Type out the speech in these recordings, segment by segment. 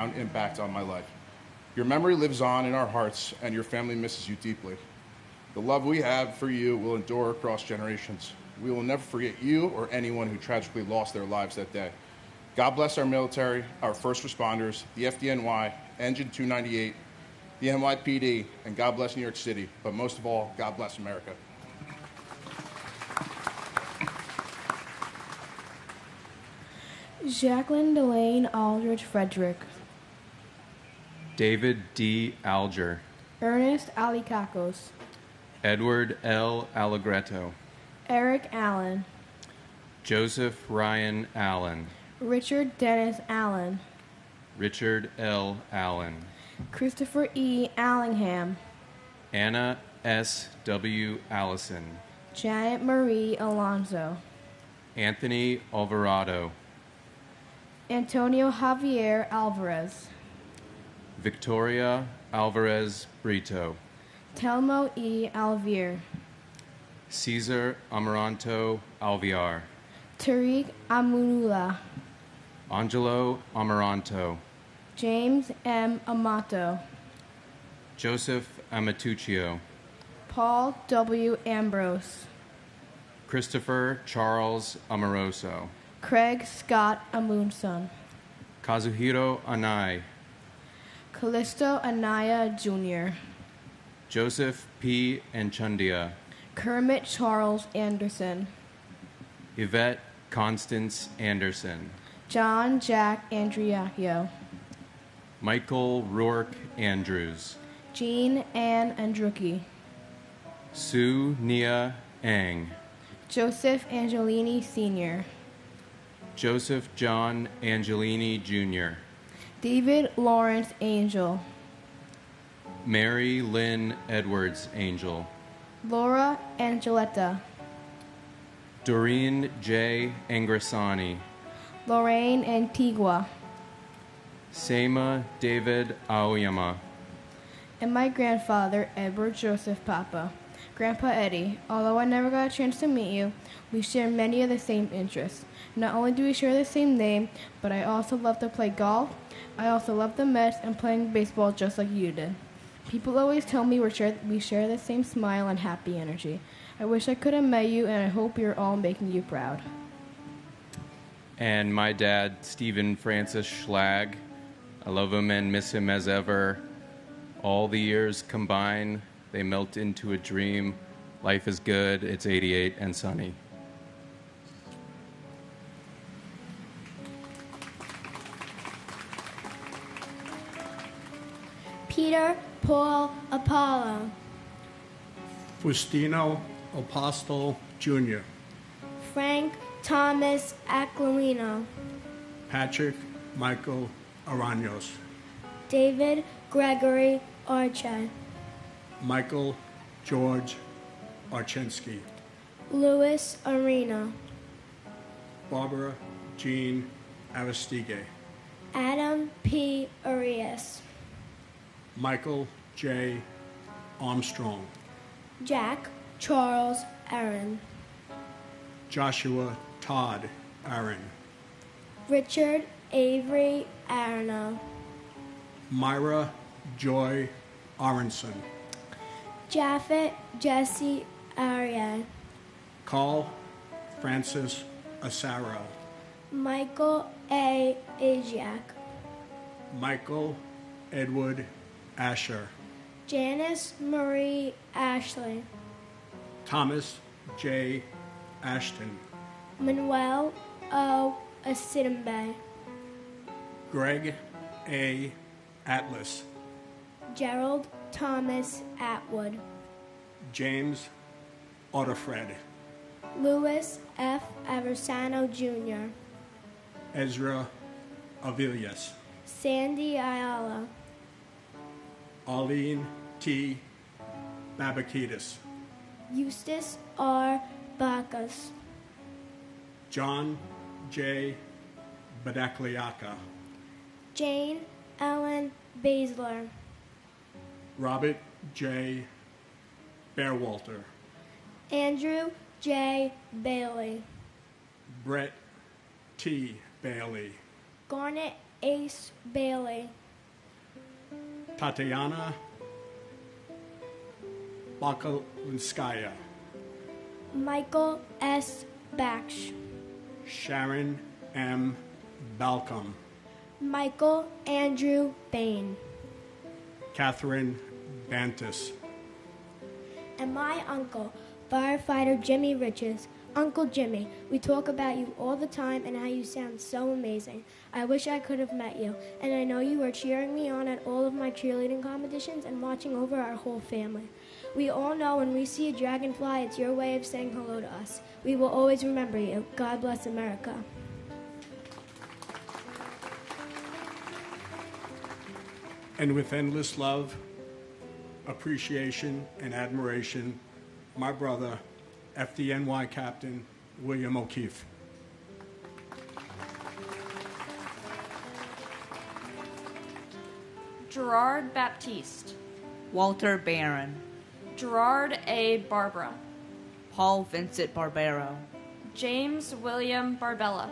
impact on my life. Your memory lives on in our hearts, and your family misses you deeply. The love we have for you will endure across generations. We will never forget you or anyone who tragically lost their lives that day. God bless our military, our first responders, the FDNY, Engine 298, the NYPD, and God bless New York City. But most of all, God bless America. Jacqueline Delane Aldridge Frederick. David D. Alger. Ernest Alicacos. Edward L. Allegretto. Eric Allen. Joseph Ryan Allen. Richard Dennis Allen. Richard L. Allen. Christopher E. Allingham. Anna S. W. Allison. Janet Marie Alonso. Anthony Alvarado. Antonio Javier Alvarez. Victoria Alvarez Brito. Telmo E. Alvier. Cesar Amaranto Alviar. Tariq Amunula. Angelo Amaranto. James M. Amato. Joseph Amatuccio. Paul W. Ambrose. Christopher Charles Amoroso. Craig Scott Amundson. Kazuhiro Anai. Callisto Anaya Jr. Joseph P. Enchundia. Kermit Charles Anderson. Yvette Constance Anderson. John Jack Andriacchio. Michael Rourke Andrews. Jean Ann Andrucki. Sue Nia Ang. Joseph Angelini Sr. Joseph John Angelini Jr. David Lawrence Angel. Mary Lynn Edwards Angel. Laura Angeletta. Doreen J. Angrisani. Lorraine Antigua. Seima David Aoyama. And my grandfather, Edward Joseph Papa. Grandpa Eddie, although I never got a chance to meet you, we share many of the same interests. Not only do we share the same name, but I also love to play golf. I also love the Mets and playing baseball just like you did. People always tell me we share the same smile and happy energy. I wish I could have met you, and I hope you're all making you proud. And my dad, Stephen Francis Schlag. I love him and miss him as ever. All the years combine, they melt into a dream. Life is good, it's 88 and sunny. Peter Paul Apollo. Faustino Apostle Jr. Frank Thomas Aquilino. Patrick Michael Araños. David Gregory Arche. Michael George Archensky. Louis Arena. Barbara Jean Aristide. Adam P. Arias. Michael J. Armstrong. Jack Charles Aaron. Joshua Todd Aaron. Richard Avery Arno. Myra Joy Aronson. Japhet Jesse Arias. Carl Francis Asaro. Michael A. Ajiak. Michael Edward Asher. Janice Marie Ashley. Thomas J. Ashton. Manuel O. Asidimbe. Greg A. Atlas. Gerald Thomas Atwood. James Otterfred. Louis F. Aversano Jr. Ezra Avilias. Sandy Ayala. Arlene T. Babakitis. Eustace R. Bacchus. John J. Badakliaka. Jane Ellen Basler. Robert J. Bearwalter. Andrew J. Bailey. Brett T. Bailey. Garnet Ace Bailey, Tatiana Bakalinskaya, Michael S. Baksh, Sharon M. Balcom, Michael Andrew Bain, Catherine Bantis, and my uncle, firefighter Jimmy Riches. Uncle Jimmy, we talk about you all the time and how you sound so amazing. I wish I could have met you, and I know you are cheering me on at all of my cheerleading competitions and watching over our whole family. We all know when we see a dragonfly, it's your way of saying hello to us. We will always remember you. God bless America. And with endless love, appreciation, and admiration, my brother, FDNY Captain William O'Keefe. Gerard Baptiste, Walter Barron, Gerard A. Barbara, Paul Vincent Barbero, James William Barbella,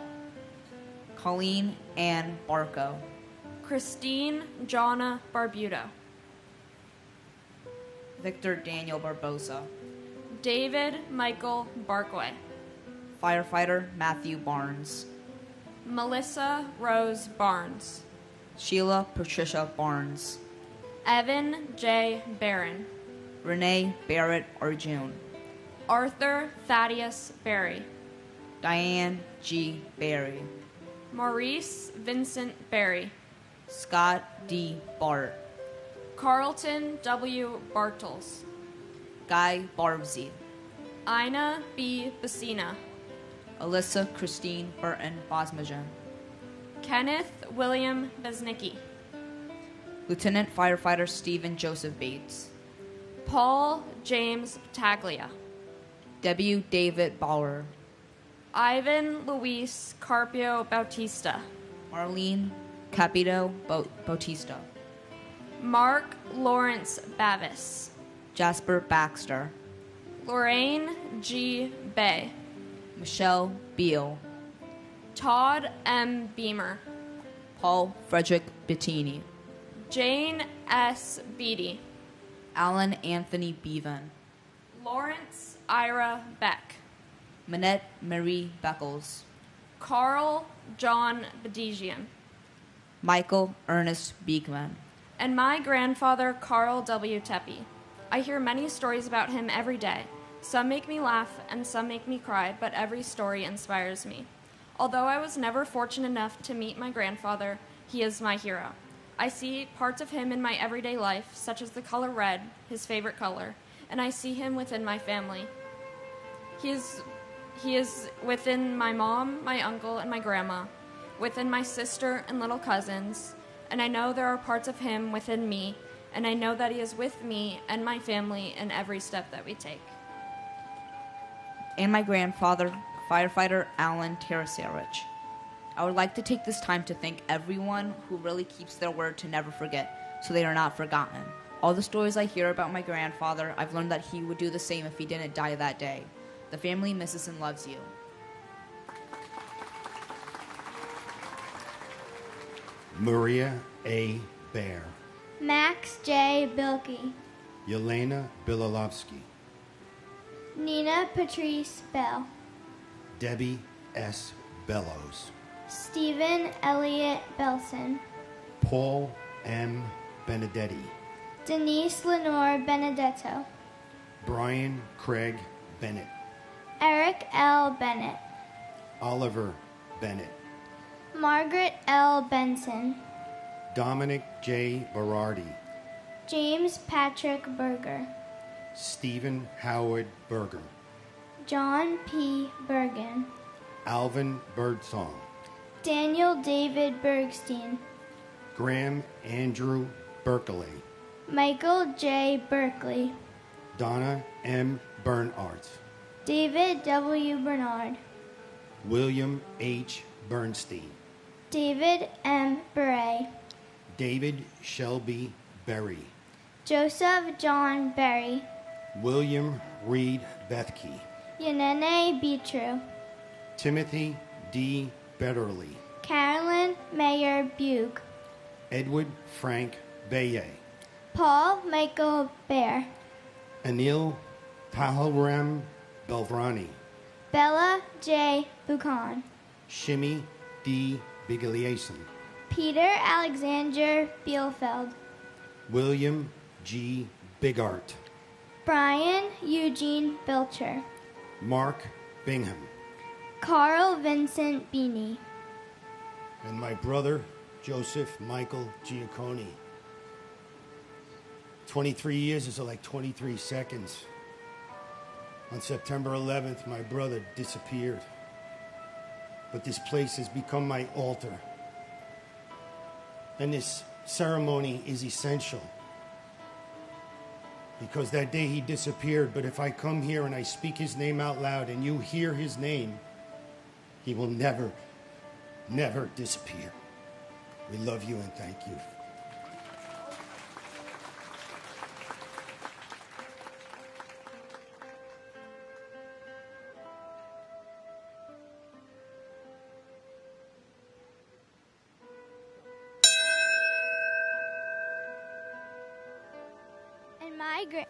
Colleen Ann Barco, Christine Jonna Barbuto, Victor Daniel Barbosa, David Michael Barkway, Firefighter Matthew Barnes, Melissa Rose Barnes, Sheila Patricia Barnes, Evan J. Barron, Renee Barrett Arjun, Arthur Thaddeus Berry, Diane G. Berry, Maurice Vincent Berry, Scott D. Bart, Carlton W. Bartels, Guy Barbsey, Ina B. Bassina, Alyssa Christine Burton Bosmajan, Kenneth William Besnicki, Lieutenant Firefighter Stephen Joseph Bates, Paul James Taglia, W. David Bauer, Ivan Luis Carpio Bautista, Marlene Capito Bautista, Mark Lawrence Bavis, Jasper Baxter, Lorraine G. Bay, Michelle Beal, Todd M. Beamer, Paul Frederick Bettini, Jane S. Beatty, Alan Anthony Bevan, Lawrence Ira Beck, Minette Marie Beckles, Carl John Bedigian, Michael Ernest Beekman, and my grandfather Carl W. Tepe. I hear many stories about him every day. Some make me laugh and some make me cry, but every story inspires me. Although I was never fortunate enough to meet my grandfather, he is my hero. I see parts of him in my everyday life, such as the color red, his favorite color, and I see him within my family. He is within my mom, my uncle, and my grandma, within my sister and little cousins, and I know there are parts of him within me, and I know that he is with me and my family in every step that we take. and my grandfather, Firefighter Alan Tarasarich. I would like to take this time to thank everyone who really keeps their word to never forget, so they are not forgotten. All the stories I hear about my grandfather, I've learned that he would do the same if he didn't die that day. The family misses and loves you. Maria A. Bear, Max J. Bilkey, Yelena Bilalovsky, Nina Patrice Bell, Debbie S. Bellows, Stephen Elliott Belson, Paul M. Benedetti, Denise Lenore Benedetto, Brian Craig Bennett, Eric L. Bennett, Oliver Bennett, Margaret L. Benson, Dominic J. Berardi, James Patrick Berger, Stephen Howard Berger, John P. Bergen, Alvin Birdsong, Daniel David Bergstein, Graham Andrew Berkeley, Michael J. Berkeley, Donna M. Bernardt, David W. Bernard, William H. Bernstein, David M. Beret, David Shelby Berry, Joseph John Berry, William Reed Bethke, Yanene Beatru, Timothy D. Betterly, Carolyn Alan Mayer Bug, Edward Frank Baye, Paul Michael Bear, Anil Tahalram Belvrani, Bella J. Buchan, Shimi D. Bigaliason, Peter Alexander Bielfeld, William G. Bigart, Brian Eugene Bilcher, Mark Bingham, Carl Vincent Beanie, and my brother, Joseph Michael Giacconi. 23 years is like 23 seconds. On September 11th, my brother disappeared. But this place has become my altar. And this ceremony is essential. Because that day he disappeared, but if I come here and I speak his name out loud and you hear his name, he will never, never disappear. We love you and thank you. and my great.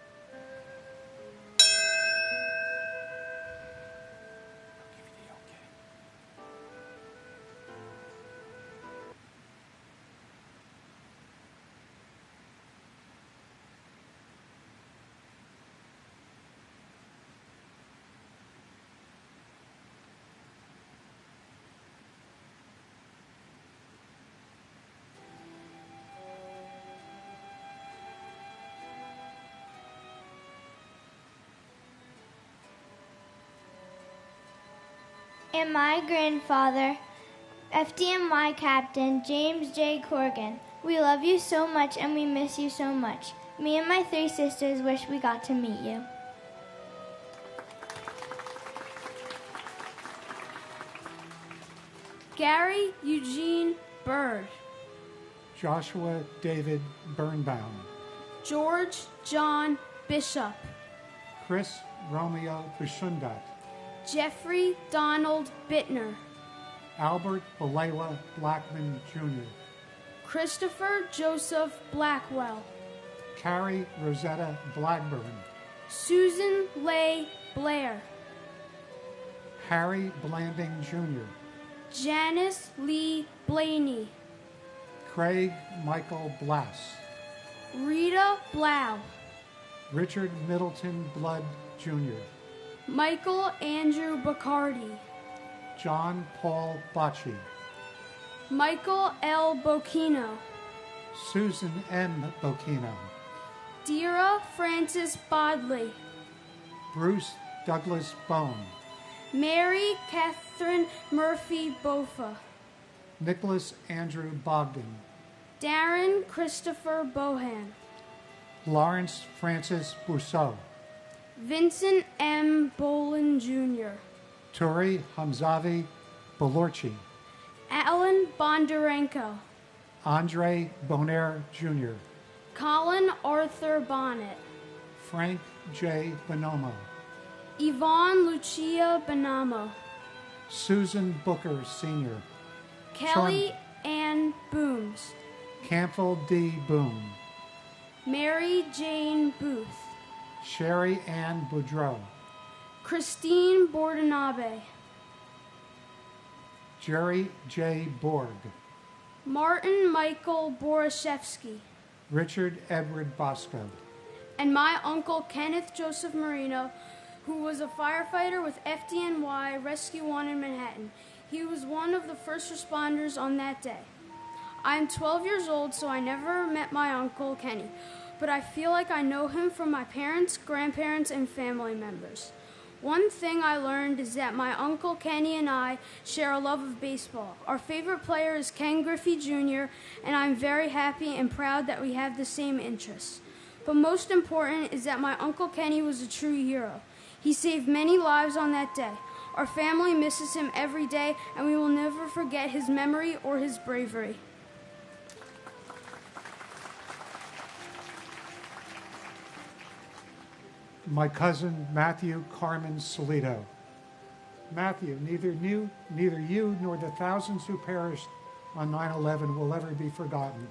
And my grandfather, FDNY Captain James J. Corrigan. We love you so much and we miss you so much. Me and my 3 sisters wish we got to meet you. Gary Eugene Bird, Joshua David Birnbaum, George John Bishop, Chris Romeo Bishundat, Jeffrey Donald Bittner, Albert Balayla Blackman Jr., Christopher Joseph Blackwell, Carrie Rosetta Blackburn, Susan Leigh Blair, Harry Blanding Jr., Janice Lee Blaney, Craig Michael Blass, Rita Blau, Richard Middleton Blood Jr., Michael Andrew Bacardi, John Paul Bocci, Michael L. Bocchino, Susan M. Bocchino, Dira Francis Bodley, Bruce Douglas Bone, Mary Catherine Murphy Bofa, Nicholas Andrew Bogdan, Darren Christopher Bohan, Lawrence Francis Bousseau, Vincent M. Bolin Jr., Turi Hamzavi Belorchi, Alan Bondarenko, Andre Bonaire Jr., Colin Arthur Bonnet, Frank J. Bonomo, Yvonne Lucia Bonamo, Susan Booker Sr., Kelly Ann Booms, Campbell D. Boone, Mary Jane Booth, Sherry Ann Boudreau, Christine Bordanabe, Jerry J. Borg, Martin Michael Borashevsky, Richard Edward Bosco, and my uncle Kenneth Joseph Marino, who was a firefighter with FDNY Rescue 1 in Manhattan. He was one of the first responders on that day. I am 12 years old, so I never met my uncle Kenny, but I feel like I know him from my parents, grandparents, and family members. One thing I learned is that my Uncle Kenny and I share a love of baseball. Our favorite player is Ken Griffey Jr., and I'm very happy and proud that we have the same interests. But most important is that my Uncle Kenny was a true hero. He saved many lives on that day. Our family misses him every day, and we will never forget his memory or his bravery. my cousin Matthew Carmen Solito. Matthew, neither you nor the thousands who perished on 9/11 will ever be forgotten.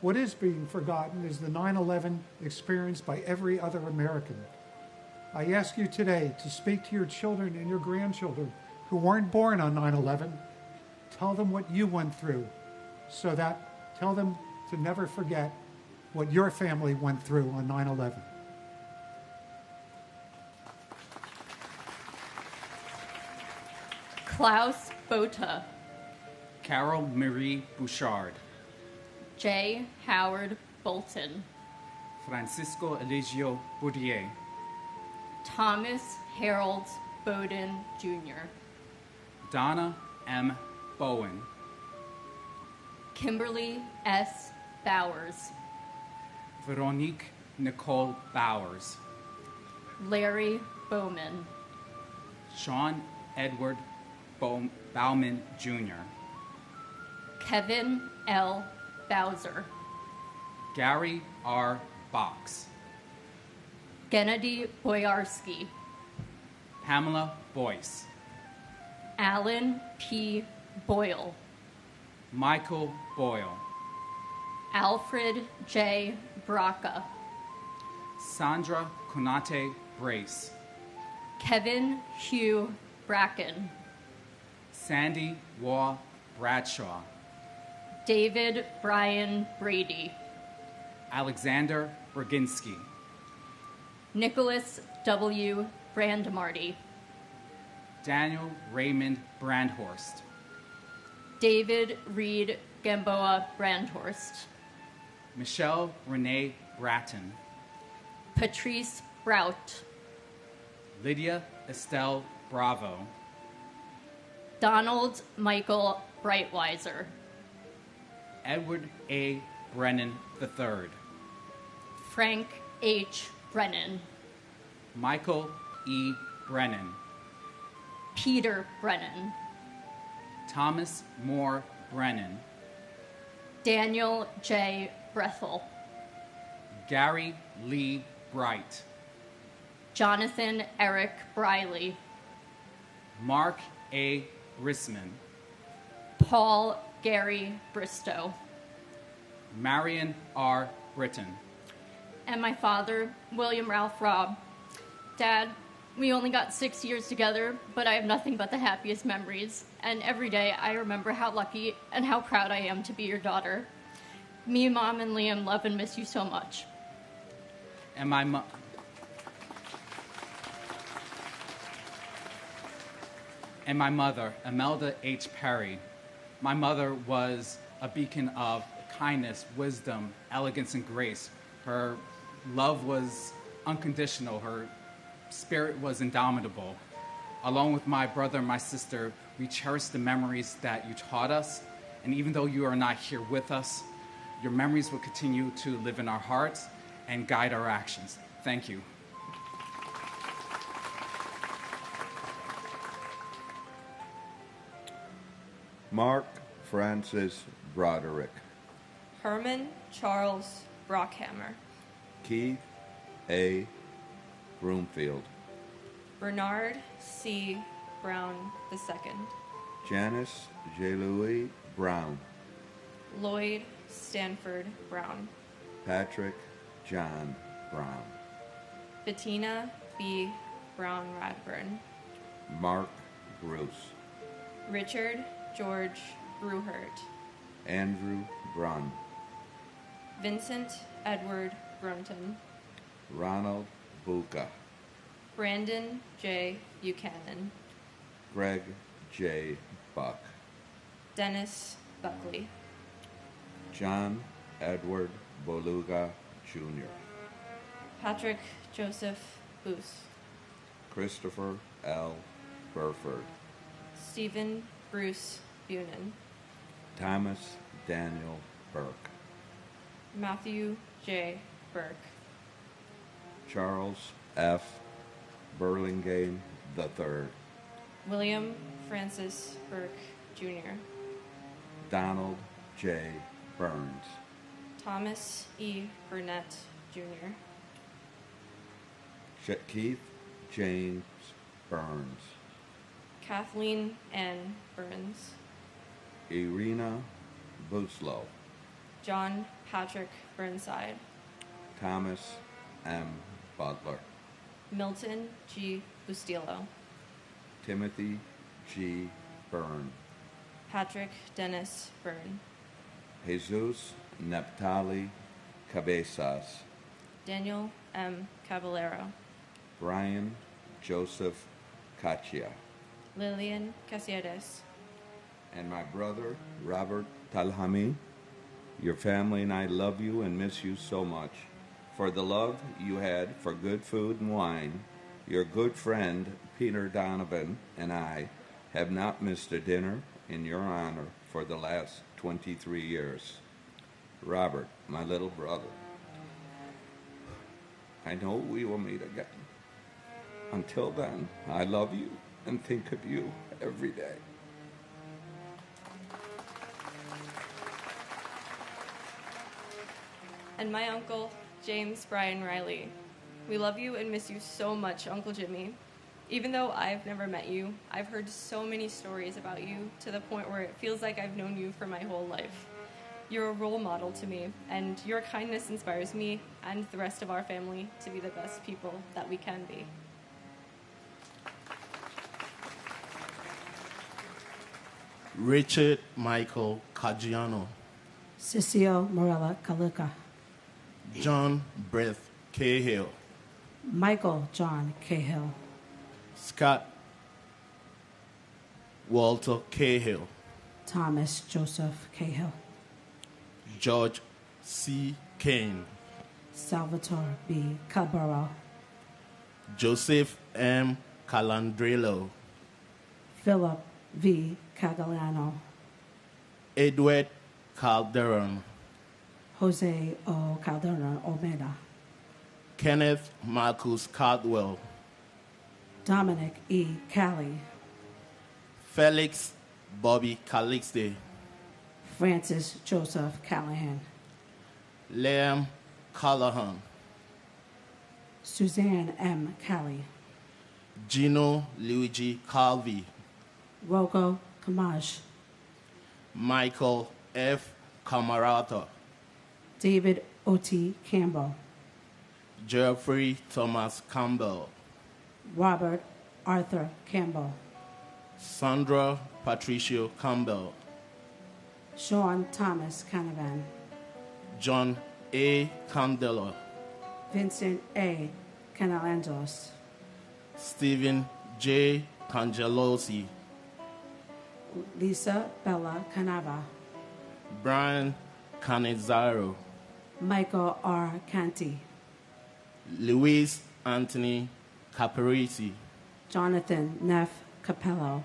What is being forgotten is the 9/11 experience by every other American. I ask you today to speak to your children and your grandchildren who weren't born on 9/11. Tell them what you went through, tell them to never forget what your family went through on 9/11. Klaus Botha. Carol Marie Bouchard. J. Howard Bolton. Francisco Eligio Bourdier. Thomas Harold Bowden, Jr. Donna M. Bowen. Kimberly S. Bowers. Veronique Nicole Bowers. Larry Bowman. Sean Edward Bauman, Jr. Kevin L. Bowser. Gary R. Box. Gennady Boyarsky. Pamela Boyce. Alan P. Boyle. Michael Boyle. Alfred J. Braca. Sandra Konate Brace. Kevin Hugh Bracken. Sandy Waugh Bradshaw. David Brian Brady. Alexander Berginski. Nicholas W. Brandmarty. Daniel Raymond Brandhorst. David Reed Gamboa Brandhorst. Michelle Renee Bratton. Patrice Brout. Lydia Estelle Bravo. Donald Michael Brightweiser. Edward A. Brennan III. Frank H. Brennan. Michael E. Brennan. Peter Brennan. Thomas Moore Brennan. Daniel J. Brethel. Gary Lee Bright. Jonathan Eric Briley. Mark A. Rissman. Paul Gary Bristow. Marion R. Britton. And my father, William Ralph Robb. Dad, we only got 6 years together, but I have nothing but the happiest memories. And every day I remember how lucky and how proud I am to be your daughter. Me, Mom, and Liam love and miss you so much. And my mother, Imelda H. Perry. My mother was a beacon of kindness, wisdom, elegance, and grace. Her love was unconditional. Her spirit was indomitable. Along with my brother and my sister, we cherish the memories that you taught us. And even though you are not here with us, your memories will continue to live in our hearts and guide our actions. Thank you. Mark Francis Broderick. Herman Charles Brockhammer. Keith A. Broomfield. Bernard C. Brown II. Janice J. Louis Brown. Lloyd Stanford Brown. Patrick John Brown. Bettina B. Brown Radburn. Mark Bruce. Richard George Bruhert. Andrew Brunn. Vincent Edward Brunton. Ronald Buca. Brandon J. Buchanan. Greg J. Buck. Dennis Buckley. John Edward Boluga Jr. Patrick Joseph Booth. Christopher L. Burford. Stephen Bruce Bunin. Thomas Daniel Burke. Matthew J. Burke. Charles F. Burlingame III. William Francis Burke, Jr. Donald J. Burns. Thomas E. Burnett, Jr. Keith James Burns. Kathleen N. Burns. Irina Buslow, John Patrick Burnside, Thomas M. Butler, Milton G. Bustillo, Timothy G. Byrne, Patrick Dennis Byrne, Jesus Neptali Cabezas, Daniel M. Caballero, Brian Joseph Cachia, Lillian Casieres, and my brother, Robert Talhami. Your family and I love you and miss you so much. For the love you had for good food and wine, your good friend, Peter Donovan, and I have not missed a dinner in your honor for the last 23 years. Robert, my little brother, I know we will meet again. Until then, I love you and think of you every day. and my uncle, James Brian Riley. We love you and miss you so much, Uncle Jimmy. Even though I've never met you, I've heard so many stories about you to the point where it feels like I've known you for my whole life. You're a role model to me, and your kindness inspires me and the rest of our family to be the best people that we can be. Richard Michael Caggiano, Cecile Morella Kaluka, John Brett Cahill, Michael John Cahill, Scott Walter Cahill, Thomas Joseph Cahill, George C. Kane, Salvatore B. Cabral, Joseph M. Calandrello, Philip V. Cagaliano, Edward Calderon, Jose O. Calderon Omeda, Kenneth Marcus Caldwell, Dominic E. Cali, Felix Bobby Calixte, Francis Joseph Callahan, Liam Callahan, Suzanne M. Cali, Gino Luigi Calvi, Rocco Kamaj, Michael F. Camarata, David O.T. Campbell, Jeffrey Thomas Campbell, Robert Arthur Campbell, Sandra Patricio Campbell, Sean Thomas Canavan, John A. Candela, Vincent A. Canalanzos, Stephen J. Cangelosi, Lisa Bella Canava, Brian Canizaro, Michael R. Canty, Luis Anthony Caparisi, Jonathan Neff Capello,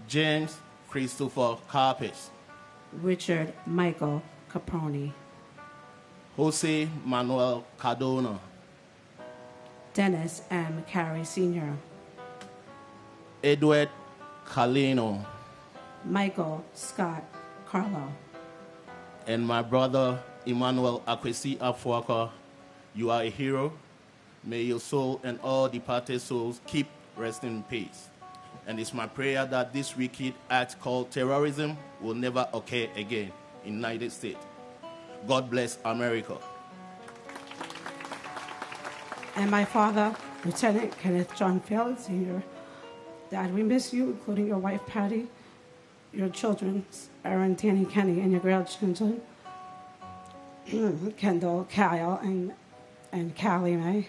James Christopher Carpes, Richard Michael Caproni, Jose Manuel Cardona, Dennis M. Carey Sr., Edward Calino, Michael Scott Carlo, and my brother Emmanuel Akwesi Afuaka. You are a hero. May your soul and all departed souls keep resting in peace. And it's my prayer that this wicked act called terrorism will never occur again in the United States. God bless America. and my father, Lieutenant Kenneth John Fallon Sr. Dad, we miss you, including your wife, Patty, your children, Aaron, Danny, Kenny, and your grandchildren, Kendall, Kyle, and Callie Mae.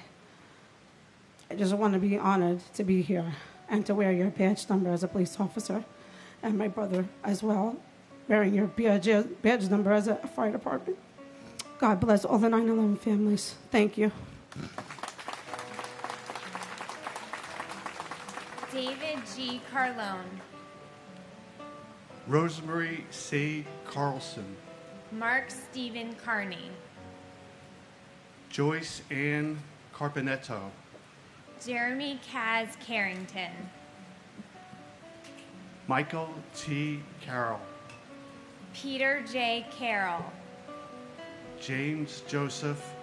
I just want to be honored to be here and to wear your badge number as a police officer, and my brother as well, wearing your badge number as a fire department. God bless all the 9/11 families. Thank you. David G. Carlone, Rosemary C. Carlson, Mark Stephen Carney, Joyce Ann Carpenetto, Jeremy Kaz Carrington, Michael T. Carroll, Peter J. Carroll, James Joseph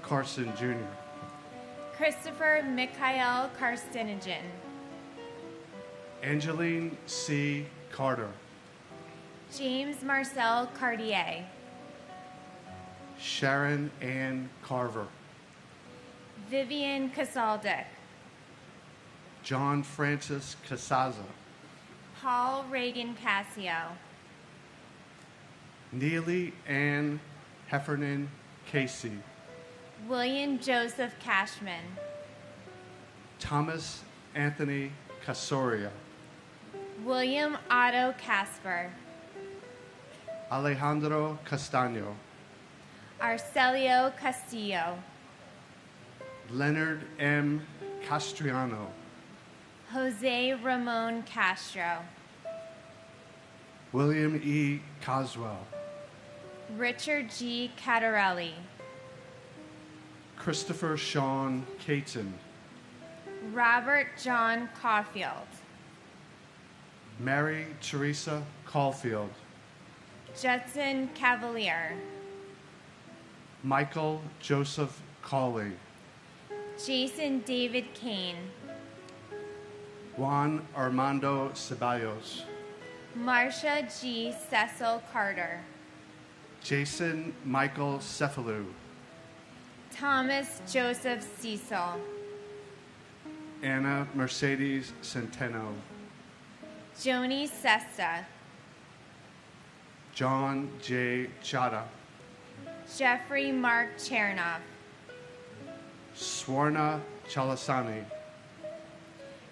Carson Jr., Christopher Mikhail Karstinogen, Angeline C. Carter, James Marcel Cartier, Sharon Ann Carver, Vivian Casaldick, John Francis Casaza, Paul Reagan Cassio, Neely Ann Heffernan Casey, William Joseph Cashman, Thomas Anthony Casoria, William Otto Casper, Alejandro Castaño, Arcelio Castillo, Leonard M. Castriano, Jose Ramon Castro, William E. Coswell, Richard G. Catarelli, Christopher Sean Caton, Robert John Caulfield, Mary Teresa Caulfield, Judson Cavalier, Michael Joseph Cawley, Jason David Kane, Juan Armando Ceballos, Marcia G. Cecil Carter, Jason Michael Cephalou, Thomas Joseph Cecil, Anna Mercedes Centeno, Joni Sesta, John J. Chada, Jeffrey Mark Chernoff, Swarna Chalasani,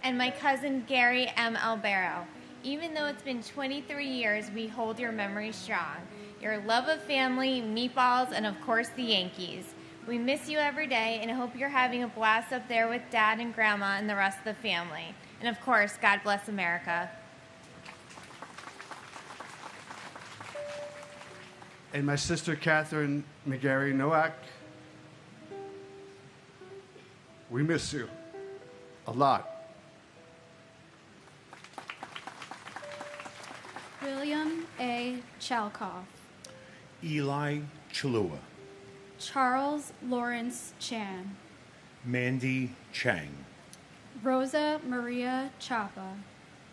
and my cousin Gary M. Albero. Even though it's been 23 years, we hold your memory strong. Your love of family, meatballs, and of course the Yankees. We miss you every day and hope you're having a blast up there with Dad and Grandma and the rest of the family. And of course, God bless America. and my sister Catherine McGarry Nowak. We miss you a lot. William A. Chalkoff, Eli Chalua, Charles Lawrence Chan, Mandy Chang, Rosa Maria Chapa,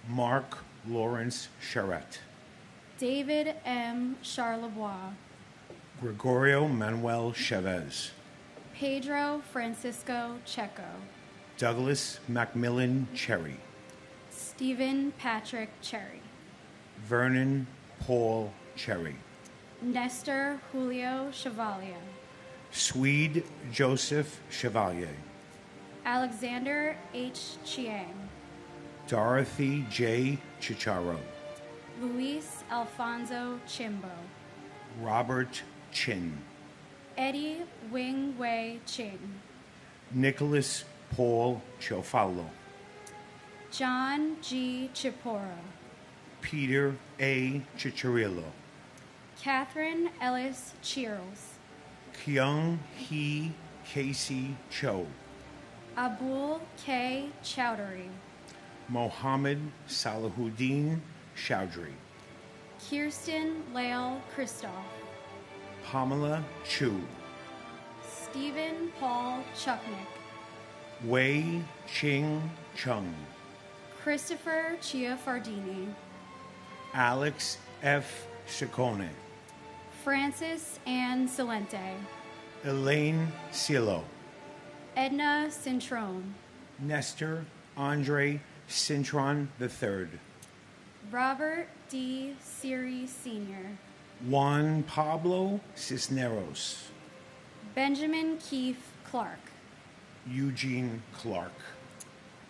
Mark Lawrence Charette, David M. Charlebois, Gregorio Manuel Chavez, Pedro Francisco Checo, Douglas Macmillan Cherry, Stephen Patrick Cherry, Vernon Paul Cherry, Nestor Julio Chevalier, Swede Joseph Chevalier, Alexander H. Chiang, Dorothy J. Chicharo, Luis Alfonso Chimbo, Robert Chin, Eddie Wing Wei Ching, Nicholas Paul Chofalo, John G. Chipora, Peter A. Chicharillo, Catherine Ellis Cheers, Kyung Hee Casey Cho, Abul K. Chowdhury, Mohammed Salahuddin Chowdhury, Kirsten Lael Christoph, Pamela Chu, Stephen Paul Chuknik, Wei Ching Chung, Christopher Chiafardini, Alex F. Ciccone, Francis Ann Salente, Elaine Silo, Edna Cintrone, Nestor Andre Cintron III, Robert D. Siri Sr., Juan Pablo Cisneros, Benjamin Keith Clark, Eugene Clark,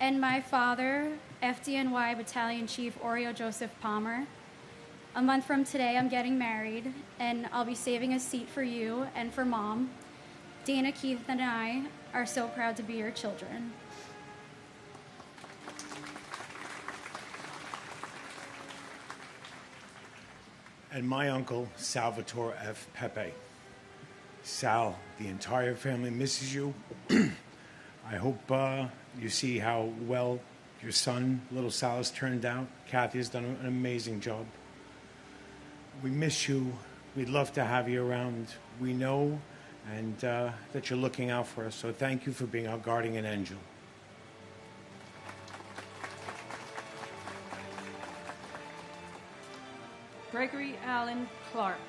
and my father, FDNY Battalion Chief Oreo Joseph Palmer. A month from today, I'm getting married, and I'll be saving a seat for you and for Mom. Dana, Keith, and I are so proud to be your children. and my uncle, Salvatore F. Pepe. Sal, the entire family misses you. I hope you see how well your son, little Sal, has turned out. Kathy has done an amazing job. We miss you. We'd love to have you around. We know and that you're looking out for us, so thank you for being our guardian angel. Gregory Allen Clark,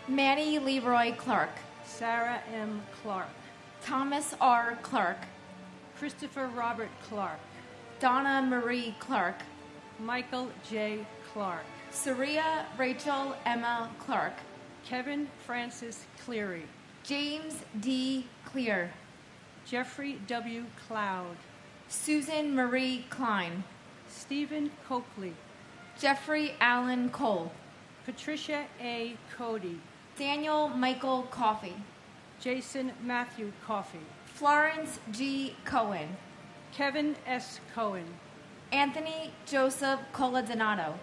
Manny Leroy Clark, Sarah M. Clark, Thomas R. Clark, Christopher Robert Clark, Donna Marie Clark, Michael J. Clark, Saria Rachel Emma Clark, Kevin Francis Cleary, James D. Clear, Jeffrey W. Cloud, Susan Marie Klein, Stephen Copley, Jeffrey Allen Cole, Patricia A. Cody, Daniel Michael Coffey, Jason Matthew Coffey, Florence G. Cohen, Kevin S. Cohen, Anthony Joseph Coladonato,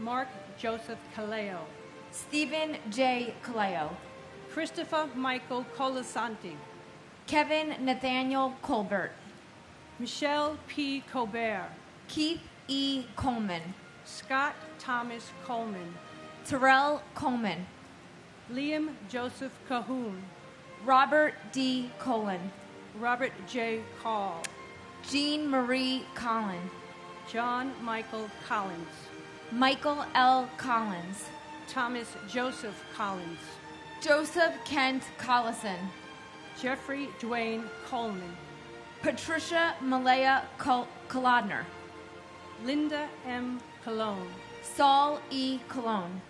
Mark Joseph Caleo, Stephen J. Caleo, Christopher Michael Colasanti, Kevin Nathaniel Colbert, Michelle P. Colbert, Keith E. Coleman, Scott Thomas Coleman, Terrell Coleman, Liam Joseph Cahoon, Robert D. Colon, Robert J. Call, Jean Marie Collin, John Michael Collins, Michael L. Collins, Thomas Joseph Collins, Joseph Kent Collison, Jeffrey Dwayne Coleman, Patricia Malaya Kolodner, Linda M. Cologne, Saul E. Cologne,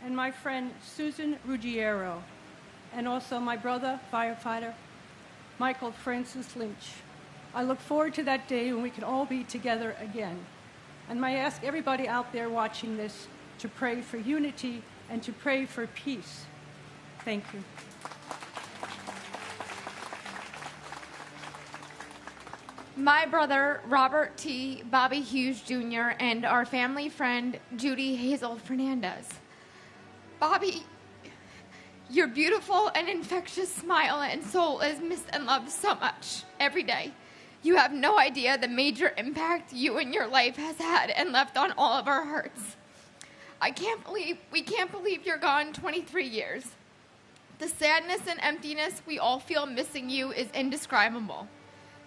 and my friend Susan Ruggiero, and also my brother, firefighter, Michael Francis Lynch. I look forward to that day when we can all be together again. And I ask everybody out there watching this to pray for unity and to pray for peace. Thank you. My brother, Robert T. Bobby Hughes Jr., and our family friend, Judy Hazel Fernandez. Bobby, your beautiful and infectious smile and soul is missed and loved so much every day. You have no idea the major impact you and your life has had and left on all of our hearts. We can't believe you're gone 23 years. The sadness and emptiness we all feel missing you is indescribable.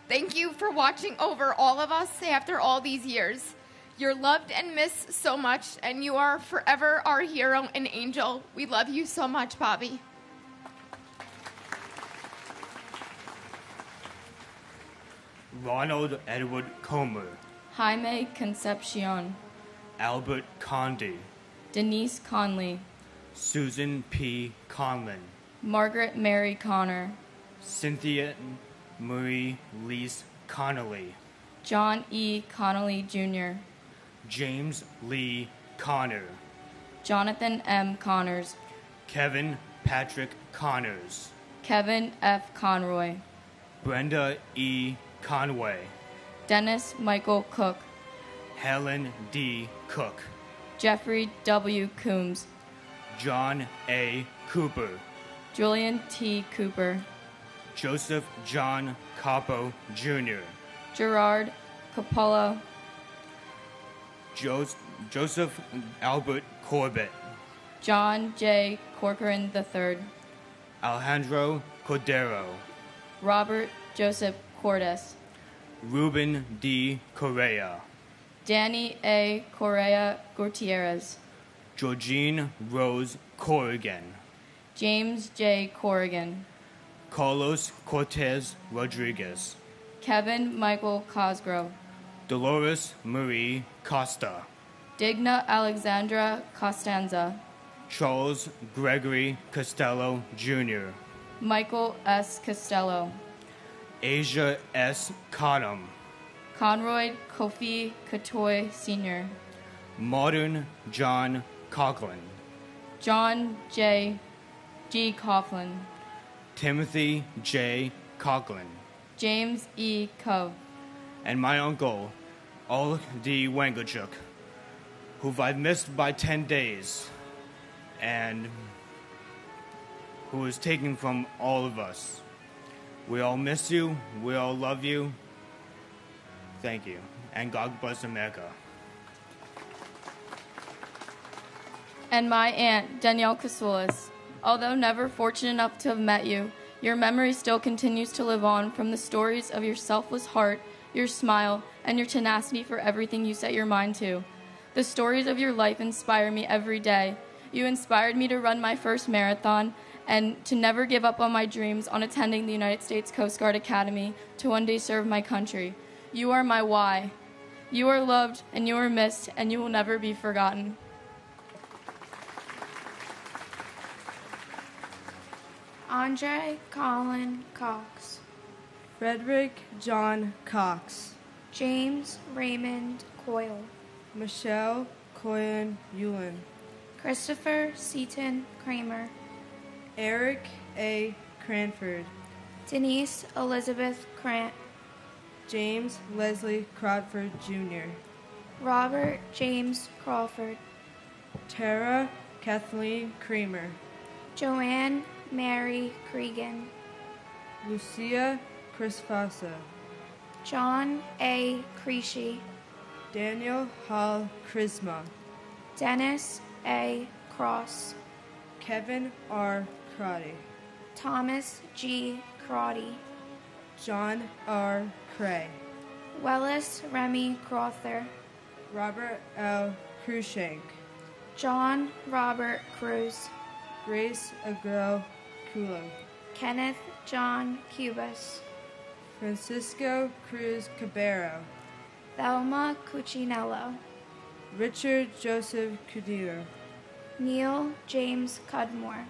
Thank you for watching over all of us after all these years. You're loved and missed so much, and you are forever our hero and angel. We love you so much, Bobby. Ronald Edward Comer, Jaime Concepcion, Albert Conde, Denise Conley, Susan P. Conlon, Margaret Mary Connor, Cynthia Marie Lease Connolly, John E. Connolly Jr., James Lee Connor, Jonathan M. Connors, Kevin Patrick Connors, Kevin F. Conroy, Brenda E. Conway, Dennis Michael Cook, Helen D. Cook, Jeffrey W. Coombs, John A. Cooper, Julian T. Cooper, Joseph John Capo Jr., Gerard Coppola, Joseph Albert Corbett, John J. Corcoran III, Alejandro Cordero, Robert Joseph Cordes, Ruben D. Correa, Danny A. Correa Gutierrez, Georgine Rose Corrigan, James J. Corrigan, Carlos Cortez Rodriguez, Kevin Michael Cosgrove, Dolores Marie Costa, Digna Alexandra Costanza, Charles Gregory Costello Jr., Michael S. Costello, Asia S. Cottom, Conroy Kofi Katoy Sr., Modern John Coughlin, John J. G. Coughlin, Timothy J. Coughlin, James E. Cove, and my uncle, Ol D. Wangachuk, who I've missed by 10 days, and who is taken from all of us. We all miss you. We all love you. Thank you. And God bless America. and my aunt, Danielle Casoulis. Although never fortunate enough to have met you, your memory still continues to live on from the stories of your selfless heart, your smile, and your tenacity for everything you set your mind to. The stories of your life inspire me every day. You inspired me to run my first marathon and to never give up on my dreams on attending the United States Coast Guard Academy to one day serve my country. You are my why. You are loved and you are missed, and you will never be forgotten. Andre Colin Cox. Frederick John Cox. James Raymond Coyle. Michelle Coyen Ewan. Christopher Seaton Kramer. Eric A. Cranford. Denise Elizabeth Krant. James Leslie Crawford Jr. Robert James Crawford. Tara Kathleen Kramer. Joanne Mary Cregan. Lucia Crisfasa. John A. Creasy. Daniel Hall Chrisma. Dennis A. Cross. Kevin R. Crotty. Thomas G. Crotty. John R. Cray. Wellis Remy Crother. Robert L. Cruikshank. John Robert Cruz. Grace Agro Kulo. Kenneth John Cubas. Francisco Cruz Cabero. Thelma Cuccinello. Richard Joseph Cudillo. Neil James Cudmore.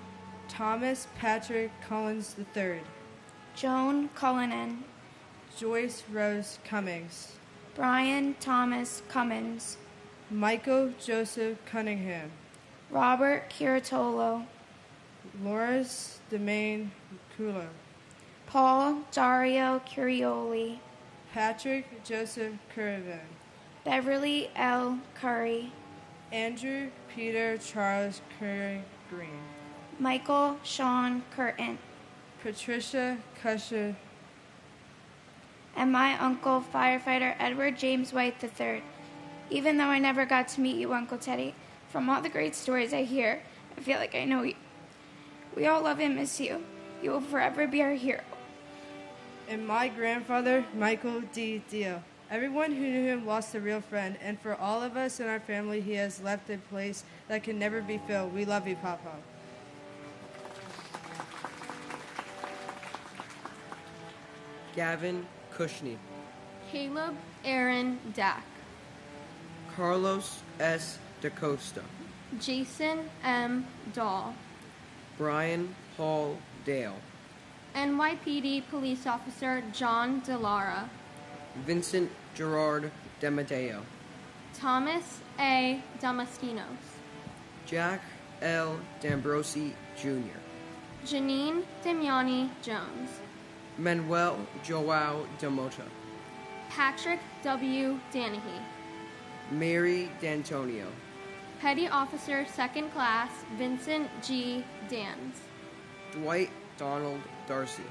Thomas Patrick Collins III. Joan Cullinan. Joyce Rose Cummings. Brian Thomas Cummins. Michael Joseph Cunningham. Robert Curatolo. Lawrence Demain Culo. Paul Dario Curioli. Patrick Joseph Curran. Beverly L. Curry. Andrew Peter Charles Curry Green. Michael Sean Curtin. Patricia Cusher. And my uncle, firefighter Edward James White III. Even though I never got to meet you, Uncle Teddy, from all the great stories I hear, I feel like I know you. We all love and miss you. You will forever be our hero. And my grandfather, Michael D. Dio. Everyone who knew him lost a real friend, and for all of us in our family, he has left a place that can never be filled. We love you, Papa. Gavin Cushney. Caleb Aaron Dack. Carlos S. DaCosta. Jason M. Dahl. Brian Paul Dale. NYPD Police Officer John DeLara. Vincent Gerard Demadeo. Thomas A. Damaskinos. Jack L. D'Ambrosi Jr. Janine Damiani Jones. Manuel Joao Demota. Patrick W. Danahy. Mary D'Antonio. Petty Officer 2nd Class Vincent G. Dans. Dwight Donald Darcy.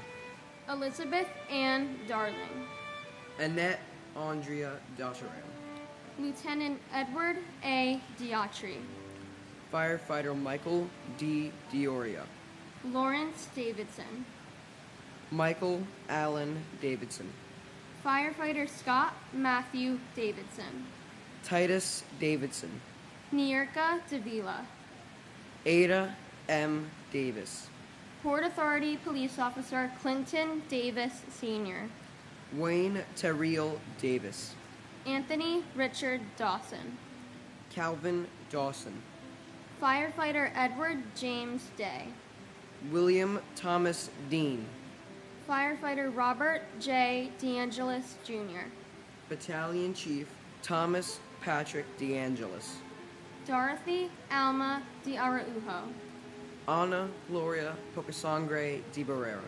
Elizabeth Ann Darling. Annette Andrea Dotteran. Lieutenant Edward A. Diatri. Firefighter Michael D. Dioria. Lawrence Davidson. Michael Allen Davidson. Firefighter Scott Matthew Davidson. Titus Davidson. Nierka Davila. Ada M. Davis. Port Authority Police Officer Clinton Davis Sr. Wayne Terriel Davis. Anthony Richard Dawson. Calvin Dawson. Firefighter Edward James Day. William Thomas Dean. Firefighter Robert J. DeAngelis Jr. Battalion Chief Thomas Patrick DeAngelis. Dorothy Alma de Araujo. Ana Gloria Pocasangre de Barrera.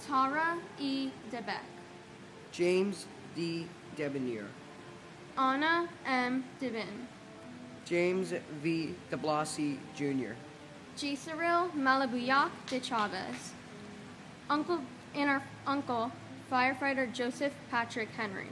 Tara E. DeBeck. James D. Debonier. Anna M. Devin. James V. de Blasi Jr. Gisaril Malabuyak de Chavez. Our uncle, firefighter Joseph Patrick Henry.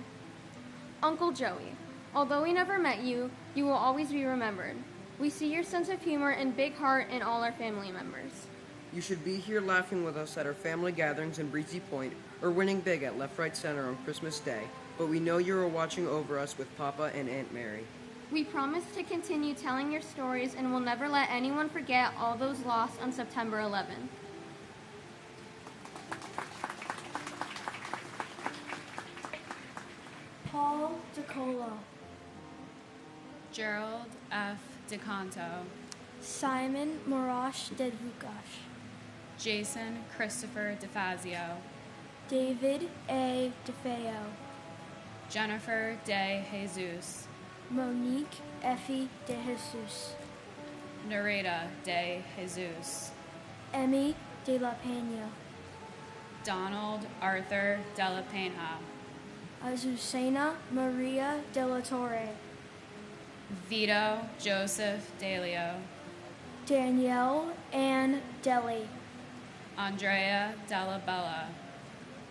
Uncle Joey, although we never met you, you will always be remembered. We see your sense of humor and big heart in all our family members. You should be here laughing with us at our family gatherings in Breezy Point or winning big at Left Right Center on Christmas Day, but we know you are watching over us with Papa and Aunt Mary. We promise to continue telling your stories and will never let anyone forget all those lost on September 11th. Paul DeColo, Gerald F. DeCanto, Simon Morash Dedvukash, Jason Christopher DeFazio, David A. DeFeo, Jennifer De Jesus, Monique Effie De Jesus, Nareda De Jesus, Emmy De La Pena, Donald Arthur De La Pena, Azucena Maria De La Torre, Vito Joseph Delio, Danielle Ann Deli, Andrea Della Bella,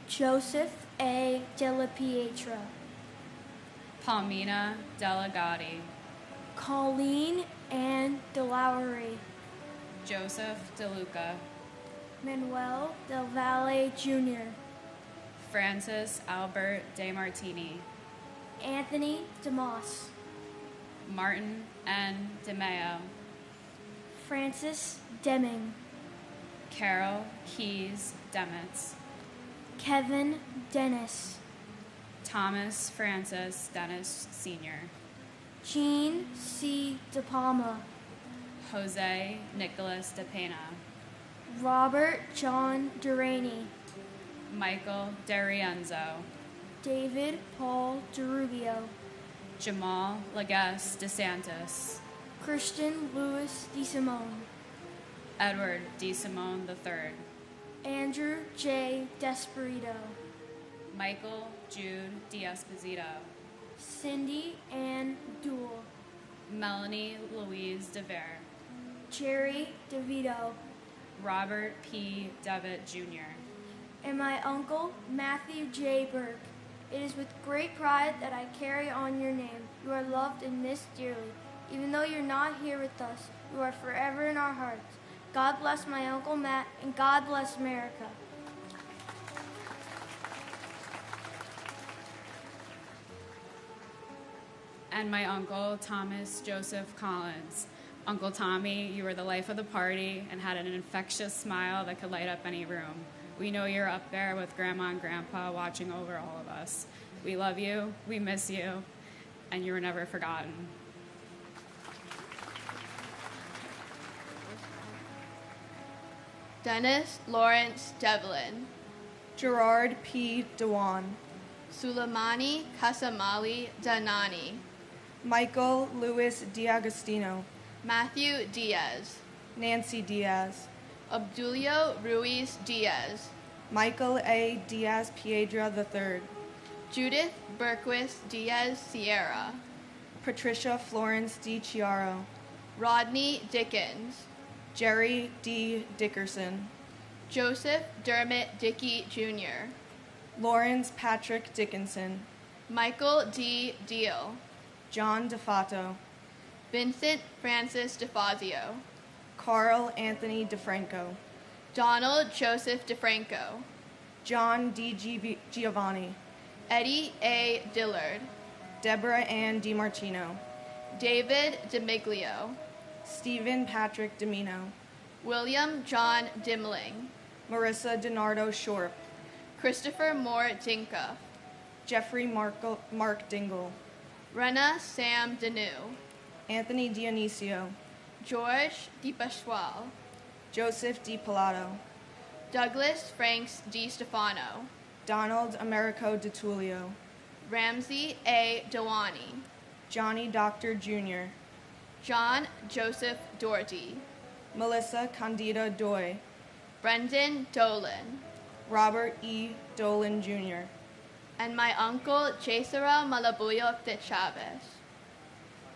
Joseph A. De La Pietra, Palmina Delegati, Colleen Ann DeLowry, Joseph DeLuca, Manuel Del Valle Jr., Francis Albert De Martini, Anthony DeMoss, Martin N. DeMeo, Francis Deming, Carol Keys Demitz, Kevin Dennis, Thomas Francis Dennis Sr., Jean C. De Palma, Jose Nicholas De Pena, Robert John Duraney, Michael DeRienzo, David Paul DeRubio, Jamal Legacies DeSantis, Christian Louis DeSimone, Edward DeSimone III, Andrew J. Desperito, Michael Jude D'Esposito, Cindy Ann Duell, Melanie Louise DeVere, Jerry DeVito, Robert P. Devitt Jr., and my uncle, Matthew J. Burke. It is with great pride that I carry on your name. You are loved and missed dearly. Even though you're not here with us, you are forever in our hearts. God bless my Uncle Matt, and God bless America. and my uncle, Thomas Joseph Collins. Uncle Tommy, you were the life of the party and had an infectious smile that could light up any room. We know you're up there with Grandma and Grandpa watching over all of us. We love you, we miss you, and you were never forgotten. Dennis Lawrence Devlin, Gerard P. Dewan, Suleimani Kasamali Danani, Michael Louis D'Agostino, Matthew Diaz, Nancy Diaz, Obdulio Ruiz Diaz, Michael A. Diaz Piedra III, Judith Berquist Diaz Sierra, Patricia Florence D. Chiaro, Rodney Dickens, Jerry D. Dickerson, Joseph Dermot Dickey Jr., Lawrence Patrick Dickinson, Michael D. Deal, John DeFato, Vincent Francis DeFazio, Carl Anthony DeFranco, Donald Joseph DeFranco, John D. Giovanni, Eddie A. Dillard, Deborah Ann DiMartino, David DeMiglio, Stephen Patrick Domino, William John Dimling, Marissa DiNardo Shorp, Christopher Moore Dinka, Jeffrey Mark Dingle, Rena Sam Danu, Anthony Dionisio, George DiPasquale, Joseph D. Pilato, Douglas Franks D. Stefano, Donald Americo DiTullio, Ramsey A. Dewani, Johnny Doctor Jr., John Joseph Doherty, Melissa Candida Doy, Brendan Dolan, Robert E. Dolan Jr., and my uncle Cesara Malabuyo de Chavez.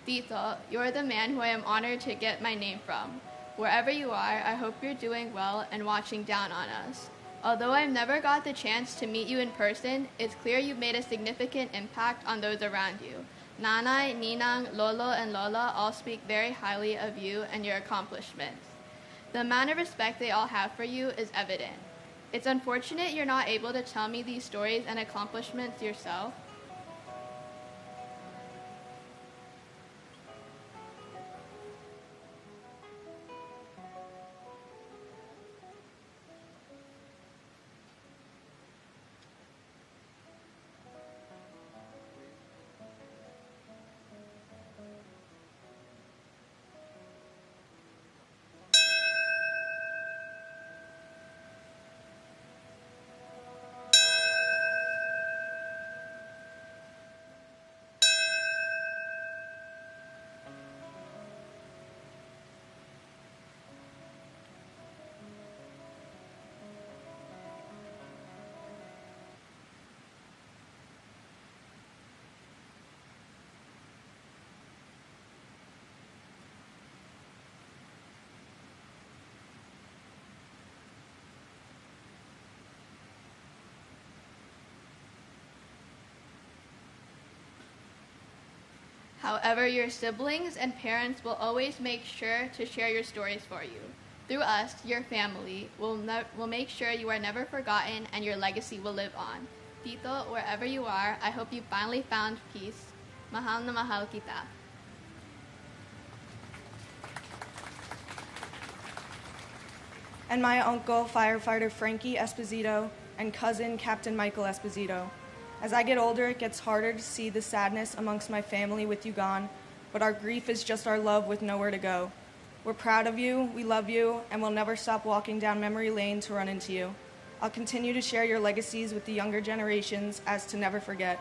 Tito, you're the man who I am honored to get my name from. Wherever you are, I hope you're doing well and watching down on us. Although I've never got the chance to meet you in person, it's clear you've made a significant impact on those around you. Nanay, Ninang, Lolo, and Lola all speak very highly of you and your accomplishments. The amount of respect they all have for you is evident. It's unfortunate you're not able to tell me these stories and accomplishments yourself. However, your siblings and parents will always make sure to share your stories for you. Through us, your family, will make sure you are never forgotten and your legacy will live on. Tito, wherever you are, I hope you finally found peace. Mahal na mahal kita. And my uncle, firefighter Frankie Esposito, and cousin, Captain Michael Esposito. As I get older, it gets harder to see the sadness amongst my family with you gone, but our grief is just our love with nowhere to go. We're proud of you, we love you, and we'll never stop walking down memory lane to run into you. I'll continue to share your legacies with the younger generations as to never forget.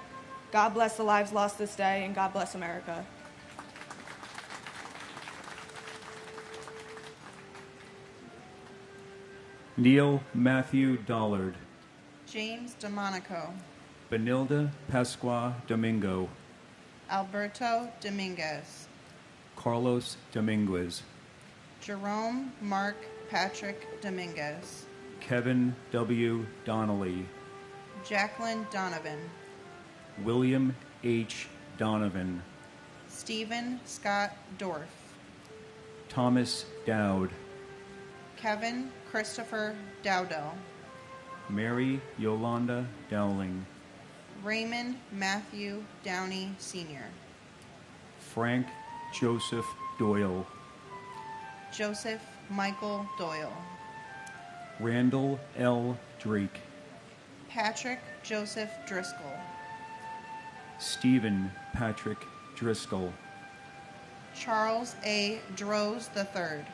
God bless the lives lost this day, and God bless America. Neil Matthew Dollard. James DeMonico. Benilda Pasqua Domingo. Alberto Dominguez. Carlos Dominguez. Jerome Mark Patrick Dominguez. Kevin W. Donnelly. Jacqueline Donovan. William H. Donovan. Stephen Scott Dorff. Thomas Dowd. Kevin Christopher Dowdell. Mary Yolanda Dowling. Raymond Matthew Downey Sr. Frank Joseph Doyle. Joseph Michael Doyle. Randall L. Drake. Patrick Joseph Driscoll. Stephen Patrick Driscoll. Charles A. Droz III.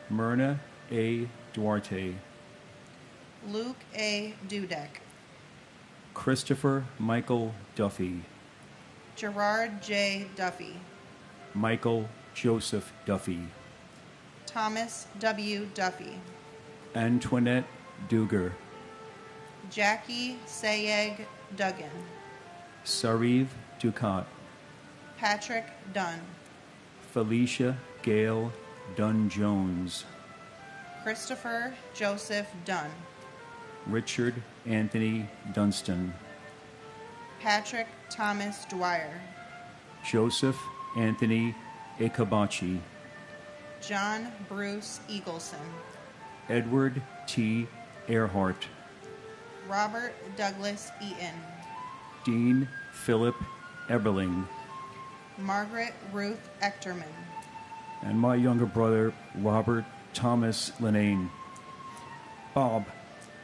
Myrna A. Duarte. Luke A. Dudek. Christopher Michael Duffy. Gerard J. Duffy. Michael Joseph Duffy. Thomas W. Duffy. Antoinette Duger. Jackie Sayeg Duggan. Sariv Ducat. Patrick Dunn. Felicia Gale Dunn-Jones. Christopher Joseph Dunn. Richard Anthony Dunstan. Patrick Thomas Dwyer. Joseph Anthony Ekabachi. John Bruce Eagleson. Edward T. Earhart. Robert Douglas Eaton. Dean Philip Eberling. Margaret Ruth Echterman. And my younger brother, Robert Thomas Linane. Bob,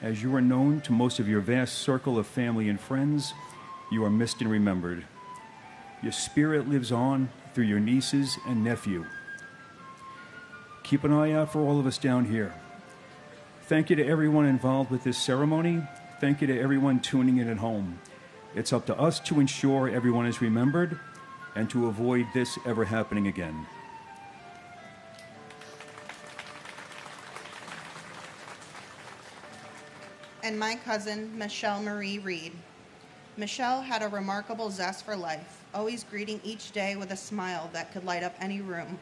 as you are known to most of your vast circle of family and friends, you are missed and remembered. Your spirit lives on through your nieces and nephew. Keep an eye out for all of us down here. Thank you to everyone involved with this ceremony. Thank you to everyone tuning in at home. It's up to us to ensure everyone is remembered and to avoid this ever happening again. And my cousin, Michelle Marie Reed. Michelle had a remarkable zest for life, always greeting each day with a smile that could light up any room.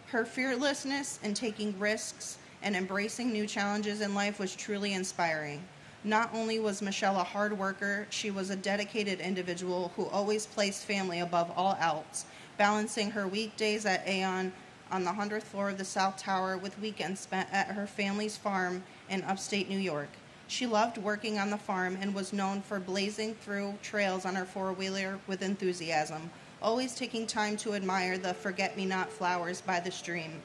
Her fearlessness in taking risks and embracing new challenges in life was truly inspiring. Not only was Michelle a hard worker, she was a dedicated individual who always placed family above all else, balancing her weekdays at Aeon on the 100th floor of the South Tower with weekends spent at her family's farm in upstate New York. She loved working on the farm and was known for blazing through trails on her four-wheeler with enthusiasm, always taking time to admire the forget-me-not flowers by the stream.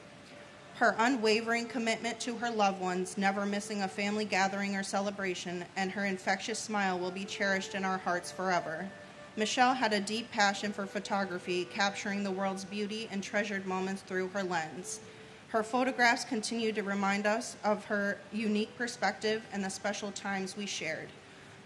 Her unwavering commitment to her loved ones, never missing a family gathering or celebration, and her infectious smile will be cherished in our hearts forever. Michelle had a deep passion for photography, capturing the world's beauty and treasured moments through her lens. Her photographs continue to remind us of her unique perspective and the special times we shared.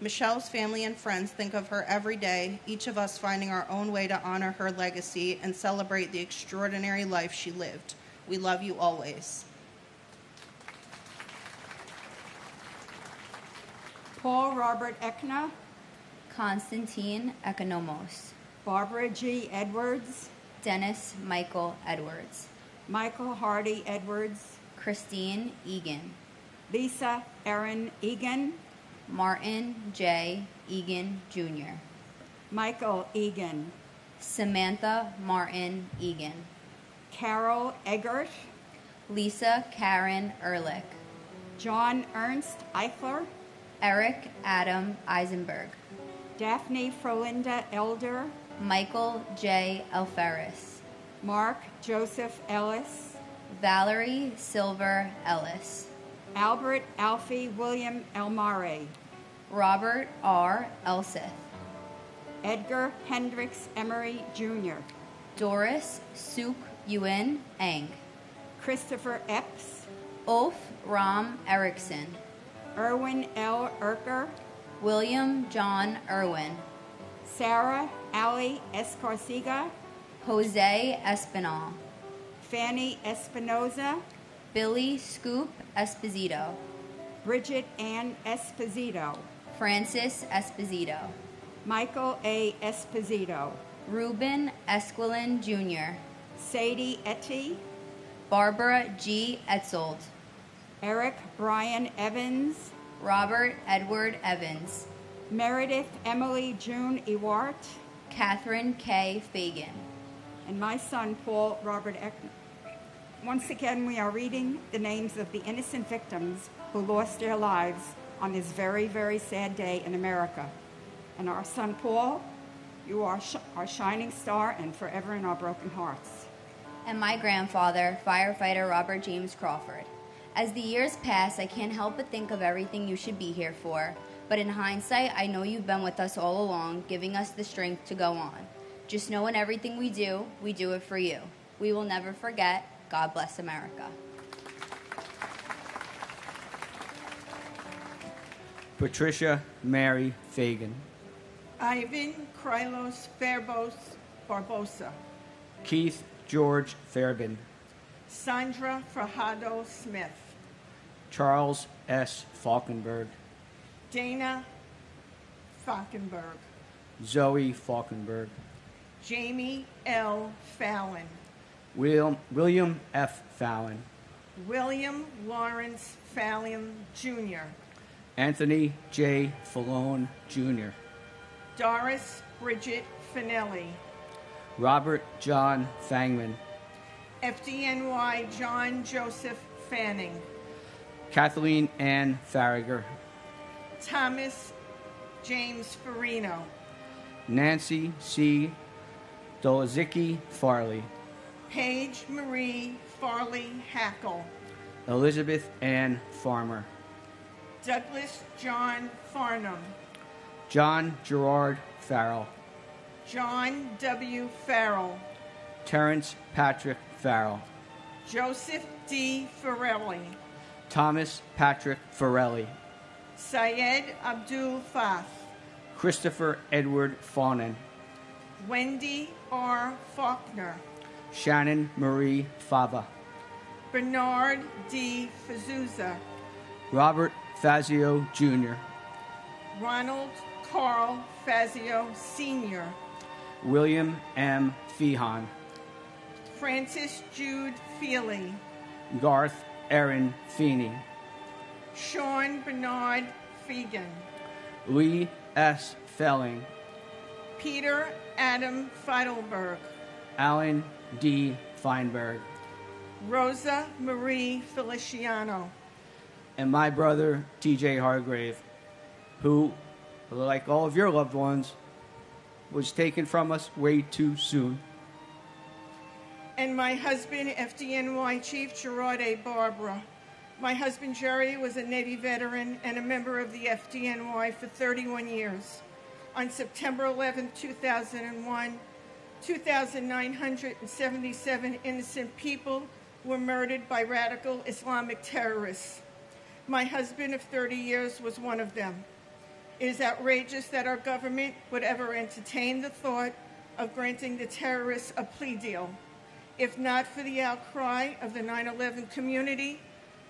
Michelle's family and friends think of her every day, each of us finding our own way to honor her legacy and celebrate the extraordinary life she lived. We love you always. Paul Robert Ekna. Constantine Economos. Barbara G. Edwards. Dennis Michael Edwards. Michael Hardy Edwards. Christine Egan. Lisa Erin Egan. Martin J. Egan Jr. Michael Egan. Samantha Martin Egan. Carol Eggert. Lisa Karen Ehrlich. John Ernst Eichler. Eric Adam Eisenberg. Daphne Frolinda Elder. Michael J. Alferis. Mark Joseph Ellis. Valerie Silver Ellis. Albert Alfie William Elmare. Robert R. Elseth. Edgar Hendricks Emery Jr. Doris Suk Yuen Eng. Christopher Epps. Ulf Ram Erickson. Erwin L. Erker. William John Irwin. Sarah Ali Escarcega. Jose Espinal. Fanny Espinoza. Billy Scoop Esposito. Bridget Ann Esposito. Francis Esposito. Michael A. Esposito. Ruben Esquilin Jr. Sadie Etty. Barbara G. Etzold. Eric Brian Evans. Robert Edward Evans. Meredith Emily June Ewart. Catherine K. Fagan. And my son, Paul Robert Eckner. Once again, we are reading the names of the innocent victims who lost their lives on this very, very sad day in America. And our son, Paul, you are our shining star and forever in our broken hearts. And my grandfather, firefighter Robert James Crawford. As the years pass, I can't help but think of everything you should be here for. But in hindsight, I know you've been with us all along, giving us the strength to go on. Just know in everything we do it for you. We will never forget. God bless America. Patricia Mary Fagan. Ivan Krylos Fairbos Barbosa. Keith George Fairbin. Sandra Fajardo Smith. Charles S. Falkenberg. Dana Falkenberg. Zoe Falkenberg. Jamie L. Fallon. William F. Fallon. William Lawrence Fallon, Jr. Anthony J. Fallone, Jr. Doris Bridget Finelli. Robert John Fangman. FDNY John Joseph Fanning. Kathleen Ann Farragher. Thomas James Farino. Nancy C. Dolazicki Farley. Paige Marie Farley Hackle. Elizabeth Ann Farmer. Douglas John Farnham. John Gerard Farrell. John W. Farrell. Terrence Patrick Farrell. Joseph D. Farrelly. Thomas Patrick Farrelly. Syed Abdul Fath. Christopher Edward Fawnin. Wendy R. Faulkner. Shannon Marie Fava. Bernard D. Fazuza. Robert Fazio Jr. Ronald Carl Fazio Sr. William M. Feehan. Francis Jude Feely. Garth Aaron Feeney. Sean Bernard Fegan. Lee S. Felling. Peter Adam Feidelberg. Alan D. Feinberg. Rosa Marie Feliciano. And my brother, T.J. Hargrave, who, like all of your loved ones, was taken from us way too soon. And my husband, FDNY Chief Gerard A. Barbara. My husband, Jerry, was a Navy veteran and a member of the FDNY for 31 years. On September 11, 2001, 2,977 innocent people were murdered by radical Islamic terrorists. My husband of 30 years was one of them. It is outrageous that our government would ever entertain the thought of granting the terrorists a plea deal. If not for the outcry of the 9/11 community,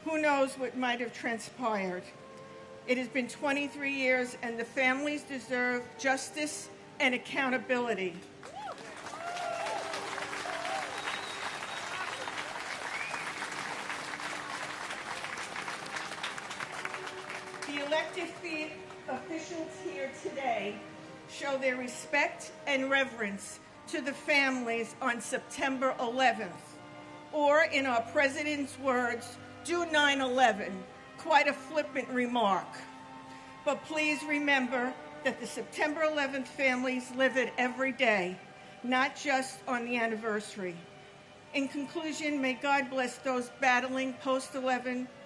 who knows what might have transpired. It has been 23 years, and the families deserve justice and accountability. The elected officials here today show their respect and reverence to the families on September 11th. Or, in our president's words, do 9/11. Quite a flippant remark. But please remember that the September 11th families live it every day, not just on the anniversary. In conclusion, may God bless those battling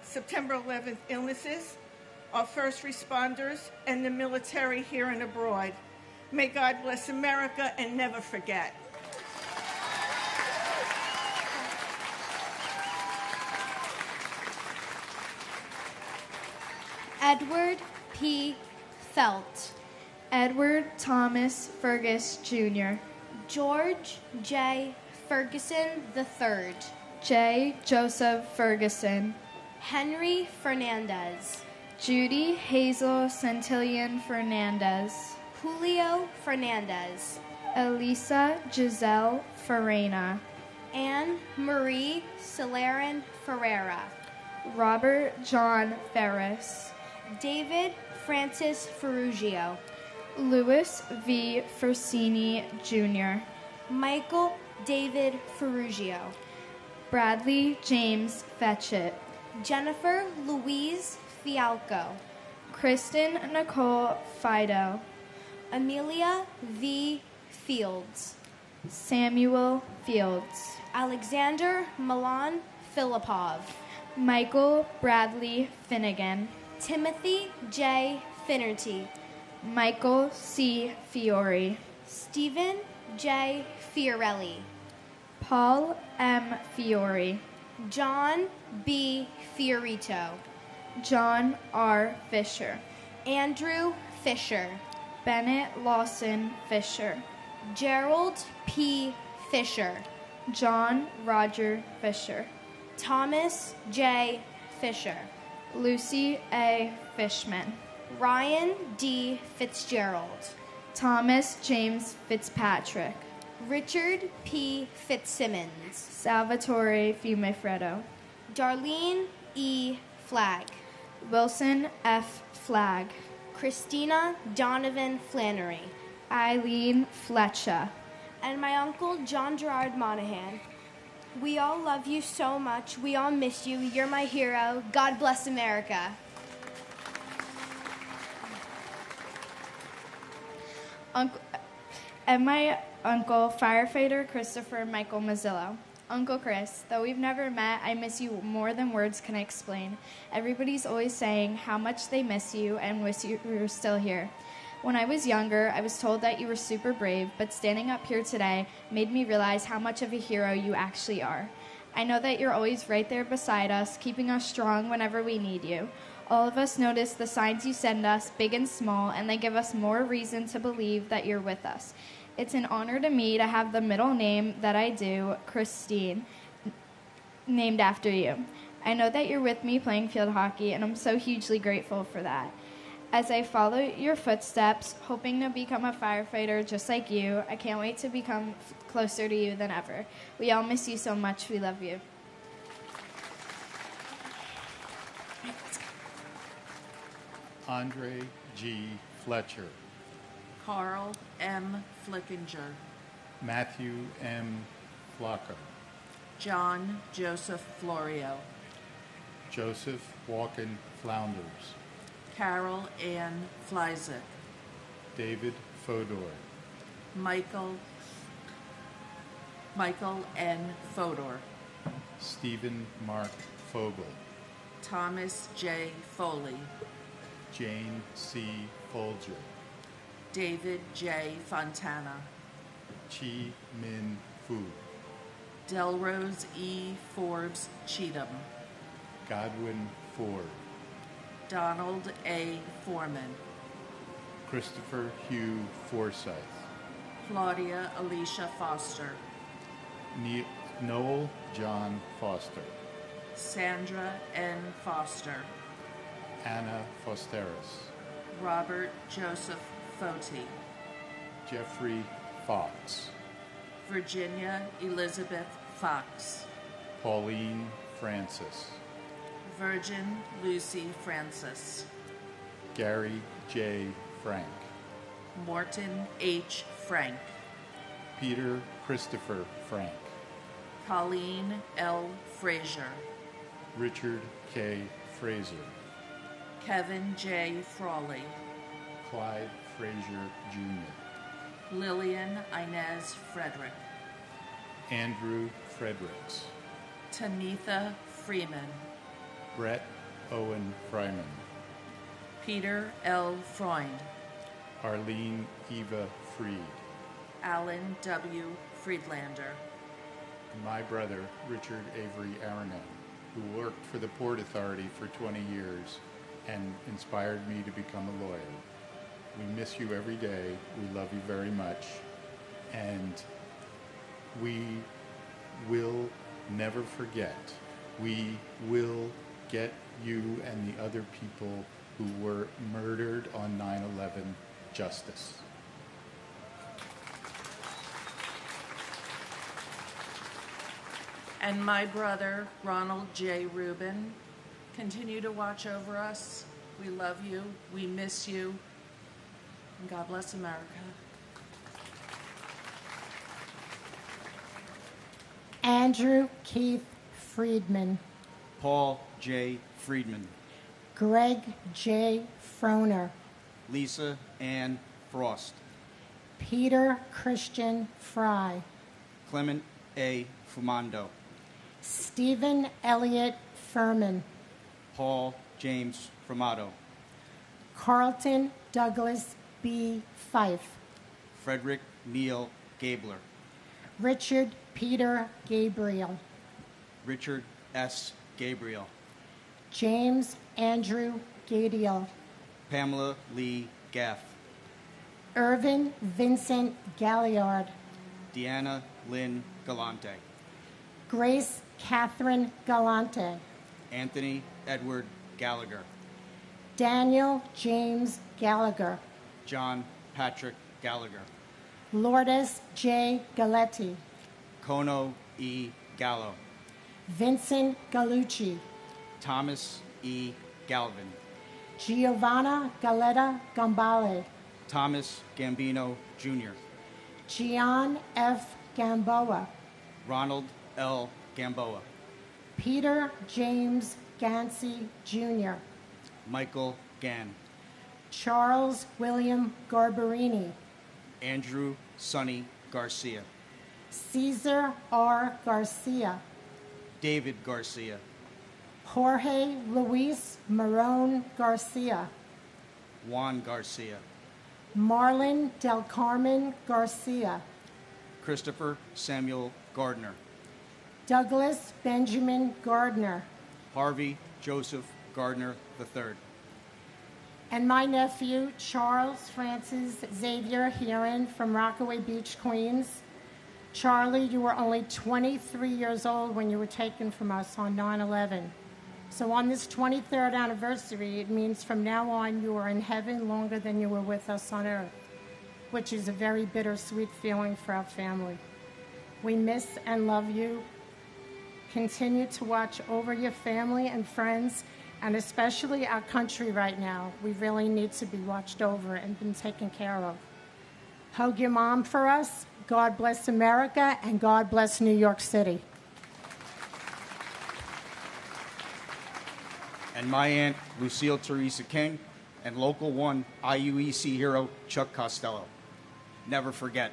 September 11th illnesses, our first responders, and the military here and abroad. May God bless America and never forget. Edward P. Felt. Edward Thomas Fergus Jr. George J. Ferguson III. J. Joseph Ferguson. Henry Fernandez. Judy Hazel Centillion Fernandez. Julio Fernandez. Elisa Giselle Farina. Anne Marie Celerin Ferreira. Robert John Ferris. David Francis Ferrugio. Louis V. Fersini Jr. Michael David Ferrugio. Bradley James Fetchit. Jennifer Louise Fialco. Kristen Nicole Fido. Amelia V. Fields. Samuel Fields. Alexander Milan Filipov. Michael Bradley Finnegan. Timothy J. Finnerty. Michael C. Fiore. Stephen J. Fiorelli. Paul M. Fiore. John B. Fiorito. John R. Fisher. Andrew Fisher. Bennett Lawson Fisher. Gerald P. Fisher. John Roger Fisher. Thomas J. Fisher. Lucy A. Fishman. Ryan D. Fitzgerald. Thomas James Fitzpatrick. Richard P. Fitzsimmons. Salvatore Fiumefreddo. Darlene E. Flagg. Wilson F. Flagg. Christina Donovan Flannery. Eileen Fletcher. And my uncle John Gerard Monahan. We all love you so much. We all miss you. You're my hero. God bless America. And my uncle, firefighter Christopher Michael Mazzillo. Uncle Chris, though we've never met, I miss you more than words can explain. Everybody's always saying how much they miss you and wish you were still here. When I was younger, I was told that you were super brave, but standing up here today made me realize how much of a hero you actually are. I know that you're always right there beside us, keeping us strong whenever we need you. All of us notice the signs you send us, big and small, and they give us more reason to believe that you're with us. It's an honor to me to have the middle name that I do, Christine, named after you. I know that you're with me playing field hockey, and I'm so hugely grateful for that. As I follow your footsteps, hoping to become a firefighter just like you, I can't wait to become closer to you than ever. We all miss you so much. We love you. Andre G. Fletcher. Carl M. Flickinger. Matthew M. Flocka. John Joseph Florio. Joseph Walken Flounders. Carol Ann Flyzik. David Fodor. Michael N. Fodor. Stephen Mark Fogel. Thomas J. Foley. Jane C. Folger. David J. Fontana. Chi Min Fu. Delrose E. Forbes Cheatham. Godwin Ford. Donald A. Foreman. Christopher Hugh Forsyth. Claudia Alicia Foster. Noel John Foster. Sandra N. Foster. Anna Fosteris. Robert Joseph Foti. Jeffrey Fox. Virginia Elizabeth Fox. Pauline Francis. Virgin Lucy Francis. Gary J. Frank. Morton H. Frank. Peter Christopher Frank, Colleen L. Frazier, Richard K. Fraser, Kevin J. Frawley, Clyde Frazier Jr., Lillian Inez Frederick, Andrew Fredericks, Tanitha Freeman, Brett Owen Fryman, Peter L. Freund, Arlene Eva Freed, Alan W. Friedlander, and my brother Richard Avery Aranon, who worked for the Port Authority for 20 years and inspired me to become a lawyer. We miss you every day. We love you very much. And we will never forget. We will get you and the other people who were murdered on 9/11 justice. and my brother, Ronald J. Rubin, continue to watch over us. We love you. We miss you. And God bless America. Andrew Keith Friedman, Paul J. Friedman, Greg J. Froner, Lisa Ann Frost, Peter Christian Fry, Clement A. Fumando, Stephen Elliott Furman, Paul James Framato, Carlton Douglas B. Fife, Frederick Neal Gabler, Richard Peter Gabriel, Richard S. Gabriel, James Andrew Gadiel, Pamela Lee Gaff, Irvin Vincent Galliard, Deanna Lynn Galante, Grace Catherine Galante, Anthony Edward Gallagher, Daniel James Gallagher, John Patrick Gallagher, Lourdes J. Galetti, Kono E. Gallo, Vincent Gallucci, Thomas E. Galvin, Giovanna Galetta Gambale, Thomas Gambino Jr., Gian F. Gamboa, Ronald L. Gamboa, Peter James Gansey Jr., Michael Gann, Charles William Garbarini, Andrew Sonny Garcia, Cesar R. Garcia, David Garcia, Jorge Luis Marone Garcia, Juan Garcia, Marlon Del Carmen Garcia, Christopher Samuel Gardner, Douglas Benjamin Gardner, Harvey Joseph Gardner III, and my nephew, Charles Francis Xavier Heron from Rockaway Beach, Queens. Charlie, you were only 23 years old when you were taken from us on 9/11. So on this 23rd anniversary, it means from now on you are in heaven longer than you were with us on earth, which is a very bittersweet feeling for our family. We miss and love you. Continue to watch over your family and friends, and especially our country right now. We really need to be watched over and been taken care of. Hug your mom for us. God bless America, and God bless New York City. and my aunt Lucille Teresa King, and Local 1 IUEC hero Chuck Costello. Never forget.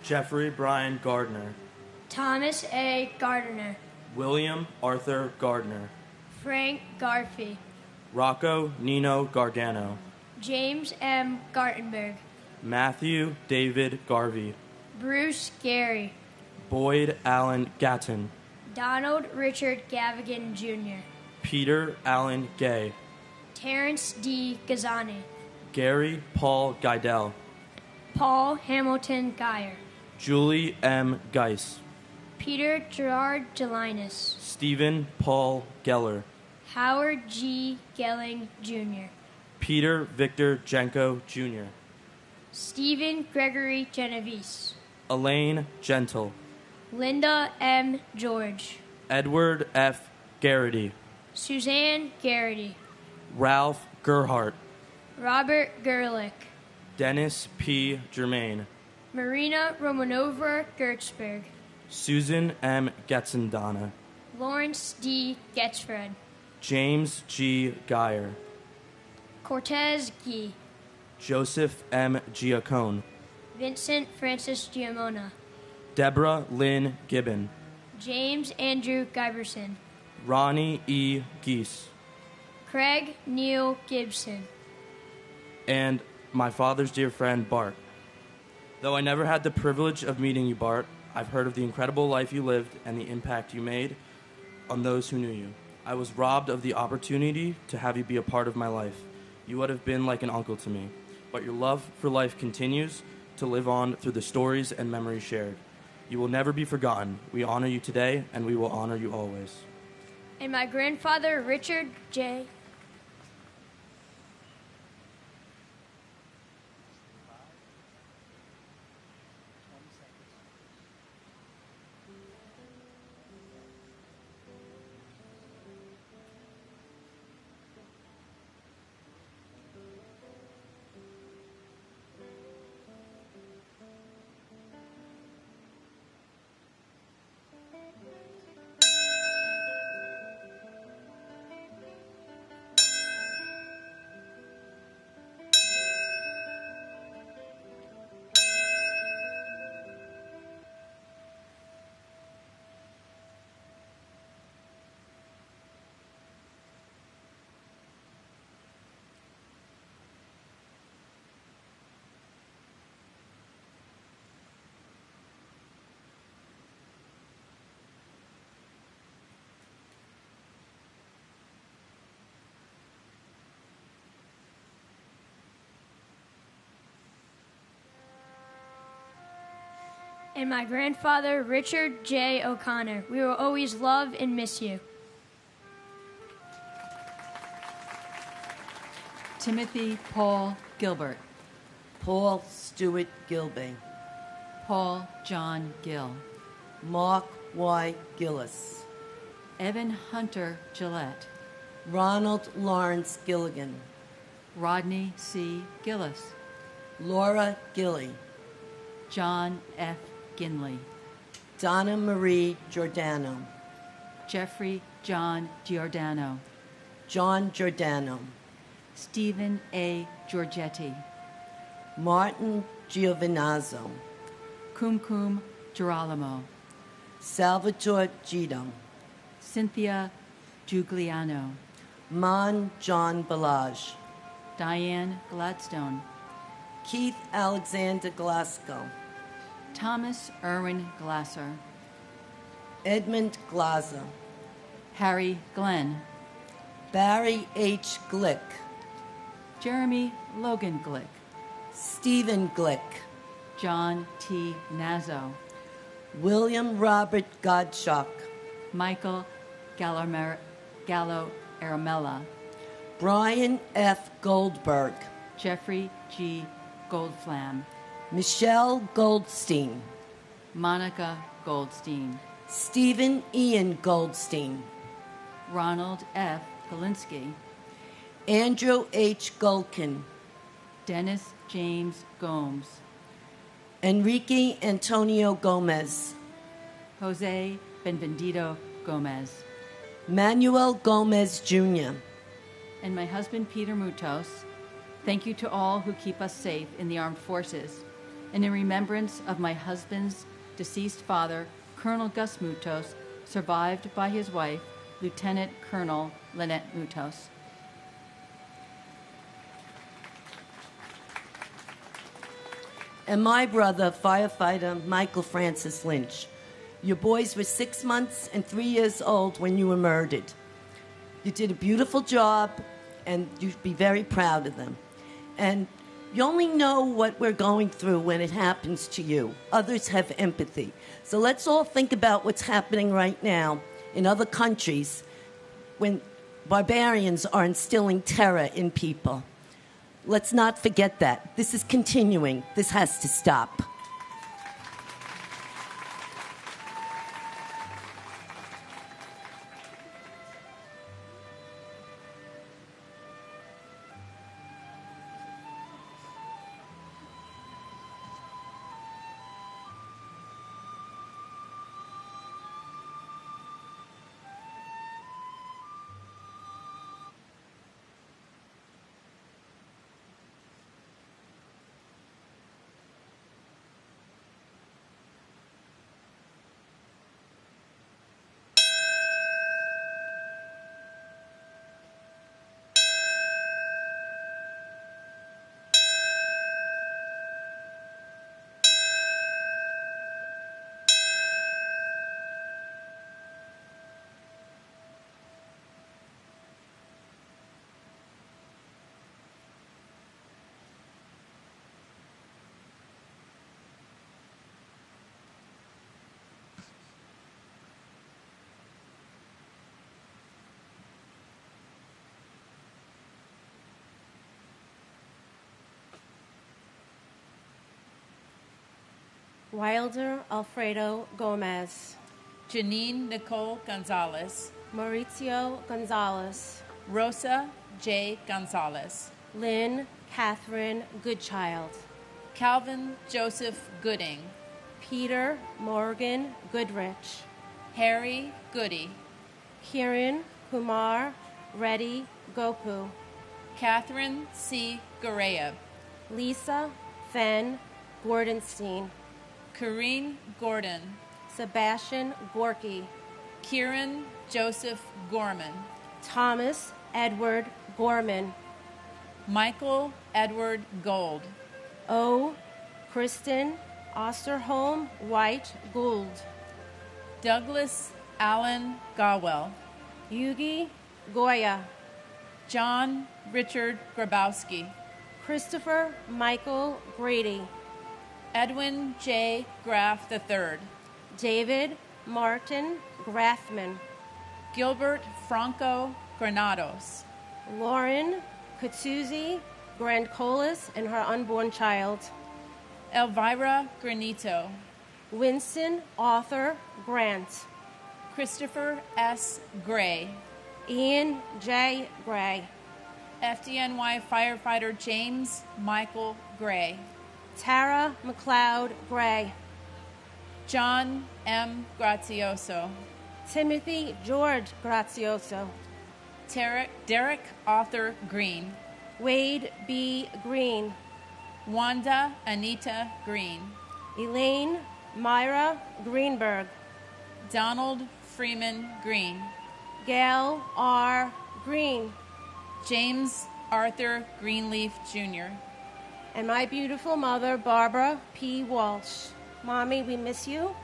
Jeffrey Brian Gardner, Thomas A. Gardner, William Arthur Gardner, Frank Garfey, Rocco Nino Gargano, James M. Gartenberg, Matthew David Garvey, Bruce Gary, Boyd Allen Gatton, Donald Richard Gavigan Jr., Peter Allen Gay, Terrence D. Gazani, Gary Paul Geidel, Paul Hamilton Geyer, Julie M. Geis, Peter Gerard Gelinas, Stephen Paul Geller, Howard G. Gelling Jr., Peter Victor Jenko Jr., Stephen Gregory Genovese, Elaine Gentle, Linda M. George, Edward F. Garrity, Suzanne Garrity, Ralph Gerhart, Robert Gerlich, Dennis P. Germain, Marina Romanova Gertzberg, Susan M. Getzendana, Lawrence D. Getchfred, James G. Geyer, Cortez Gee, Joseph M. Giacone, Vincent Francis Giamona, Deborah Lynn Gibbon, James Andrew Giberson, Ronnie E. Geese, Craig Neil Gibson, and my father's dear friend, Bart. Though I never had the privilege of meeting you, Bart, I've heard of the incredible life you lived and the impact you made on those who knew you. I was robbed of the opportunity to have you be a part of my life. You would have been like an uncle to me. But your love for life continues to live on through the stories and memories shared. You will never be forgotten. We honor you today, and we will honor you always. and my grandfather, Richard J. and my grandfather, Richard J. O'Connor. We will always love and miss you. Timothy Paul Gilbert. Paul Stewart Gilbey. Paul John Gill. Mark Y. Gillis. Evan Hunter Gillette. Ronald Lawrence Gilligan. Rodney C. Gillis. Laura Gilly. John F. Ginley. Donna Marie Giordano. Jeffrey John Giordano. John Giordano. Stephen A. Giorgetti. Martin Giovinazzo. Kumkum Girolamo. Salvatore Gito. Cynthia Giugliano. Mon John Balaj. Diane Gladstone. Keith Alexander Glasgow. Thomas Irwin Glasser. Edmund Glaser. Harry Glenn. Barry H. Glick. Jeremy Logan Glick. Stephen Glick. John T. Nazzo. William Robert Gottschalk. Michael Gallo Aramella. Brian F. Goldberg. Jeffrey G. Goldflam. Michelle Goldstein. Monica Goldstein. Stephen Ian Goldstein. Ronald F. Galinsky. Andrew H. Gulkin. Dennis James Gomes. Enrique Antonio Gomez. Jose Benvenido Gomez. Manuel Gomez Jr. And my husband, Peter Mutos. Thank you to all who keep us safe in the armed forces. And in remembrance of my husband's deceased father, Colonel Gus Mutos, survived by his wife, Lieutenant Colonel Lynette Mutos. And my brother, firefighter Michael Francis Lynch. Your boys were 6 months and 3 years old when you were murdered. You did a beautiful job, and you'd be very proud of them. And you only know what we're going through when it happens to you. Others have empathy. So let's all think about what's happening right now in other countries when barbarians are instilling terror in people. Let's not forget that. This is continuing. This has to stop. Wilder Alfredo Gomez, Janine Nicole Gonzalez, Mauricio Gonzalez, Rosa J. Gonzalez, Lynn Catherine Goodchild, Calvin Joseph Gooding, Peter Morgan Goodrich, Harry Goody, Kiran Kumar Reddy Gopu, Catherine C. Gareyev, Lisa Fenn Gordenstein, Corrine Gordon, Sebastian Gorky, Kieran Joseph Gorman, Thomas Edward Gorman, Michael Edward Gold, O. Kristen Osterholm White Gould, Douglas Allen Gawel, Yugi Goya, John Richard Grabowski, Christopher Michael Grady, Edwin J. Graff III, David Martin Graffman, Gilbert Franco Granados, Lauren Katsuzi Grandcolas and her unborn child, Elvira Granito, Winston Arthur Grant, Christopher S. Gray, Ian J. Gray, FDNY firefighter James Michael Gray, Tara McLeod Gray, John M. Grazioso, Timothy George Grazioso, Derek Arthur Green, Wade B. Green, Wanda Anita Green, Elaine Myra Greenberg, Donald Freeman Green, Gail R. Green, James Arthur Greenleaf Jr., and my beautiful mother, Barbara P. Walsh. Mommy, we miss you.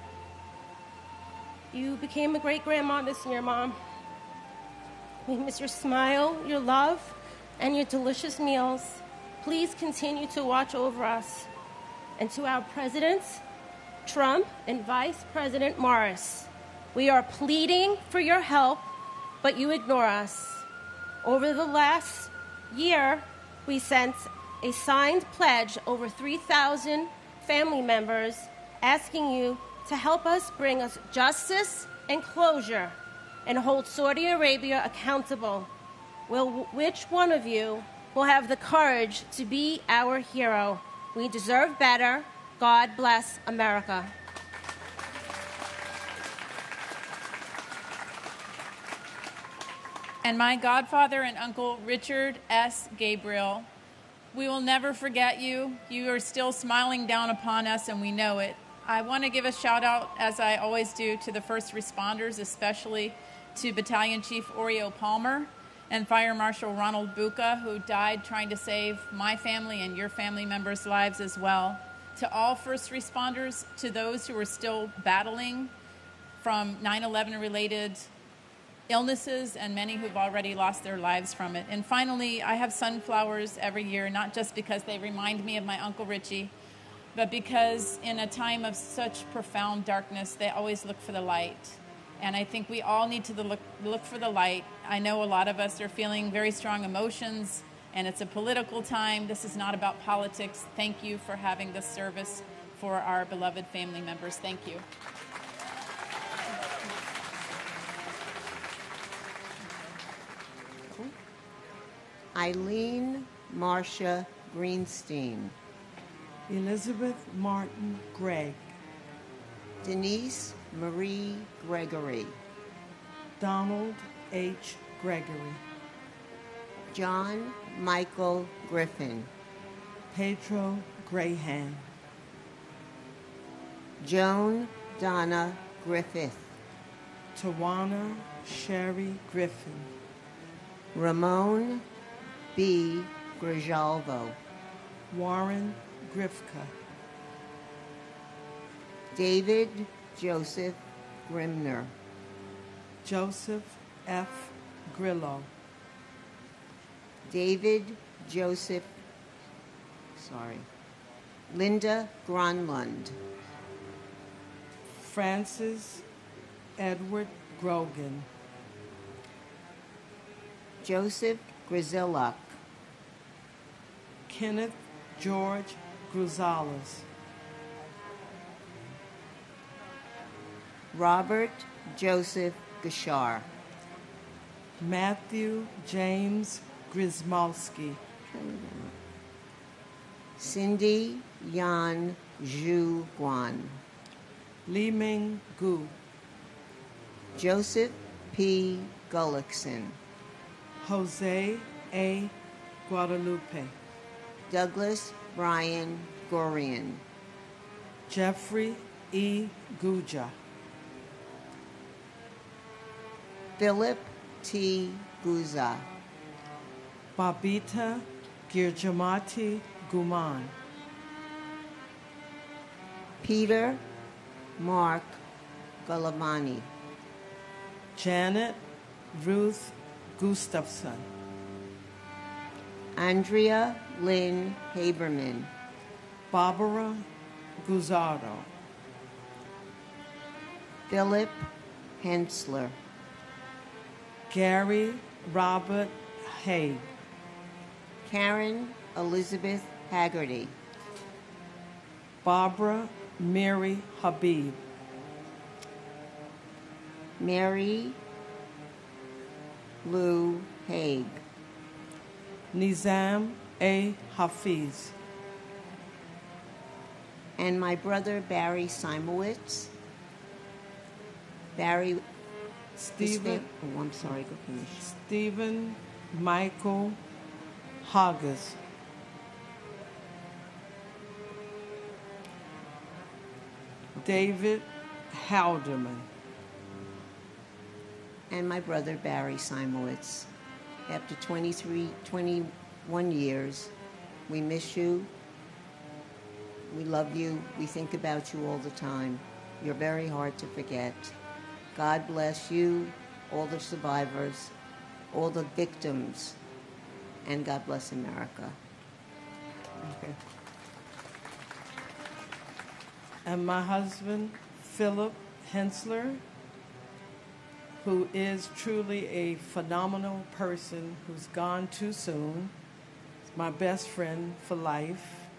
You became a great grandma this year, Mom. We miss your smile, your love, and your delicious meals. Please continue to watch over us. And to our presidents, Trump and Vice President Morris, we are pleading for your help, but you ignore us. Over the last year, we sent a signed pledge over 3,000 family members asking you to help us bring us justice and closure and hold Saudi Arabia accountable. Which one of you will have the courage to be our hero? We deserve better. God bless America. And my godfather and uncle, Richard S. Gabriel, we will never forget you. You are still smiling down upon us, and we know it. I want to give a shout out, as I always do, to the first responders, especially to Battalion Chief Oreo Palmer and Fire Marshal Ronald Buca, who died trying to save my family and your family members' lives as well. To all first responders, to those who are still battling from 9/11 related illnesses, and many who've already lost their lives from it. And finally, I have sunflowers every year, not just because they remind me of my Uncle Richie, but because in a time of such profound darkness, they always look for the light. And I think we all need to look for the light. I know a lot of us are feeling very strong emotions, and it's a political time. This is not about politics. Thank you for having this service for our beloved family members. Thank you. Eileen Marcia Greenstein, Elizabeth Martin Gregg, Denise Marie Gregory, Donald H. Gregory, John Michael Griffin, Pedro Graham, Joan Donna Griffith, Tawana Sherry Griffin, Ramon B. Grijalvo, Warren Grifka, David Joseph Grimner, Joseph F. Grillo, Linda Gronlund, Francis Edward Grogan, Joseph Grizillak, Kenneth George Gonzalez, Robert Joseph Gashar. Matthew James Grismalski. Cindy Yan Zhu Guan. Li Ming Gu. Joseph P. Gullickson. Jose A. Guadalupe. Douglas Brian Gorian. Jeffrey E. Guja. Philip T. Guza. Babita Girjamati Guman. Peter Mark Galamani. Janet Ruth Gustafson. Andrea Lynn Haberman. Barbara Guzardo. Philip Hensler. Gary Robert Haig. Karen Elizabeth Haggerty. Barbara Mary Habib. Mary Lou Haig. Nizam A. Hafiz. And my brother Barry Simowitz. Barry Stephen. Oh, I'm sorry, go finish. Stephen Michael Hoggis. David Halderman. And my brother Barry Simowitz. After 21 years, we miss you. We love you. We think about you all the time. You're very hard to forget. God bless you, all the survivors, all the victims, and God bless America. Okay. And my husband, Philip Hensler, who is truly a phenomenal person who's gone too soon. He's my best friend for life.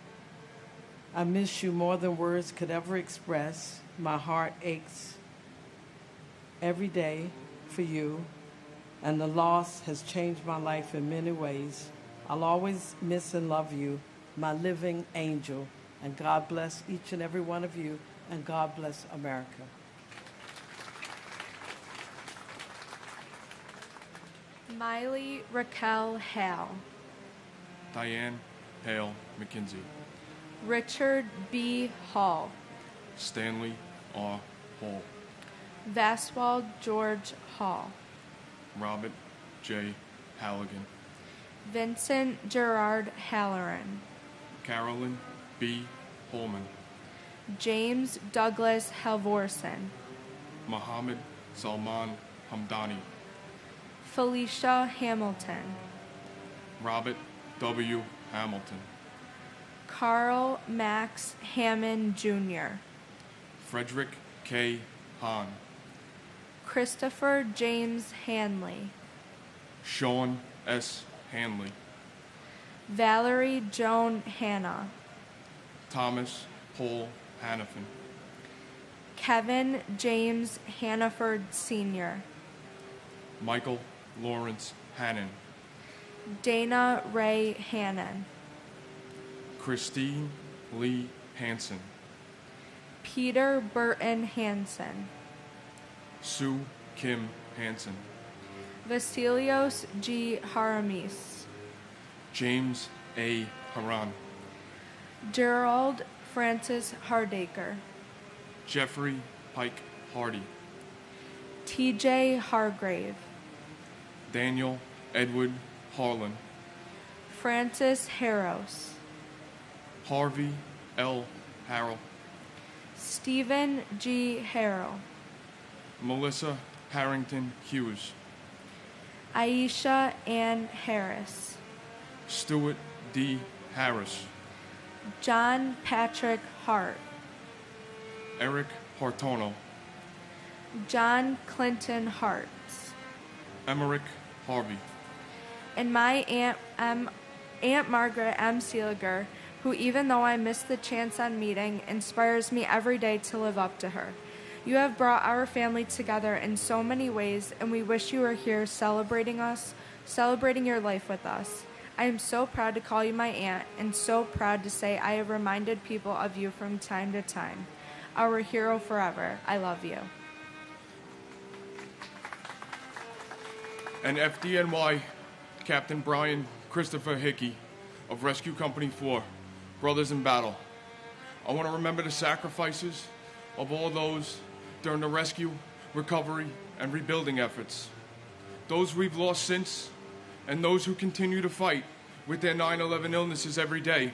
I miss you more than words could ever express. My heart aches every day for you, and the loss has changed my life in many ways. I'll always miss and love you, my living angel, and God bless each and every one of you, and God bless America. Miley Raquel Hale. Diane Hale McKenzie. Richard B. Hall. Stanley R. Hall. Vaswald George Hall. Robert J. Halligan. Vincent Gerard Halloran. Carolyn B. Holman. James Douglas Halvorsen. Mohammed Salman Hamdani. Felicia Hamilton. Robert W. Hamilton. Carl Max Hammond Jr. Frederick K. Hahn. Christopher James Hanley. Sean S. Hanley. Valerie Joan Hanna. Thomas Paul Hannafin. Kevin James Hannaford Sr. Michael Lawrence Hannon. Dana Ray Hannon. Christine Lee Hansen. Peter Burton Hansen. Sue Kim Hansen. Vasilios G. Haramis. James A. Haran. Gerald Francis Hardacre. Jeffrey Pike Hardy. T.J. Hargrave. Daniel Edward Harlan. Francis Harros. Harvey L. Harrell. Stephen G. Harrell. Melissa Harrington Hughes. Aisha Ann Harris. Stuart D. Harris. John Patrick Hart. Eric Hartono. John Clinton Hartz. Emmerich Harvey. And my Aunt Margaret M. Seeliger, who, even though I missed the chance on meeting, inspires me every day to live up to her. You have brought our family together in so many ways, and we wish you were here celebrating us, celebrating your life with us. I am so proud to call you my aunt, and so proud to say I have reminded people of you from time to time. Our hero forever. I love you. And FDNY Captain Brian Christopher Hickey of Rescue Company 4, Brothers in Battle. I want to remember the sacrifices of all those during the rescue, recovery, and rebuilding efforts. Those we've lost since, and those who continue to fight with their 9/11 illnesses every day.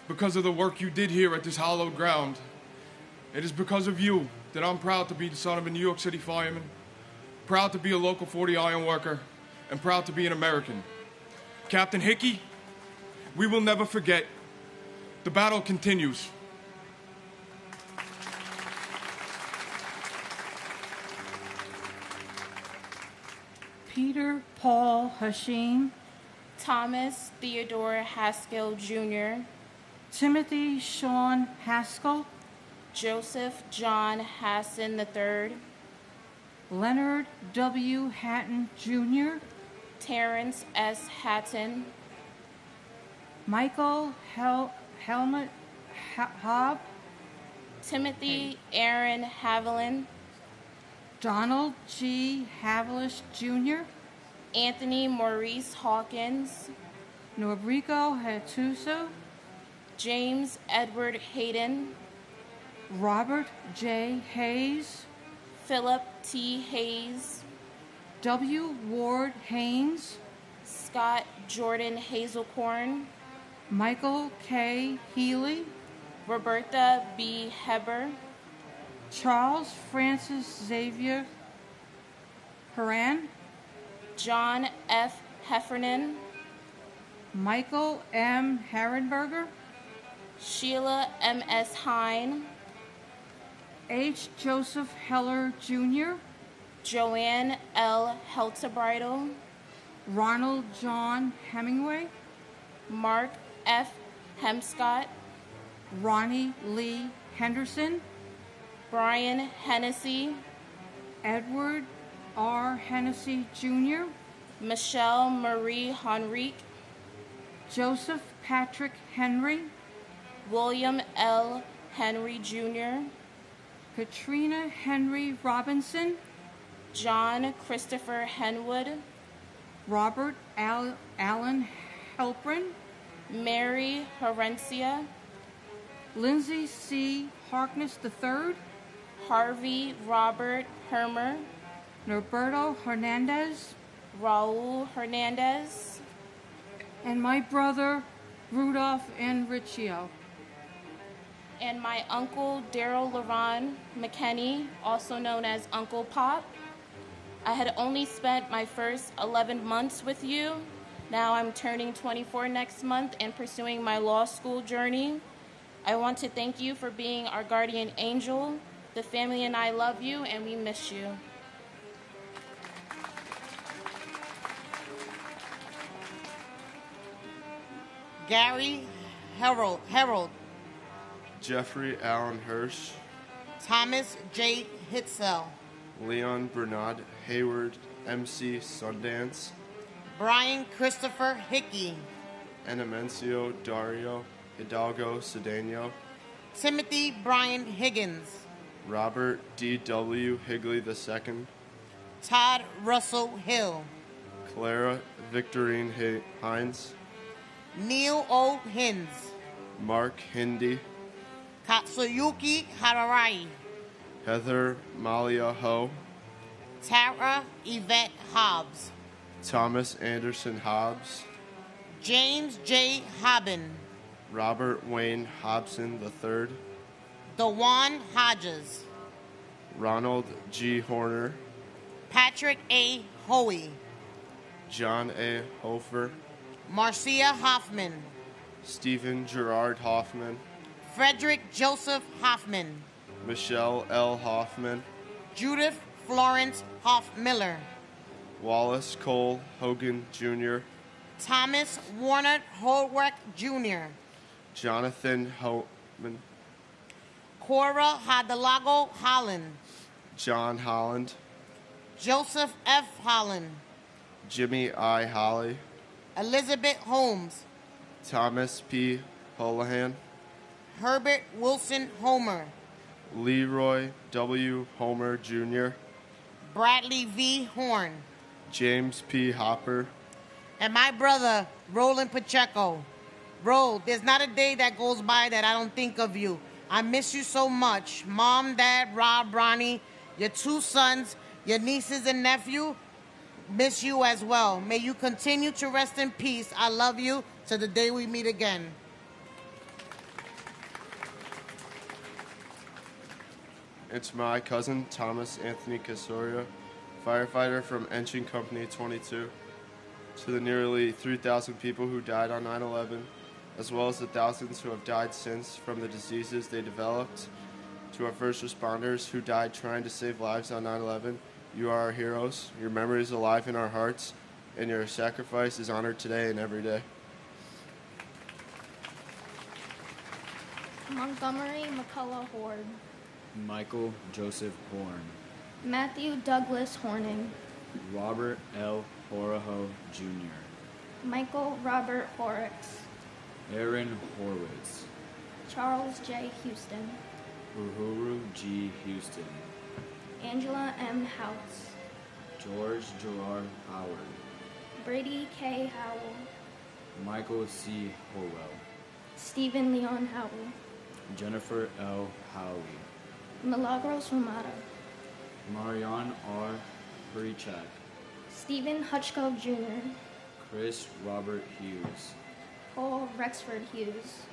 Because of the work you did here at this hallowed ground, it is because of you that I'm proud to be the son of a New York City fireman, proud to be a local 40 iron worker, and proud to be an American. Captain Hickey, we will never forget. The battle continues. Peter Paul Hashim, Thomas Theodore Haskell Jr., Timothy Sean Haskell, Joseph John Hassan III, Leonard W. Hatton Jr., Terrence S. Hatton, Michael Helmut Hobb, Timothy Aaron Haviland, Donald G. Havilish Jr., Anthony Maurice Hawkins, Norbrico Hatuso, James Edward Hayden, Robert J. Hayes, Philip T. Hayes, W. Ward Haynes, Scott Jordan Hazelcorn, Michael K. Healy, Roberta B. Heber, Charles Francis Xavier Haran, John F. Heffernan, Michael M. Herrenberger, Sheila M.S. Hine, H. Joseph Heller Jr., Joanne L. Heltebridle, Ronald John Hemingway, Mark F. Hemscott, Ronnie Lee Henderson, Brian Hennessy, Edward R. Hennessy Jr., Michelle Marie Henrique, Joseph Patrick Henry, William L. Henry Jr., Katrina Henry Robinson, John Christopher Henwood, Robert Allen Helprin, Mary Herencia, Lindsay C. Harkness III, Harvey Robert Hermer, Norberto Hernandez, Raul Hernandez, and my brother Rudolph N. Riccio. And my uncle Daryl LaRon McKenney, also known as Uncle Pop. I had only spent my first 11 months with you. Now I'm turning 24 next month and pursuing my law school journey. I want to thank you for being our guardian angel. The family and I love you, and we miss you. Gary Harold, Jeffrey Allen Hirsch, Thomas J. Hitzel, Leon Bernard Hayward, MC Sundance, Brian Christopher Hickey, Enemencio Dario Hidalgo Cedeno, Timothy Brian Higgins, Robert D.W. Higley II, Todd Russell Hill, Clara Victorine Hines, Neil O. Hins, Mark Hindi, Katsuyuki Hararai, Heather Malia Ho, Tara Yvette Hobbs, Thomas Anderson Hobbs, James J. Hobbin, Robert Wayne Hobson III, Dewan Hodges, Ronald G. Horner, Patrick A. Hoey, John A. Hofer, Marcia Hoffman, Stephen Gerard Hoffman, Frederick Joseph Hoffman, Michelle L. Hoffman, Judith Florence Hoff-Miller, Wallace Cole Hogan Jr., Thomas Warner Holweck Jr., Jonathan Homan, Cora Hadalago Holland, John Holland, Joseph F. Holland, Jimmy I. Holly, Elizabeth Holmes, Thomas P. Holohan, Herbert Wilson Homer, Leroy W. Homer Jr., Bradley V. Horn, James P. Hopper, and my brother, Roland Pacheco. Bro, there's not a day that goes by that I don't think of you. I miss you so much. Mom, Dad, Rob, Ronnie, your 2 sons, your nieces and nephew, miss you as well. May you continue to rest in peace. I love you to the day we meet again. It's my cousin, Thomas Anthony Casoria, firefighter from Engine Company 22, to the nearly 3,000 people who died on 9/11, as well as the thousands who have died since from the diseases they developed, to our first responders who died trying to save lives on 9/11, you are our heroes. Your memory is alive in our hearts, and your sacrifice is honored today and every day. Montgomery McCullough Horde. Michael Joseph Horn. Matthew Douglas Horning. Robert L. Horaho Jr. Michael Robert Horrocks. Aaron Horwitz. Charles J. Houston. Uhuru G. Houston. Angela M. House. George Gerard Howard. Brady K. Howell. Michael C. Howell. Stephen Leon Howell. Jennifer L. Howley. Milagros Romado. Marianne R. Hurichak. Stephen Hutchcove Jr. Chris Robert Hughes. Paul Rexford Hughes.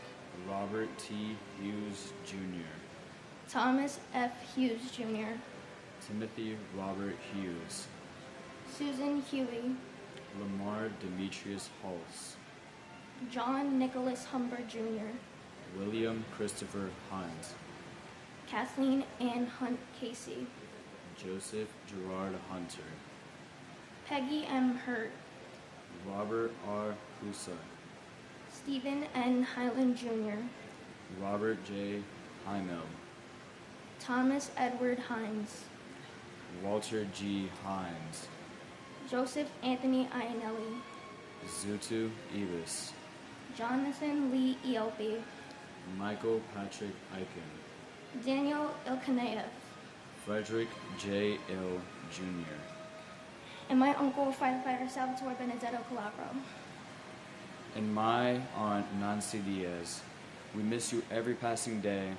Robert T. Hughes Jr. Thomas F. Hughes Jr. Timothy Robert Hughes. Susan Huey. Lamar Demetrius Hulse. John Nicholas Humber Jr. William Christopher Hunt. Kathleen Ann Hunt Casey. Joseph Gerard Hunter. Peggy M. Hurt. Robert R. Husa. Stephen N. Highland Jr. Robert J. Heimel. Thomas Edward Hines. Walter G. Hines. Joseph Anthony Iannelli. Zutu Ibis. Jonathan Lee Eopi. Michael Patrick Eichen. Daniel Ilkaneyev. Frederick J. Ill Jr. And my uncle, firefighter Salvatore Benedetto Calabro. And my aunt, Nancy Diaz. We miss you every passing day.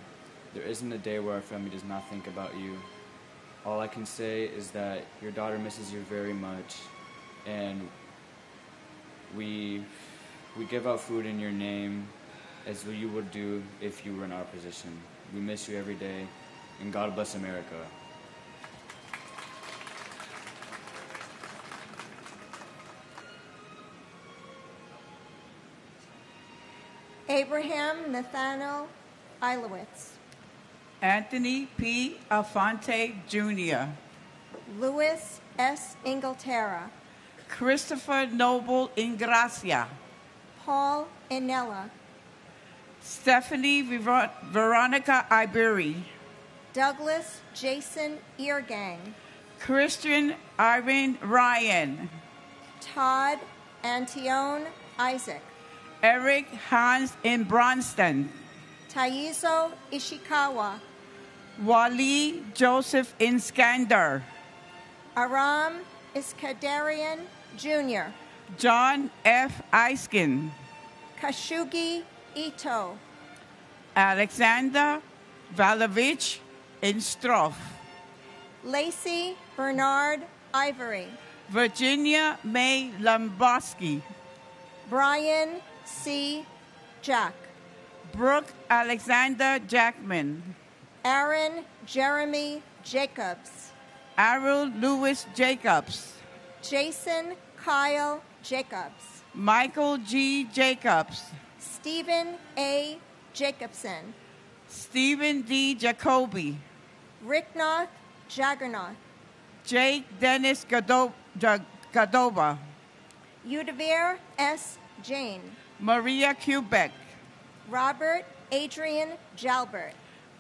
There isn't a day where our family does not think about you. All I can say is that your daughter misses you very much, and we give out food in your name as you would do if you were in our position. We miss you every day, and God bless America. Abraham Nathaniel Ilowitz. Anthony P. Alfonte Jr. Louis S. Inglaterra. Christopher Noble Ingracia. Paul Inella. Stephanie Veronica Iberi. Douglas Jason Eargang. Christian Irene Ryan. Todd Antione Isaac. Eric Hans in Bronston. Taizo Ishikawa. Wally Joseph in Skander. Aram Iskandarian Jr. John F. Eiskin. Kashugi Ito. Alexander Valovich in Stroff. Lacey Bernard Ivory. Virginia May Lomboski. Brian C. Jack. Brooke Alexander Jackman. Aaron Jeremy Jacobs. Arul Lewis Jacobs. Jason Kyle Jacobs. Michael G. Jacobs. Stephen A. Jacobson. Stephen D. Jacoby. Ricknoth Jaggernoth. Jake Dennis Gadova. Udavir S. Jane. Maria Quebec. Robert Adrian Jalbert.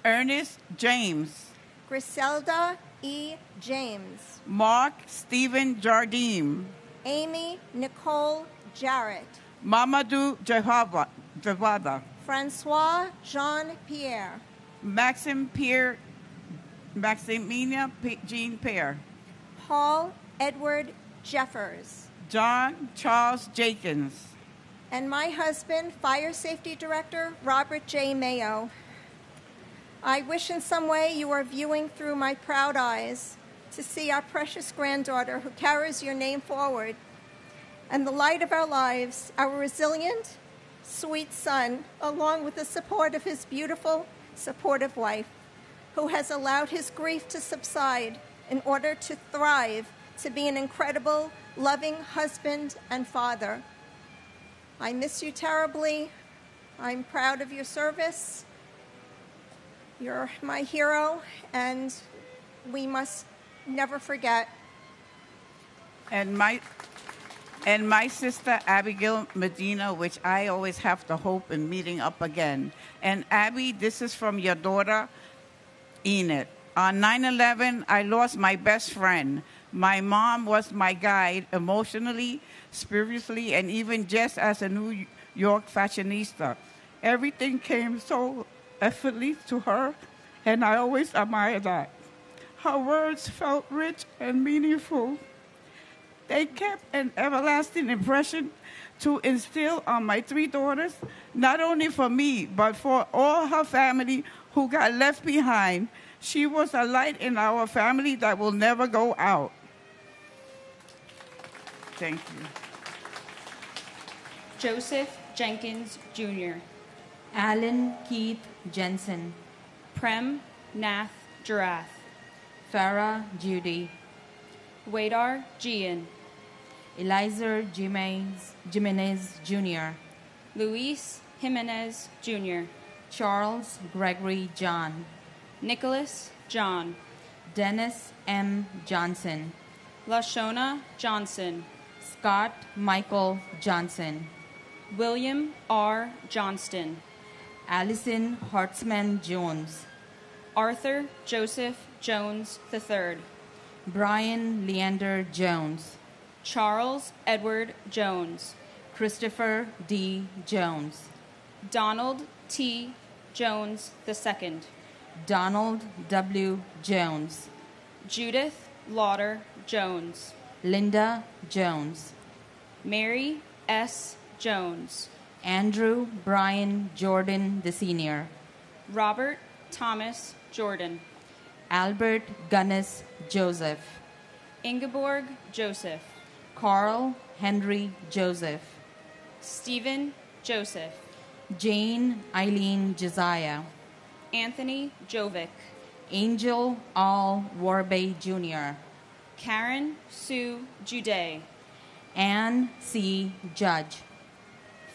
Ernest James. Griselda E. James. Mark Stephen Jardim. Amy Nicole Jarrett. Mamadou Javada. Francois Jean-Pierre. Maximilian Jean Pierre. Paul Edward Jeffers. John Charles Jenkins. And my husband, Fire Safety Director Robert J. Mayo. I wish in some way you are viewing through my proud eyes to see our precious granddaughter who carries your name forward, and the light of our lives, our resilient, sweet son, along with the support of his beautiful, supportive wife, who has allowed his grief to subside in order to thrive, to be an incredible, loving husband and father. I miss you terribly. I'm proud of your service. You're my hero, and we must never forget. And my sister Abigail Medina, which I always have the hope in meeting up again. And Abby, this is from your daughter, Enid. On 9/11, I lost my best friend. My mom was my guide emotionally, spiritually, and even just as a New York fashionista. Everything came so effortlessly to her, and I always admire that. Her words felt rich and meaningful. They kept an everlasting impression to instill on my three daughters, not only for me, but for all her family who got left behind. She was a light in our family that will never go out. Thank you. Joseph Jenkins, Jr. Alan Keith Jensen. Prem Nath Jarath. Farah Judy. Wadar Gian. Eliza Jimenez Jr. Luis Jimenez, Jr. Charles Gregory John. Nicholas John. Dennis M. Johnson. Lashona Johnson. Scott Michael Johnson. William R. Johnston. Allison Hartzman Jones. Arthur Joseph Jones III. Brian Leander Jones. Charles Edward Jones. Christopher D. Jones. Donald T. Jones II. Donald W. Jones. Judith Lauder Jones. Linda Jones. Mary S. Jones. Andrew Brian Jordan the Senior. Robert Thomas Jordan. Albert Gunnis Joseph. Ingeborg Joseph. Carl Henry Joseph. Stephen Joseph. Jane Eileen Josiah. Anthony Jovic. Angel Al Warbay Jr. Karen Sue Juday. Ann C. Judge.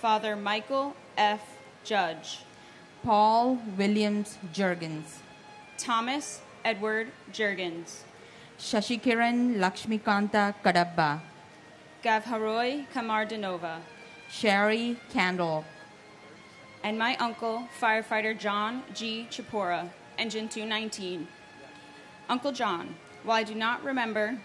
Father Michael F. Judge. Paul Williams Jurgens. Thomas Edward Jurgens. Shashikiran Lakshmikanta Kadabba. Gavharoy Kamardanova. Sherry Candle. And my uncle, firefighter John G. Chipora, Engine 219. Uncle John, while I do not remember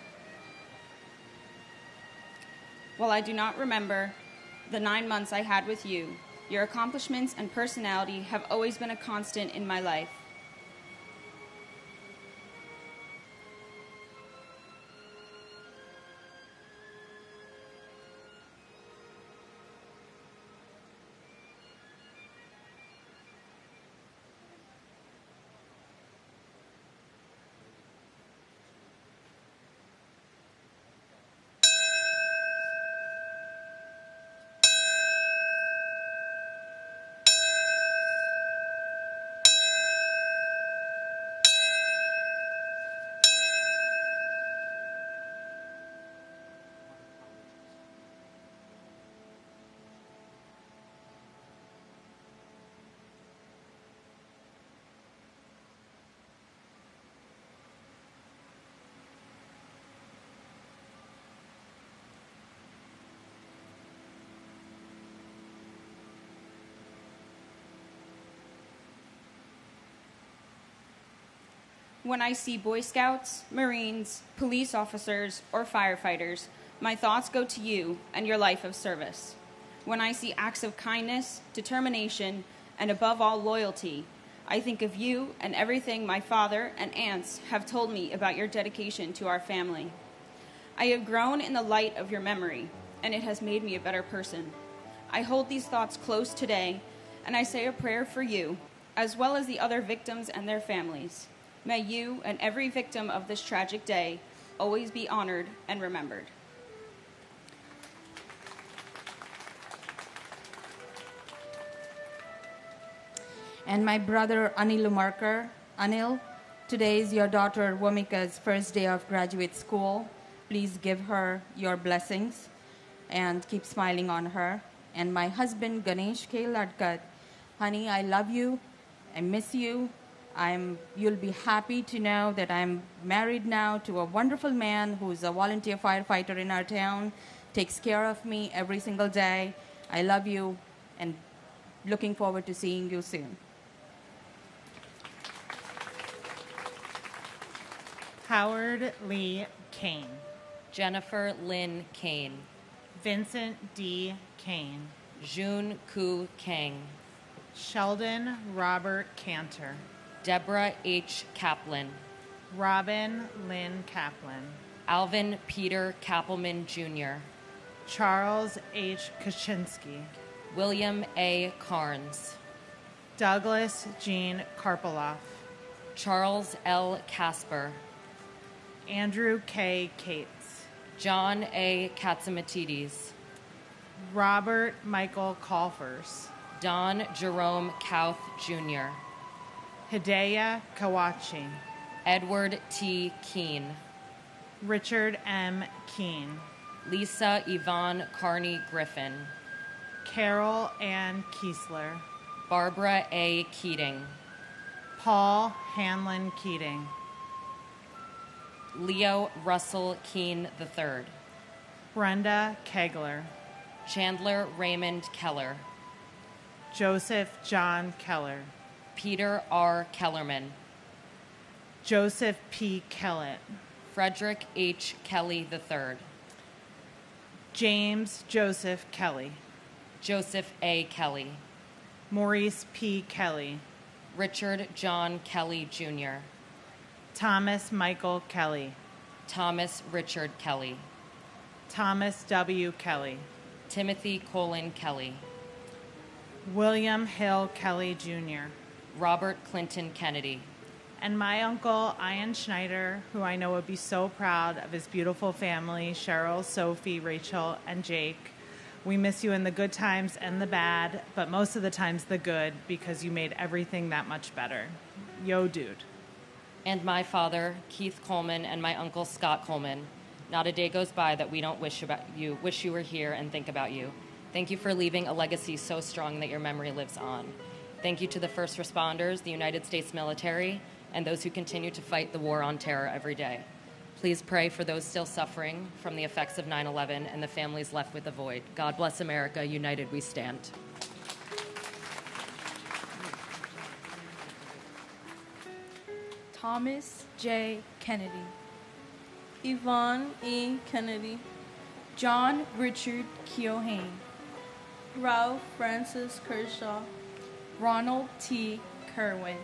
the 9 months I had with you, your accomplishments and personality have always been a constant in my life. When I see Boy Scouts, Marines, police officers, or firefighters, my thoughts go to you and your life of service. When I see acts of kindness, determination, and above all, loyalty, I think of you and everything my father and aunts have told me about your dedication to our family. I have grown in the light of your memory, and it has made me a better person. I hold these thoughts close today, and I say a prayer for you, as well as the other victims and their families. May you and every victim of this tragic day always be honored and remembered. And my brother Anil Umarkar. Anil, today is your daughter Womika's first day of graduate school. Please give her your blessings and keep smiling on her. And my husband Ganesh K. Ladkat. Honey, I love you. I miss you. You'll be happy to know that I'm married now to a wonderful man who's a volunteer firefighter in our town, takes care of me every single day. I love you and looking forward to seeing you soon. Howard Lee Kane. Jennifer Lynn Kane. Vincent D. Kane. Jun Ku Kang. Sheldon Robert Cantor. Deborah H. Kaplan. Robin Lynn Kaplan. Alvin Peter Kappelman Jr. Charles H. Kaczynski. William A. Carnes. Douglas Jean Karpoloff. Charles L. Casper. Andrew K. Cates. John A. Katsamatides. Robert Michael Colfers. Don Jerome Kauth Jr. Hidayah Kawachi. Edward T. Keene. Richard M. Keene. Lisa Yvonne Carney Griffin. Carol Ann Kiesler. Barbara A. Keating. Paul Hanlon Keating. Leo Russell Keene III. Brenda Kegler. Chandler Raymond Keller. Joseph John Keller. Peter R. Kellerman. Joseph P. Kellett. Frederick H. Kelly III. James Joseph Kelly. Joseph A. Kelly. Maurice P. Kelly. Richard John Kelly Jr. Thomas Michael Kelly. Thomas Richard Kelly. Thomas W. Kelly. Timothy Colin Kelly. William Hill Kelly Jr. Robert Clinton Kennedy. And my uncle, Ian Schneider, who I know would be so proud of his beautiful family, Cheryl, Sophie, Rachel, and Jake. We miss you in the good times and the bad, but most of the times the good, because you made everything that much better. Yo, dude. And my father, Keith Coleman, and my uncle, Scott Coleman. Not a day goes by that we don't wish you were here and think about you. Thank you for leaving a legacy so strong that your memory lives on. Thank you to the first responders, the United States military, and those who continue to fight the war on terror every day. Please pray for those still suffering from the effects of 9/11 and the families left with the void. God bless America. United we stand. Thomas J. Kennedy. Yvonne E. Kennedy. John Richard Keohane. Ralph Francis Kershaw. Ronald T. Kerwin.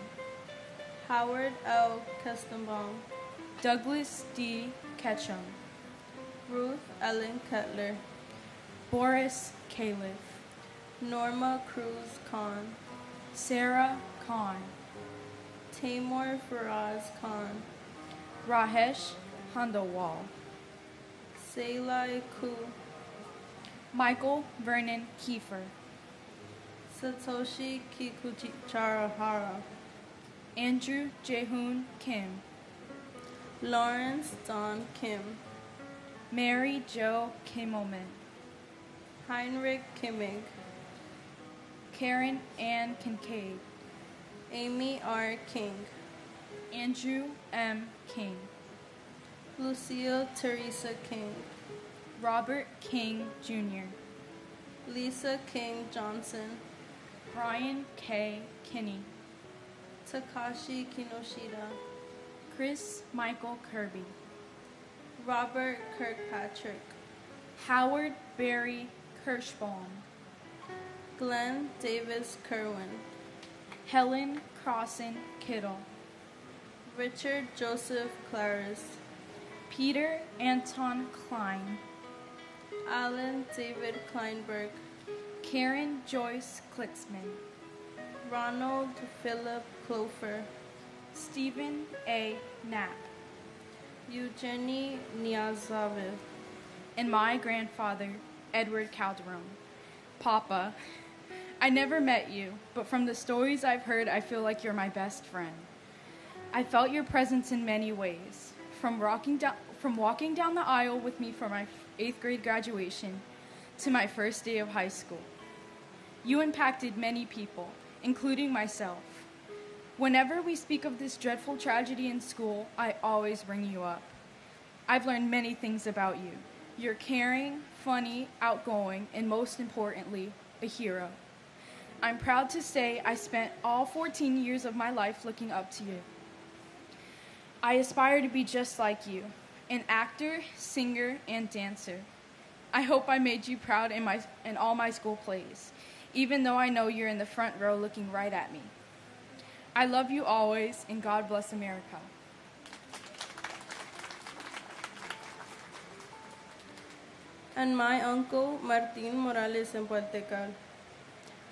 Howard L. Kestenbaum. Douglas D. Ketchum. Ruth Ellen Cutler. Boris Califf. Norma Cruz Khan. Sarah Khan. Taimur Faraz Khan. Rahesh Handawal. Selah Ku. Michael Vernon Kiefer. Satoshi Kikuchihara. Andrew Jaehoon Kim. Lawrence Don Kim. Mary Jo Kimmelman. Heinrich Kimmig. Karen Ann Kincaid. Amy R. King. Andrew M. King. Lucille Teresa King. Robert King Jr. Lisa King Johnson. Brian K. Kinney. Takashi Kinoshita. Chris Michael Kirby, Robert Kirkpatrick, Howard Barry Kirschbaum, Glenn Davis Kerwin, Helen Crossan Kittle, Richard Joseph Claris, Peter Anton Klein, Alan David Kleinberg, Karen Joyce Klicksman, Ronald Philip Clofer, Stephen A. Knapp, Eugenie Niazaviv, and my grandfather, Edward Calderon. Papa, I never met you, but from the stories I've heard, I feel like you're my best friend. I felt your presence in many ways, from walking down the aisle with me for my 8th grade graduation to my first day of high school. You impacted many people, including myself. Whenever we speak of this dreadful tragedy in school, I always bring you up. I've learned many things about you. You're caring, funny, outgoing, and most importantly, a hero. I'm proud to say I spent all 14 years of my life looking up to you. I aspire to be just like you, an actor, singer, and dancer. I hope I made you proud in all my school plays, even though I know you're in the front row looking right at me. I love you always, and God bless America. And my uncle Martín Morales en Puertecal.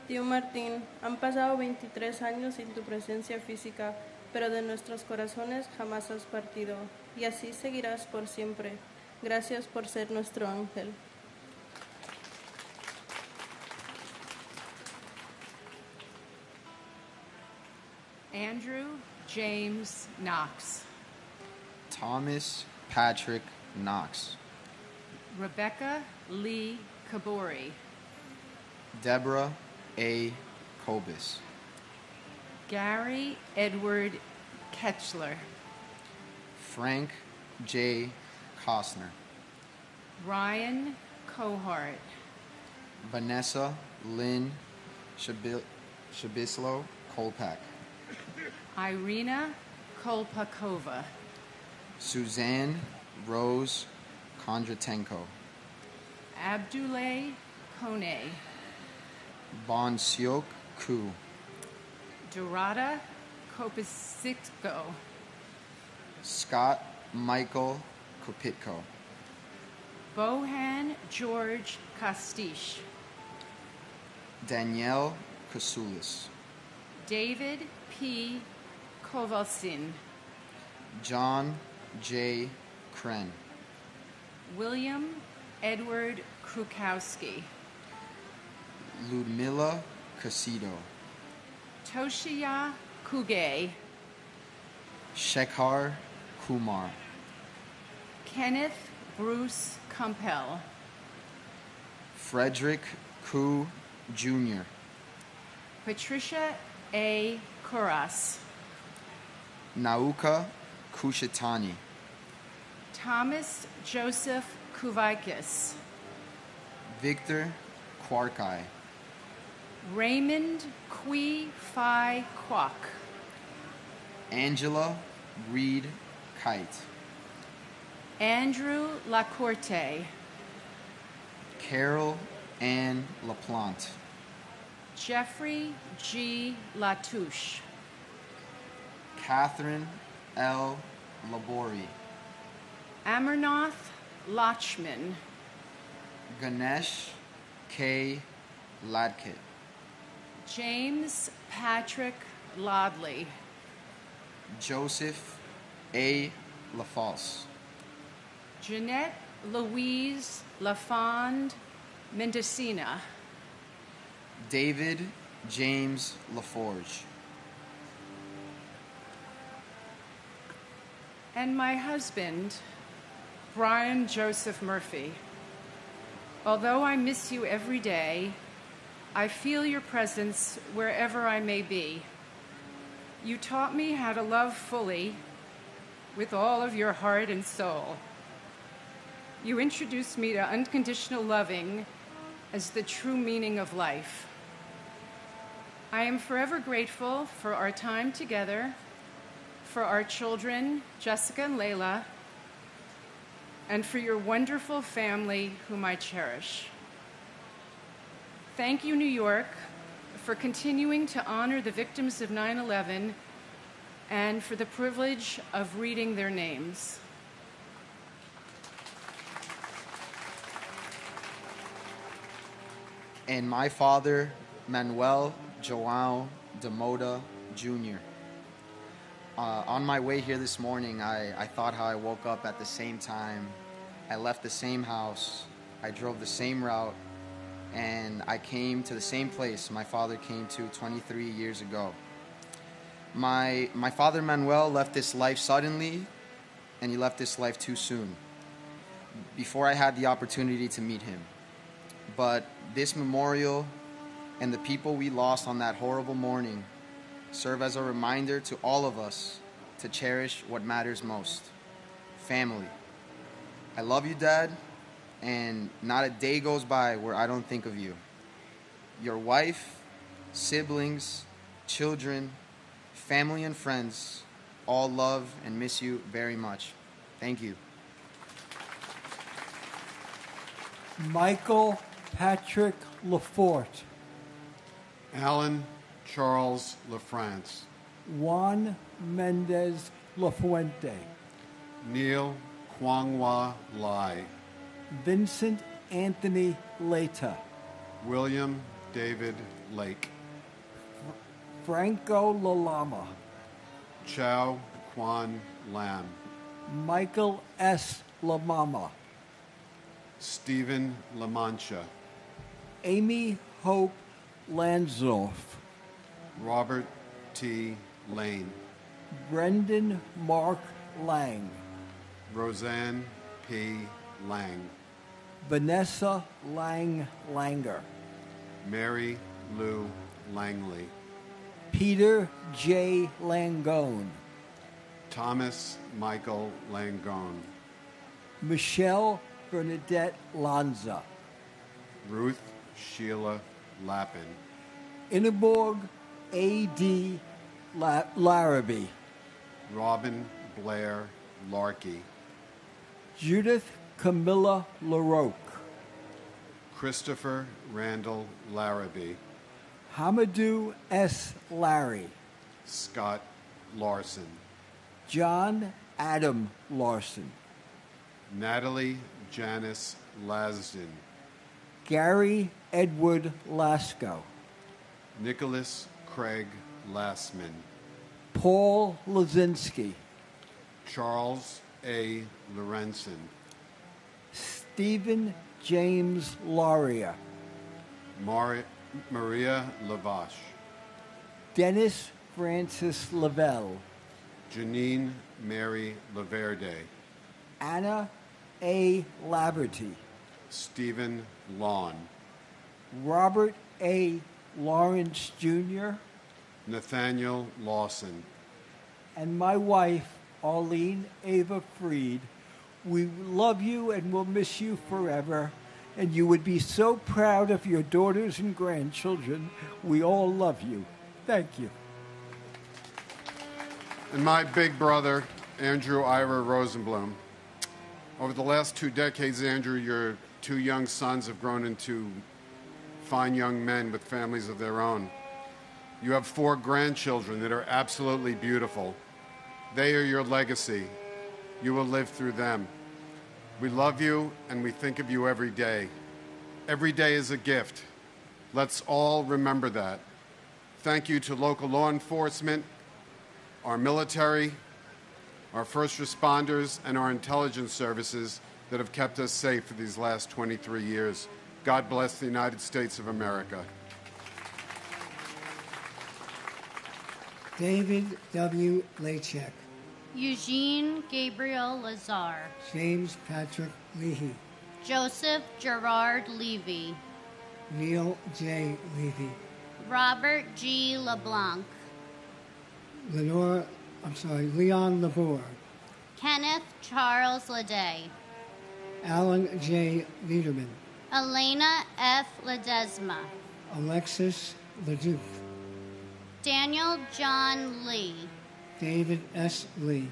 Tío Martín, han pasado 23 años sin tu presencia física, pero de nuestros corazones jamás has partido, y así seguirás por siempre. Gracias por ser nuestro ángel. Andrew James Knox, Thomas Patrick Knox, Rebecca Lee Kabori, Deborah A. Kobus, Gary Edward Ketchler, Frank J. Costner, Ryan Cohart, Vanessa Lynn Shabislo Kolpak, Irina Kolpakova, Suzanne Rose Kondratenko, Abdullah Kone, Bonsiok Ku, Dorada Kopasitko, Scott Michael Kopitko, Bohan George Kostish, Danielle Kasulis, David P. Kovalsin, John J. Kren, William Edward Krukowski, Ludmila Casido, Toshiya Kuge, Shekhar Kumar, Kenneth Bruce Kumpel, Frederick Ku Jr., Patricia A. Koras, Nauka Kushatani, Thomas Joseph Kuvaikis, Victor Kwarkai, Raymond Kui Phi Kwok, Angela Reed Kite, Andrew Lacorte, Carol Ann LaPlante, Jeffrey G. Latouche, Catherine L. Labori, Amarnath Lachman, Ganesh K. Ladkit, James Patrick Lodley, Joseph A. LaFosse, Jeanette Louise Lafond Mendocina, David James LaForge, and my husband, Brian Joseph Murphy. Although I miss you every day, I feel your presence wherever I may be. You taught me how to love fully with all of your heart and soul. You introduced me to unconditional loving as the true meaning of life. I am forever grateful for our time together, for our children, Jessica and Layla, and for your wonderful family whom I cherish. Thank you, New York, for continuing to honor the victims of 9/11 and for the privilege of reading their names. And my father, Manuel João de Moda Jr. On my way here this morning, I thought how I woke up at the same time. I left the same house. I drove the same route. And I came to the same place my father came to 23 years ago. My father, Manuel, left this life suddenly, and he left this life too soon, before I had the opportunity to meet him. But this memorial and the people we lost on that horrible morning serve as a reminder to all of us to cherish what matters most: family. I love you, Dad, and not a day goes by where I don't think of you. Your wife, siblings, children, family, and friends all love and miss you very much. Thank you. Michael Patrick Lafort. Alan Charles LaFrance. Juan Mendez Lafuente. Neil Kwangwa Lai. Vincent Anthony Leta. William David Lake. Franco Lalama. Chow Kwan Lam. Michael S. Lamama. Stephen LaMancha. Amy Hope Lansdorf. Robert T. Lane. Brendan Mark Lang. Roseanne P. Lang. Vanessa Lang Langer. Mary Lou Langley. Peter J. Langone. Thomas Michael Langone. Michelle Bernadette Lanza. Ruth Sheila Lappin. Ingeborg A.D. Larrabee. Robin Blair Larkey. Judith Camilla LaRoque. Christopher Randall Larrabee. Hamadou S. Larry. Scott Larson. John Adam Larson. Natalie Janice Lasden. Gary Edward Lasco. Nicholas Craig Lassman. Paul Lazinski. Charles A. Lorenzen. Stephen James Laria. Maria Lavash. Dennis Francis Lavelle. Janine Mary Laverde. Anna A. Laverty. Stephen Lawn. Robert A. Lawrence Jr. Nathaniel Lawson. And my wife, Arlene Ava Freed. We love you and will miss you forever. And you would be so proud of your daughters and grandchildren. We all love you. Thank you. And my big brother, Andrew Ira Rosenblum. Over the last 2 decades, Andrew, your 2 young sons have grown into fine young men with families of their own. You have 4 grandchildren that are absolutely beautiful. They are your legacy. You will live through them. We love you and we think of you every day. Every day is a gift. Let's all remember that. Thank you to local law enforcement, our military, our first responders, and our intelligence services that have kept us safe for these last 23 years. God bless the United States of America. David W. Lachek. Eugene Gabriel Lazar. James Patrick Leahy. Joseph Gerard Levy. Neil J. Levy. Robert G. LeBlanc. Leon Laborde. Kenneth Charles Leday. Alan J. Liederman. Elena F. Ledesma. Alexis Leduc. Daniel John Lee. David S. Lee,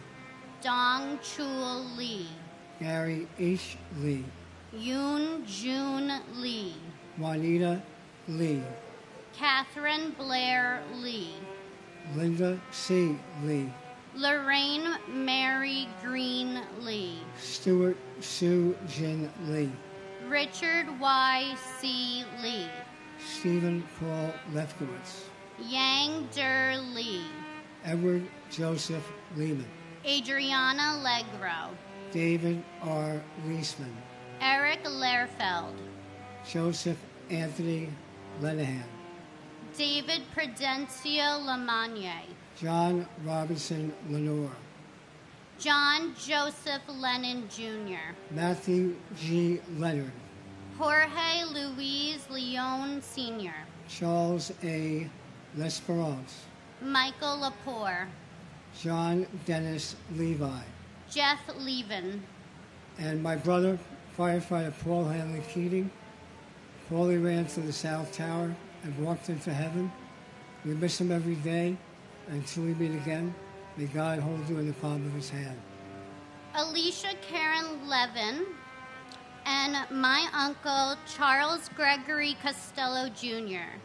Dong Chul Lee, Gary H. Lee, Yoon Jun Lee, Juanita Lee, Catherine Blair Lee, Linda C. Lee, Lorraine Mary Green Lee, Stuart Sue Jin Lee, Richard Y. C. Lee, Stephen Paul Lefkowitz, Yang Der Lee, Edward Joseph Lehman, Adriana Legro, David R. Leisman, Eric Lehrfeld, Joseph Anthony Lenahan, David Prudencio Lamagne, John Robinson Lenore, John Joseph Lennon Jr., Matthew G. Leonard, Jorge Luis Leon Sr., Charles A. L'Esperance, Michael Lepore, John Dennis Levi, Jeff Levin, and my brother, firefighter Paul Hanley Keating. Paulie ran to the South Tower and walked into heaven. We miss him every day. Until we meet again, may God hold you in the palm of his hand. Alicia Karen Levin, and my uncle Charles Gregory Costello Jr.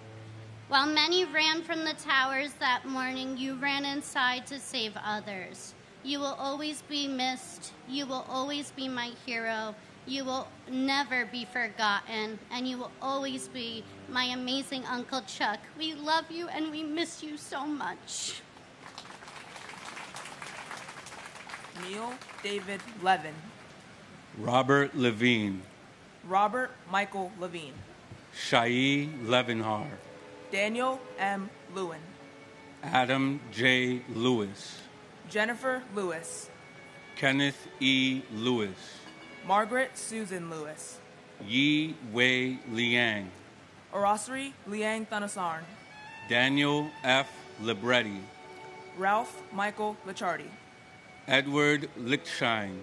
While many ran from the towers that morning, you ran inside to save others. You will always be missed. You will always be my hero. You will never be forgotten, and you will always be my amazing Uncle Chuck. We love you and we miss you so much. Neil David Levin, Robert Levine, Robert Michael Levine, Shai Levenhar, Daniel M. Lewin, Adam J. Lewis, Jennifer Lewis, Kenneth E. Lewis, Margaret Susan Lewis, Yi Wei Liang, Orosri Liang Thanasarn, Daniel F. Libretti, Ralph Michael Lichardi, Edward Lichtshine,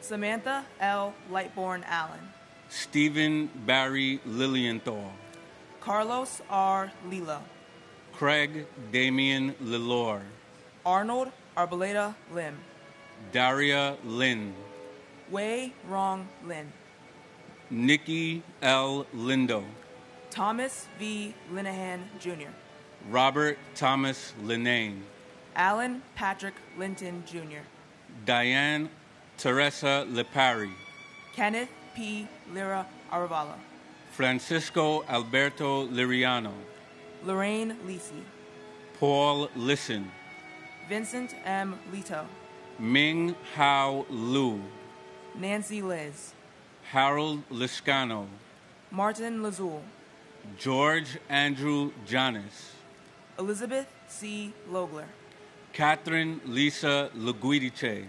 Samantha L. Lightborn Allen, Stephen Barry Lilienthal, Carlos R. Lilo, Craig Damian Lilor, Arnold Arboleda Lim, Daria Lin, Wei Rong Lin, Nikki L. Lindo, Thomas V. Linehan Jr., Robert Thomas Linane, Alan Patrick Linton Jr., Diane Teresa Lepari, Kenneth P. Lira Aravala, Francisco Alberto Liriano, Lorraine Lisi, Paul Listen, Vincent M. Lito, Ming Hao Lu, Nancy Liz, Harold Liscano, Martin Lazul, George Andrew Janis, Elizabeth C. Logler, Catherine Lisa Luguidice,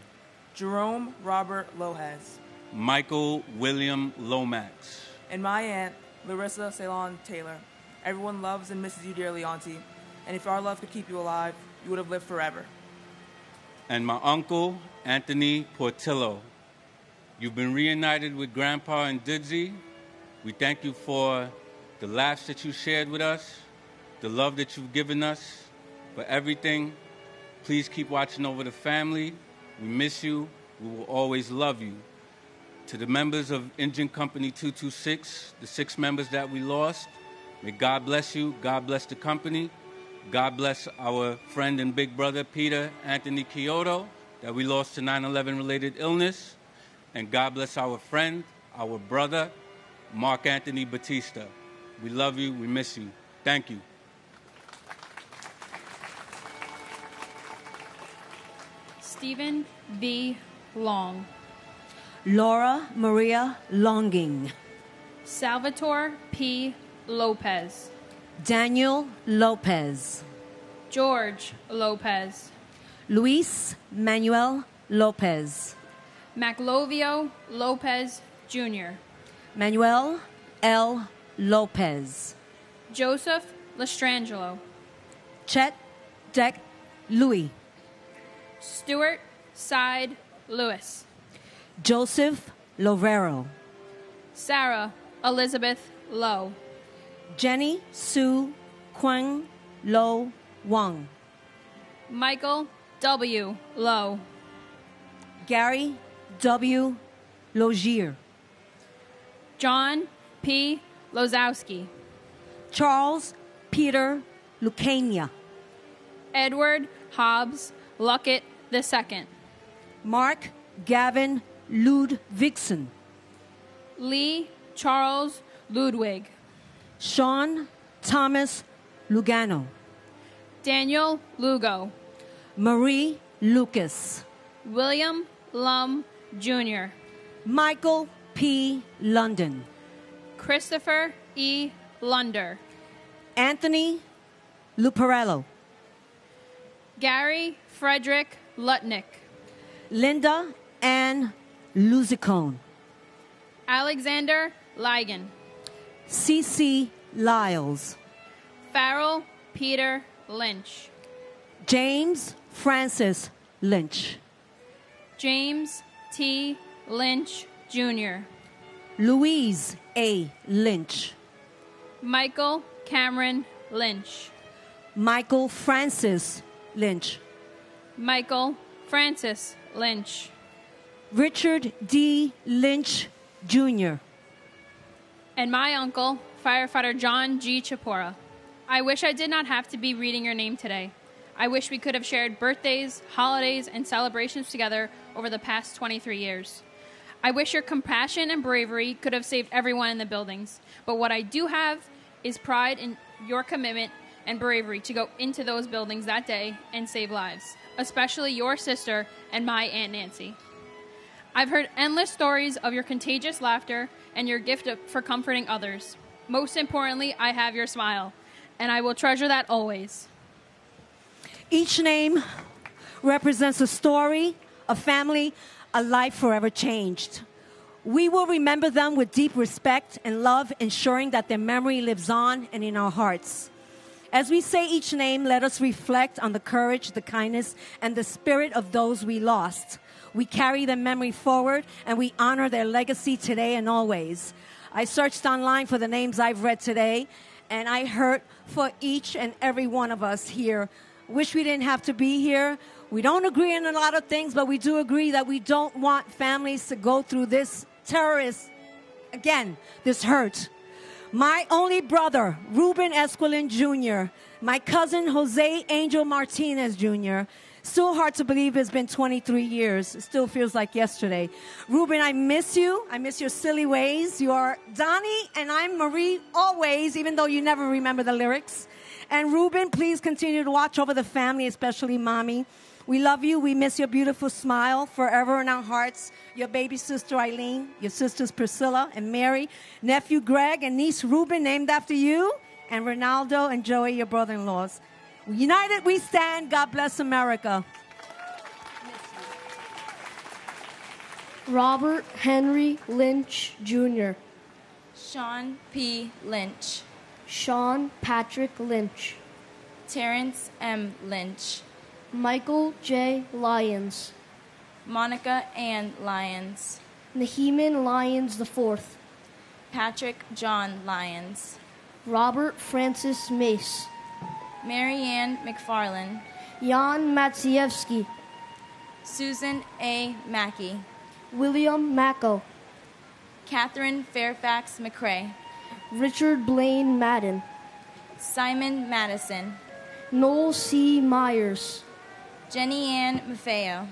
Jerome Robert Lohez, Michael William Lomax, and my aunt, Larissa Ceylon Taylor. Everyone loves and misses you dearly, Auntie, and if our love could keep you alive, you would have lived forever. and my uncle, Anthony Portillo. You've been reunited with Grandpa and Didzy. We thank you for the laughs that you shared with us, the love that you've given us, for everything. Please keep watching over the family. We miss you. We will always love you. To the members of Engine Company 226, the 6 members that we lost, may God bless you. God bless the company. God bless our friend and big brother, Peter Anthony Kyoto, that we lost to 9/11-related illness. And God bless our friend, our brother, Mark Anthony Batista. We love you. We miss you. Thank you. Stephen V. Long, Laura Maria Longing, Salvatore P. Lopez, Daniel Lopez, George Lopez, Luis Manuel Lopez, Maclovio Lopez Jr., Manuel L. Lopez, Joseph Lestrangelo, Chet Deck Louis, Stuart Side Lewis, Joseph Lovero, Sarah Elizabeth Lowe, Jenny Sue Kwang Lo Wang, Michael W. Lowe. Gary W. Logier. John P. Lozowski. Charles Peter Lucania. Edward Hobbs Luckett II. Mark Gavin Ludvigsen. Lee Charles Ludwig. Sean Thomas Lugano. Daniel Lugo. Marie Lucas. William Lum Jr. Michael P. London. Christopher E. Lunder. Anthony Luparello. Gary Frederick Lutnick. Linda Ann Luzicone. Alexander Ligon. C.C. Lyles. Farrell Peter Lynch. James Francis Lynch. James T. Lynch Jr. Louise A. Lynch. Michael Cameron Lynch. Michael Francis Lynch. Michael Francis Lynch. Richard D. Lynch Jr. And my uncle, firefighter John G. Chapora. I wish I did not have to be reading your name today. I wish we could have shared birthdays, holidays, and celebrations together over the past 23 years. I wish your compassion and bravery could have saved everyone in the buildings. But what I do have is pride in your commitment and bravery to go into those buildings that day and save lives, especially your sister and my Aunt Nancy. I've heard endless stories of your contagious laughter and your gift for comforting others. Most importantly, I have your smile, and I will treasure that always. Each name represents a story, a family, a life forever changed. We will remember them with deep respect and love, ensuring that their memory lives on and in our hearts. As we say each name, let us reflect on the courage, the kindness, and the spirit of those we lost. We carry their memory forward, and we honor their legacy today and always. I searched online for the names I've read today, and I heard for each and every one of us here. Wish we didn't have to be here. We don't agree on a lot of things, but we do agree that we don't want families to go through this terrorist, again, this hurt. My only brother, Ruben Esquilin Jr., my cousin, Jose Angel Martinez Jr., still hard to believe it's been 23 years. It still feels like yesterday. Ruben, I miss you. I miss your silly ways. You are Donnie, and I'm Marie always, even though you never remember the lyrics. And Ruben, please continue to watch over the family, especially Mommy. We love you. We miss your beautiful smile forever in our hearts. Your baby sister, Eileen, your sisters, Priscilla and Mary, nephew, Greg, and niece, Ruben, named after you, and Ronaldo and Joey, your brother-in-laws. United we stand. God bless America. Robert Henry Lynch, Jr. Sean P. Lynch. Sean Patrick Lynch. Terrence M. Lynch. Michael J. Lyons. Monica Ann Lyons. Naheeman Lyons IV. Patrick John Lyons. Robert Francis Mace. Marianne McFarland. Jan Matsievsky. Susan A. Mackey. William Macko. Catherine Fairfax McCrae. Richard Blaine Madden. Simon Madison. Noel C. Myers. Jenny Ann Maffeo.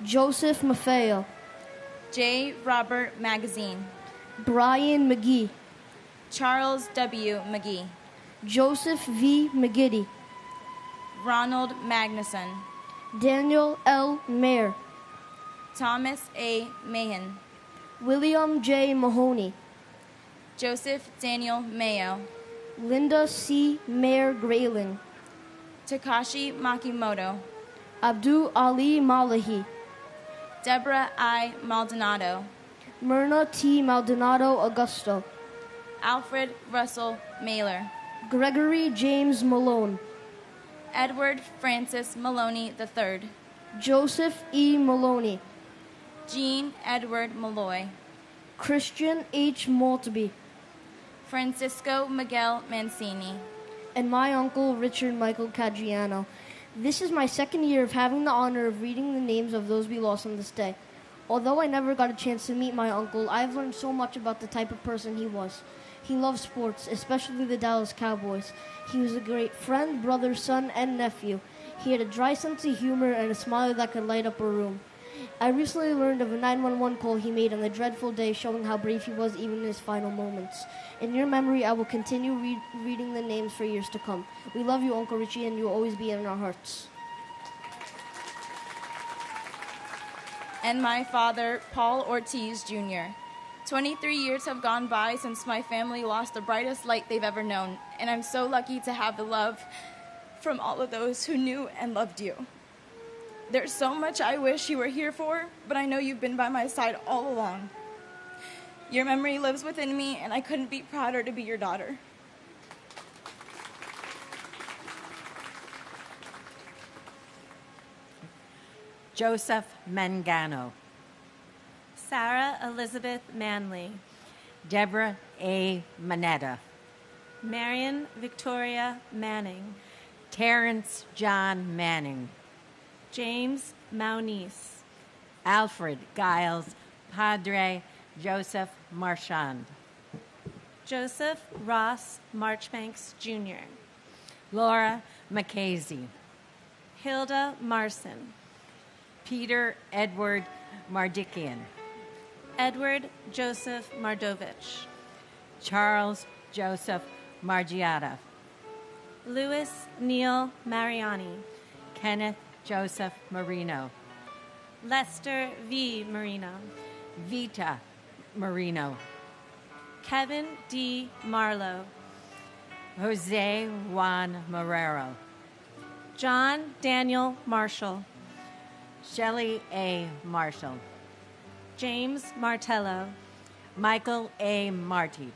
Joseph Maffeo. J. Robert Magazine. Brian McGee. Charles W. McGee. Joseph V. McGiddy. Ronald Magnuson. Daniel L. Mayer. Thomas A. Mahan. William J. Mahoney. Joseph Daniel Mayo. Linda C. Mayer Grayling. Takashi Makimoto. Abdul Ali Malahi. Deborah I. Maldonado. Myrna T. Maldonado Augusto. Alfred Russell Mailer. Gregory James Malone. Edward Francis Maloney III. Joseph E. Maloney. Jean Edward Malloy. Christian H. Maltby. Francisco Miguel Mancini. And my uncle Richard Michael Caggiano. This is my second year of having the honor of reading the names of those we lost on this day. Although I never got a chance to meet my uncle, I've learned so much about the type of person he was. He loved sports, especially the Dallas Cowboys. He was a great friend, brother, son, and nephew. He had a dry sense of humor and a smile that could light up a room. I recently learned of a 911 call he made on the dreadful day, showing how brave he was even in his final moments. In your memory, I will continue reading the names for years to come. We love you, Uncle Richie, and you'll always be in our hearts. And my father, Paul Ortiz, Jr. 23 years have gone by since my family lost the brightest light they've ever known, and I'm so lucky to have the love from all of those who knew and loved you. There's so much I wish you were here for, but I know you've been by my side all along. Your memory lives within me, and I couldn't be prouder to be your daughter. Joseph Mangano. Sarah Elizabeth Manley. Deborah A. Manetta. Marion Victoria Manning. Terrence John Manning. James Maunice. Alfred Giles Padre Joseph Marchand. Joseph Ross Marchbanks, Jr. Laura McCasey. Hilda Marson. Peter Edward Mardikian. Edward Joseph Mardovich. Charles Joseph Margiata. Louis Neil Mariani. Kenneth Joseph Marino. Lester V. Marino. Vita Marino. Kevin D. Marlowe. Jose Juan Marrero. John Daniel Marshall. Shelley A. Marshall. James Martello. Michael A. Marty.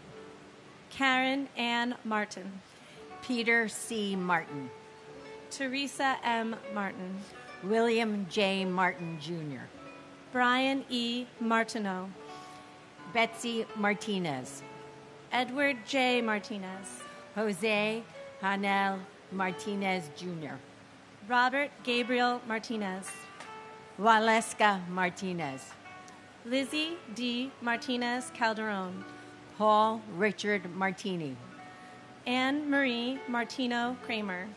Karen Ann Martin. Peter C. Martin. Teresa M. Martin. William J. Martin, Jr. Brian E. Martineau. Betsy Martinez. Edward J. Martinez. Jose Hanel Martinez, Jr. Robert Gabriel Martinez. Waleska Martinez. Lizzie D. Martinez Calderon. Paul Richard Martini. Anne Marie Martino Kramer.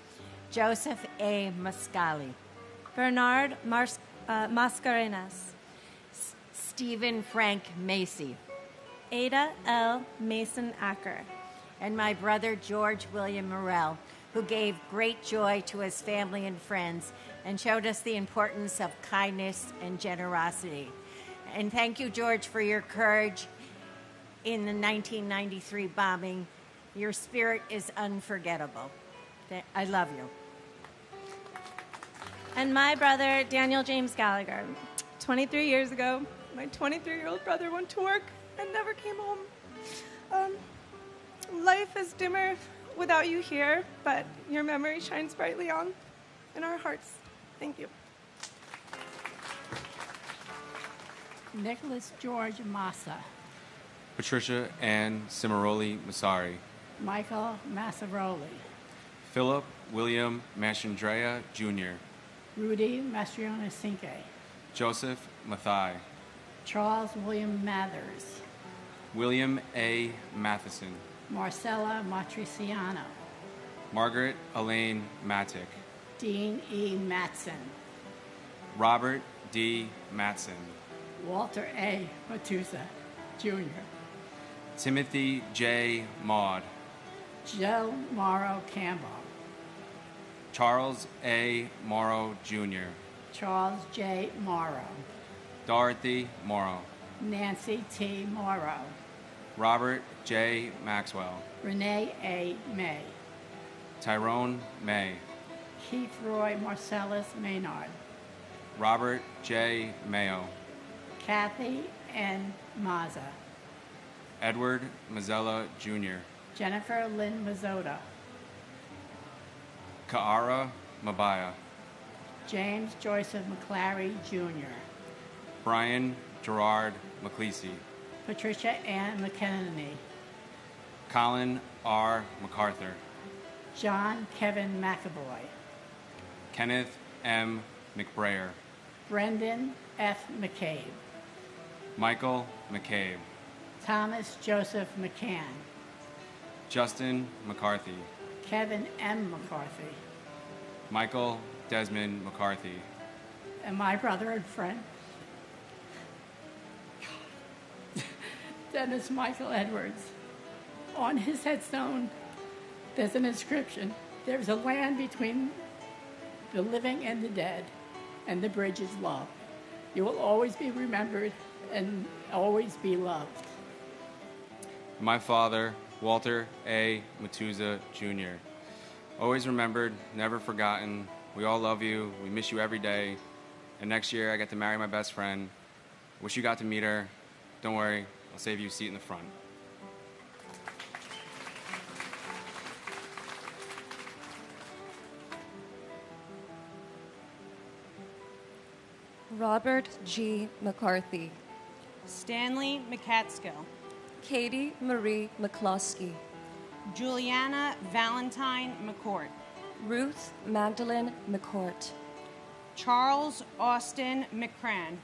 Joseph A. Mascali. Bernard Mascarenas. Stephen Frank Macy. Ada L. Mason Acker. And my brother George William Morell, who gave great joy to his family and friends and showed us the importance of kindness and generosity. And thank you, George, for your courage in the 1993 bombing. Your spirit is unforgettable. I love you. And my brother, Daniel James Gallagher. 23 years ago, my 23-year-old brother went to work and never came home. Life is dimmer without you here, but your memory shines brightly on in our hearts. Thank you. Nicholas George Massa. Patricia Ann Cimaroli Masari. Michael Massaroli. Philip William Mastrandrea, Jr. Rudy Mastriona Cinque. Joseph Mathai. Charles William Mathers. William A. Matheson. Marcella Matriciano. Margaret Elaine Mattick. Dean E. Matson. Robert D. Matson. Walter A. Matusa, Jr. Timothy J. Maud. Joe Morrow Campbell. Charles A. Morrow, Jr. Charles J. Morrow. Dorothy Morrow. Nancy T. Morrow. Robert J. Maxwell. Renee A. May. Tyrone May. Keith Roy Marcellus Maynard. Robert J. Mayo. Kathy N. Mazza. Edward Mazzella, Jr. Jennifer Lynn Mazzotta. Kaara Mabaya. James Joseph McClary, Jr. Brian Gerard McClesey. Patricia Ann McKenney. Colin R. MacArthur. John Kevin McAvoy. Kenneth M. McBrayer, Brendan F. McCabe, Michael McCabe, Thomas Joseph McCann, Justin McCarthy, Kevin M. McCarthy, Michael Desmond McCarthy, and my brother and friend, Dennis Michael Edwards. On his headstone, there's an inscription. There's a land between the living and the dead, and the bridge is love. You will always be remembered and always be loved. my father, Walter A. Matuza Jr. Always remembered, never forgotten. We all love you. We miss you every day. And next year, I get to marry my best friend. Wish you got to meet her. Don't worry, I'll save you a seat in the front. Robert G. McCarthy, Stanley McCatskill, Katie Marie McCloskey, Juliana Valentine McCourt, Ruth Magdalene McCourt, Charles Austin McCran,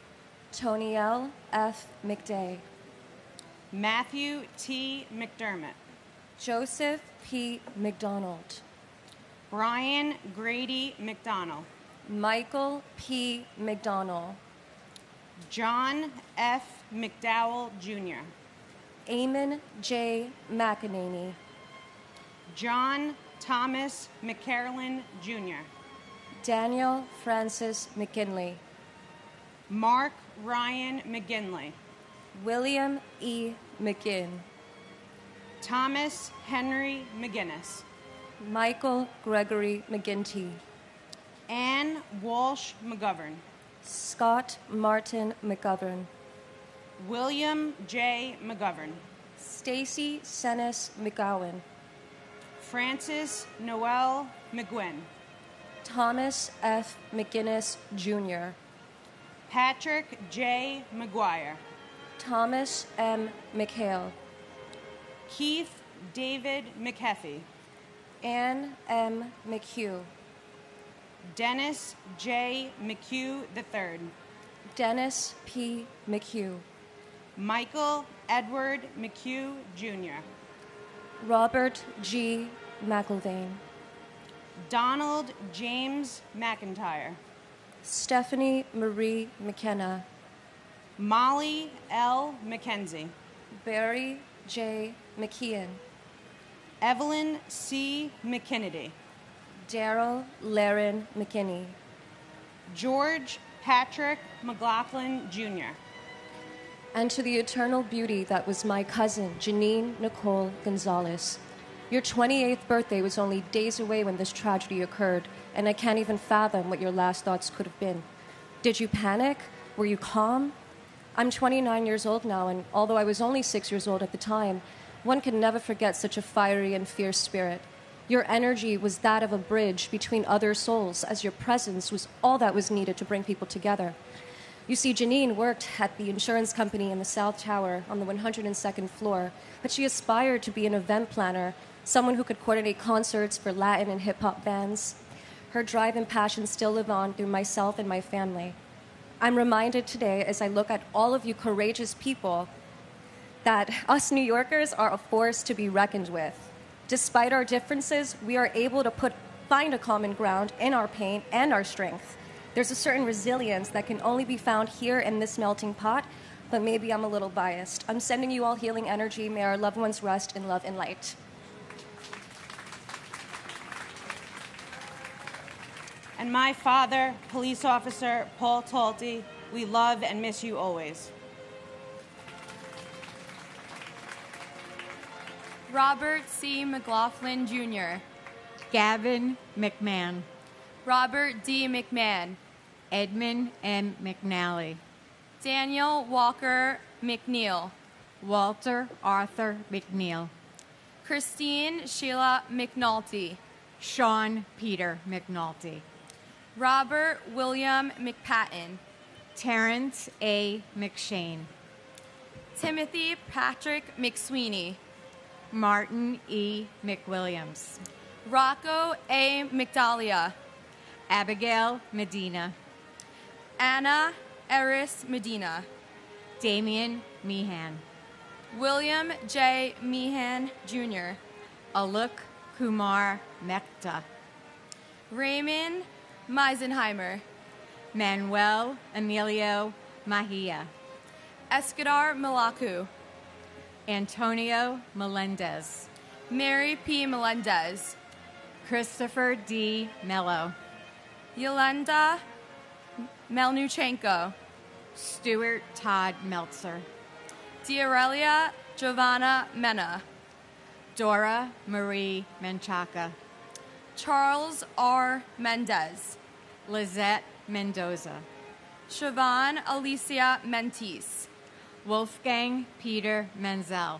Tonielle F. McDay, Matthew T. McDermott, Joseph P. McDonald, Brian Grady McDonald, Michael P. McDonald, John F. McDowell Jr., Eamon J. McEnany, John Thomas McCarolyn Jr., Daniel Francis McKinley, Mark Ryan McGinley, William E. McGinn, Thomas Henry McGinnis, Michael Gregory McGinty, Ann Walsh McGovern, Scott Martin McGovern, William J. McGovern, Stacy Senes McGowan, Francis Noel McGuinn, Thomas F. McGinnis Jr., Patrick J. McGuire, Thomas M. McHale, Keith David McHeffy, Ann M. McHugh, Dennis J. McHugh III, Dennis P. McHugh, Michael Edward McHugh Jr., Robert G. McIlvaine, Donald James McIntyre, Stephanie Marie McKenna, Molly L. McKenzie, Barry J. McKeon, Evelyn C. McKinnedy, Daryl Laren McKinney, George Patrick McLaughlin Jr., and to the eternal beauty that was my cousin, Janine Nicole Gonzalez. Your 28th birthday was only days away when this tragedy occurred, and I can't even fathom what your last thoughts could have been. Did you panic? Were you calm? I'm 29 years old now, and although I was only 6 years old at the time, one can never forget such a fiery and fierce spirit. Your energy was that of a bridge between other souls, as your presence was all that was needed to bring people together. You see, Janine worked at the insurance company in the South Tower on the 102nd floor, but she aspired to be an event planner, someone who could coordinate concerts for Latin and hip-hop bands. Her drive and passion still live on through myself and my family. I'm reminded today, as I look at all of you courageous people, that us New Yorkers are a force to be reckoned with. Despite our differences, we are able to find a common ground in our pain and our strength. There's a certain resilience that can only be found here in this melting pot, but maybe I'm a little biased. I'm sending you all healing energy. May our loved ones rest in love and light. and my father, Police Officer Paul Talty, we love and miss you always. Robert C. McLaughlin, Jr., Gavin McMahon, Robert D. McMahon, Edmund M. McNally, Daniel Walker McNeil, Walter Arthur McNeil, Christine Sheila McNulty, Sean Peter McNulty, Robert William McPatton, Terrence A. McShane, Timothy Patrick McSweeney, Martin E. McWilliams, Rocco A. McDalia, Abigail Medina, Anna Eris Medina, Damian Meehan, William J. Meehan, Jr., Aluk Kumar Mehta, Raymond Meisenheimer, Manuel Emilio Mahia, Escadar Malaku, Antonio Melendez, Mary P. Melendez, Christopher D. Mello, Yolanda Melnuchenko, Stuart Todd Meltzer, Diaurelia Giovanna Mena, Dora Marie Menchaca, Charles R. Mendez, Lizette Mendoza, Siobhan Alicia Mentis, Wolfgang Peter Menzel,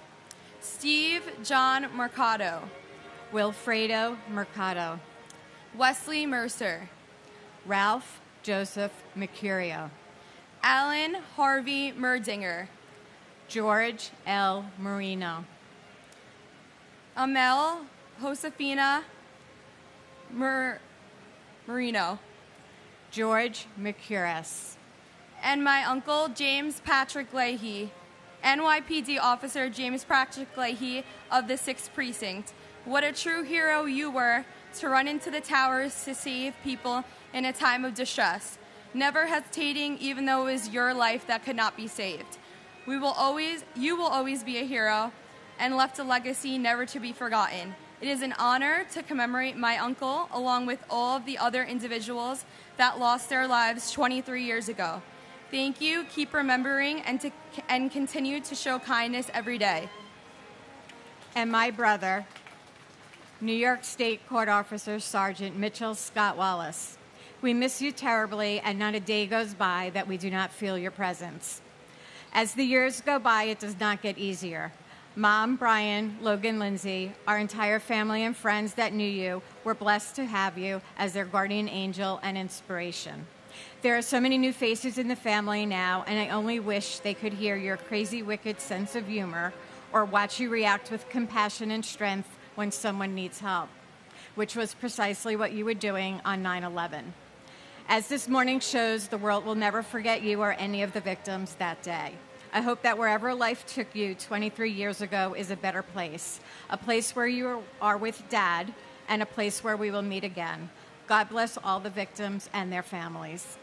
Steve John Mercado, Wilfredo Mercado, Wesley Mercer, Ralph Joseph Mercurio, Alan Harvey Merdinger, George L. Marino, Amel Josefina Marino, George Mercuris, and my uncle James Patrick Leahy, NYPD Officer James Patrick Leahy of the 6th Precinct. What a true hero you were to run into the towers to save people in a time of distress, never hesitating even though it was your life that could not be saved. You will always be a hero and left a legacy never to be forgotten. It is an honor to commemorate my uncle along with all of the other individuals that lost their lives 23 years ago. Thank you. Keep remembering and continue to show kindness every day. and my brother, New York State Court Officer Sergeant Mitchell Scott Wallace. We miss you terribly, and not a day goes by that we do not feel your presence. As the years go by, it does not get easier. Mom, Brian, Logan, Lindsay, our entire family and friends that knew you were blessed to have you as their guardian angel and inspiration. There are so many new faces in the family now, and I only wish they could hear your crazy, wicked sense of humor or watch you react with compassion and strength when someone needs help, which was precisely what you were doing on 9/11. As this morning shows, the world will never forget you or any of the victims that day. I hope that wherever life took you 23 years ago is a better place, a place where you are with Dad, and a place where we will meet again. God bless all the victims and their families.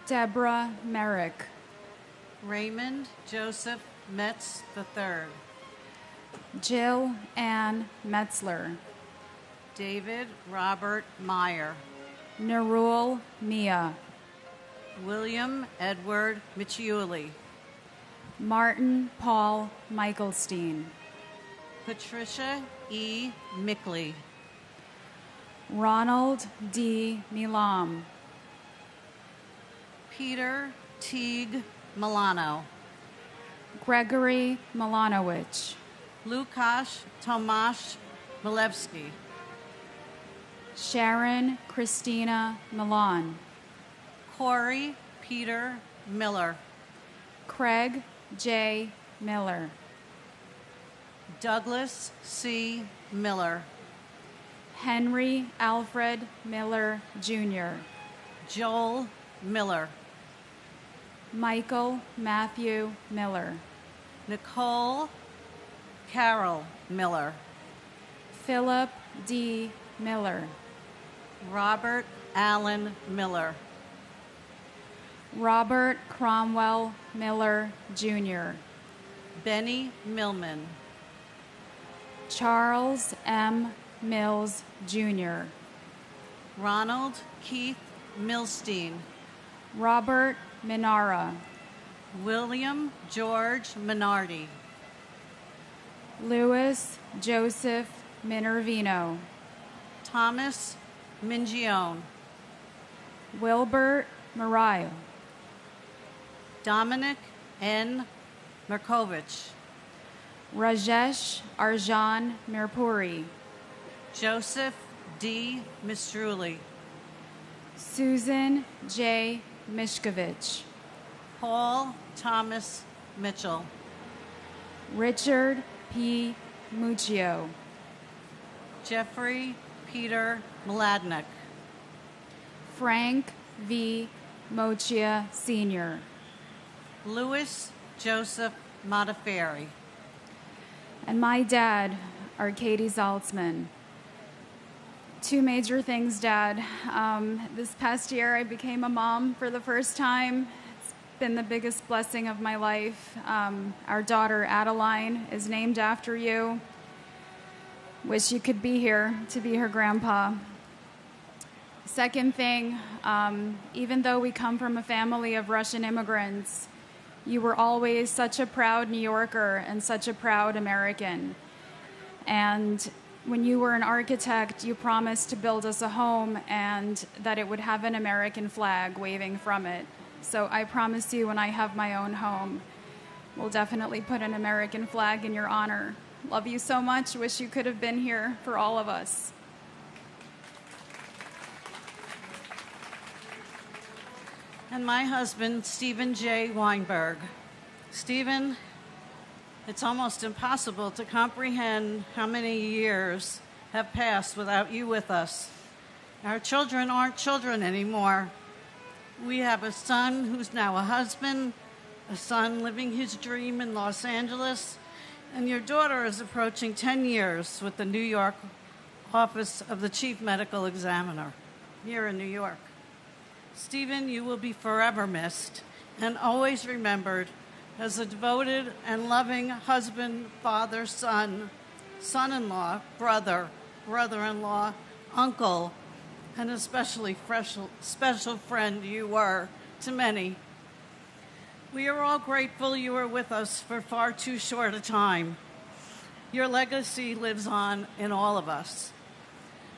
Deborah Merrick, Raymond Joseph Metz III, Jill Ann Metzler, David Robert Meyer, Narul Mia, William Edward Michiuli, Martin Paul Michaelstein, Patricia E. Mickley, Ronald D. Milam, Peter Teague Milano, Gregory Milanowicz, Lukasz Tomasz Milewski, Sharon Christina Milan, Corey Peter Miller, Craig J. Miller, Douglas C. Miller, Henry Alfred Miller, Jr., Joel Miller, Michael Matthew Miller, Nicole Carol Miller, Philip D. Miller, Robert Allen Miller, Robert Cromwell Miller, Jr., Benny Millman, Charles M. Mills, Jr., Ronald Keith Milstein, Robert Minara, William George Minardi, Louis Joseph Minervino, Thomas Mingione, Wilbert Marayo, Dominic N. Merkovich, Rajesh Arjan Mirpuri, Joseph D. Mistruli, Susan J. Mishkovich, Paul Thomas Mitchell, Richard P. Muccio. Jeffrey Peter Mladnick. Frank V. Mochia Sr. Louis Joseph Modafferi. And my dad, Arkady Zaltzman. Two major things, Dad. This past year, I became a mom for the first time. It's been the biggest blessing of my life. Our daughter, Adeline, is named after you. Wish you could be here to be her grandpa. Second thing, even though we come from a family of Russian immigrants, you were always such a proud New Yorker and such a proud American. And when you were an architect, you promised to build us a home and that it would have an American flag waving from it. So I promise you, when I have my own home, we'll definitely put an American flag in your honor. Love you so much. Wish you could have been here for all of us. And my husband, Stephen J. Weinberg. Stephen, it's almost impossible to comprehend how many years have passed without you with us. Our children aren't children anymore. We have a son who's now a husband, a son living his dream in Los Angeles, and your daughter is approaching 10 years with the New York office of the Chief Medical Examiner here in New York. Stephen, you will be forever missed and always remembered as a devoted and loving husband, father, son, son-in-law, brother, brother-in-law, uncle, and especially special friend you were to many. We are all grateful you were with us for far too short a time. Your legacy lives on in all of us.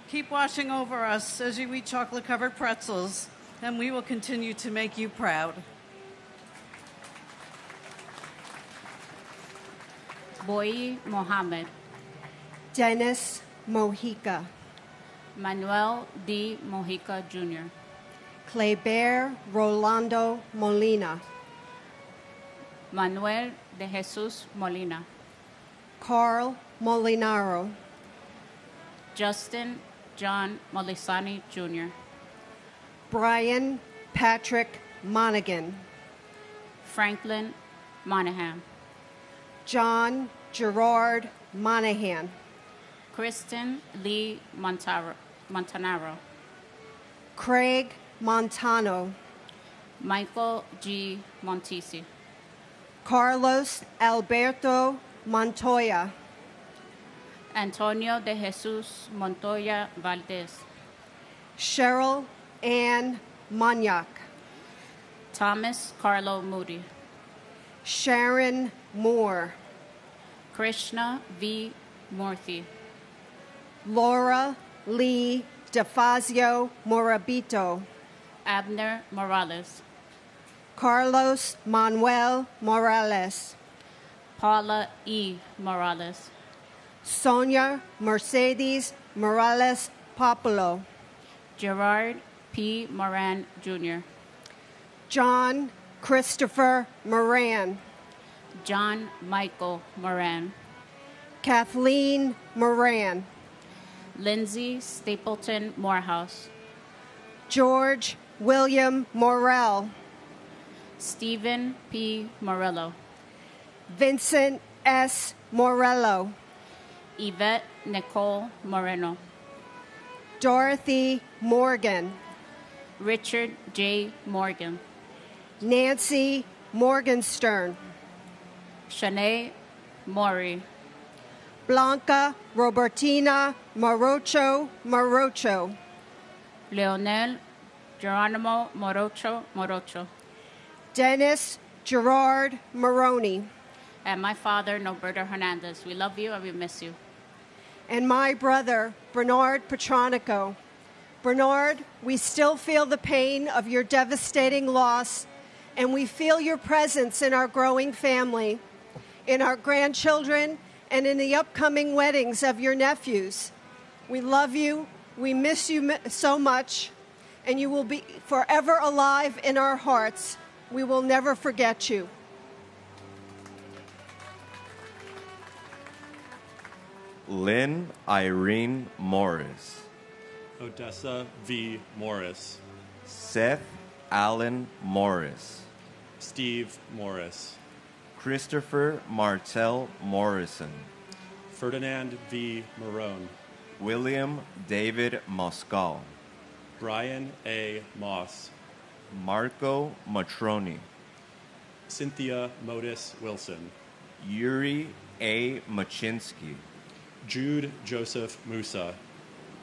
Keep watching over us as you eat chocolate-covered pretzels, and we will continue to make you proud. Boy Mohammed. Dennis Mojica. Manuel D. Mojica, Jr. Cleber Rolando Molina. Manuel de Jesus Molina. Carl Molinaro. Justin John Molisani, Jr. Brian Patrick Monaghan. Franklin Monahan. John Gerard Monahan. Kristen Lee Montanaro. Craig Montano. Michael G. Montisi. Carlos Alberto Montoya. Antonio de Jesus Montoya Valdez. Cheryl Ann Monyak. Thomas Carlo Moody. Sharon Moore. Krishna V. Murthy. Laura Lee DeFazio Morabito. Abner Morales. Carlos Manuel Morales. Paula E. Morales. Sonia Mercedes Morales Populo. Gerard P. Moran, Jr. John Christopher Moran. John Michael Moran. Kathleen Moran. Lindsay Stapleton Morehouse. George William Morell. Stephen P. Morello. Vincent S. Morello. Yvette Nicole Moreno. Dorothy Morgan. Richard J. Morgan. Nancy Morgenstern. Shanae Maury. Blanca Robertina Morocho. Leonel Geronimo Morocho. Dennis Gerard Maroney. And my father, Norberto Hernandez. We love you and we miss you. And my brother, Bernard Petronico. Bernard, we still feel the pain of your devastating loss, and we feel your presence in our growing family, in our grandchildren, and in the upcoming weddings of your nephews. We love you, we miss you so much, and you will be forever alive in our hearts. We will never forget you. Lynn Irene Morris. Odessa V. Morris. Seth Allen Morris. Steve Morris. Christopher Martell Morrison. Ferdinand V. Marone. William David Moscal. Brian A. Moss. Marco Matroni. Cynthia Modis Wilson. Yuri A. Machinsky. Jude Joseph Musa.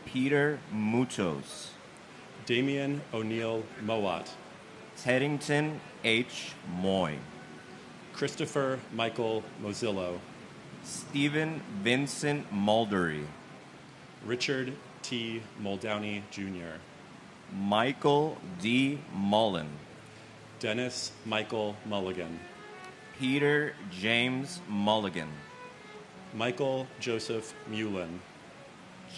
Peter Mutos. Damian O'Neill Mowat. Teddington H. Moy. Christopher Michael Mozillo. Stephen Vincent Muldery. Richard T. Muldowney Jr. Michael D. Mullen. Dennis Michael Mulligan. Peter James Mulligan. Michael Joseph Mullen.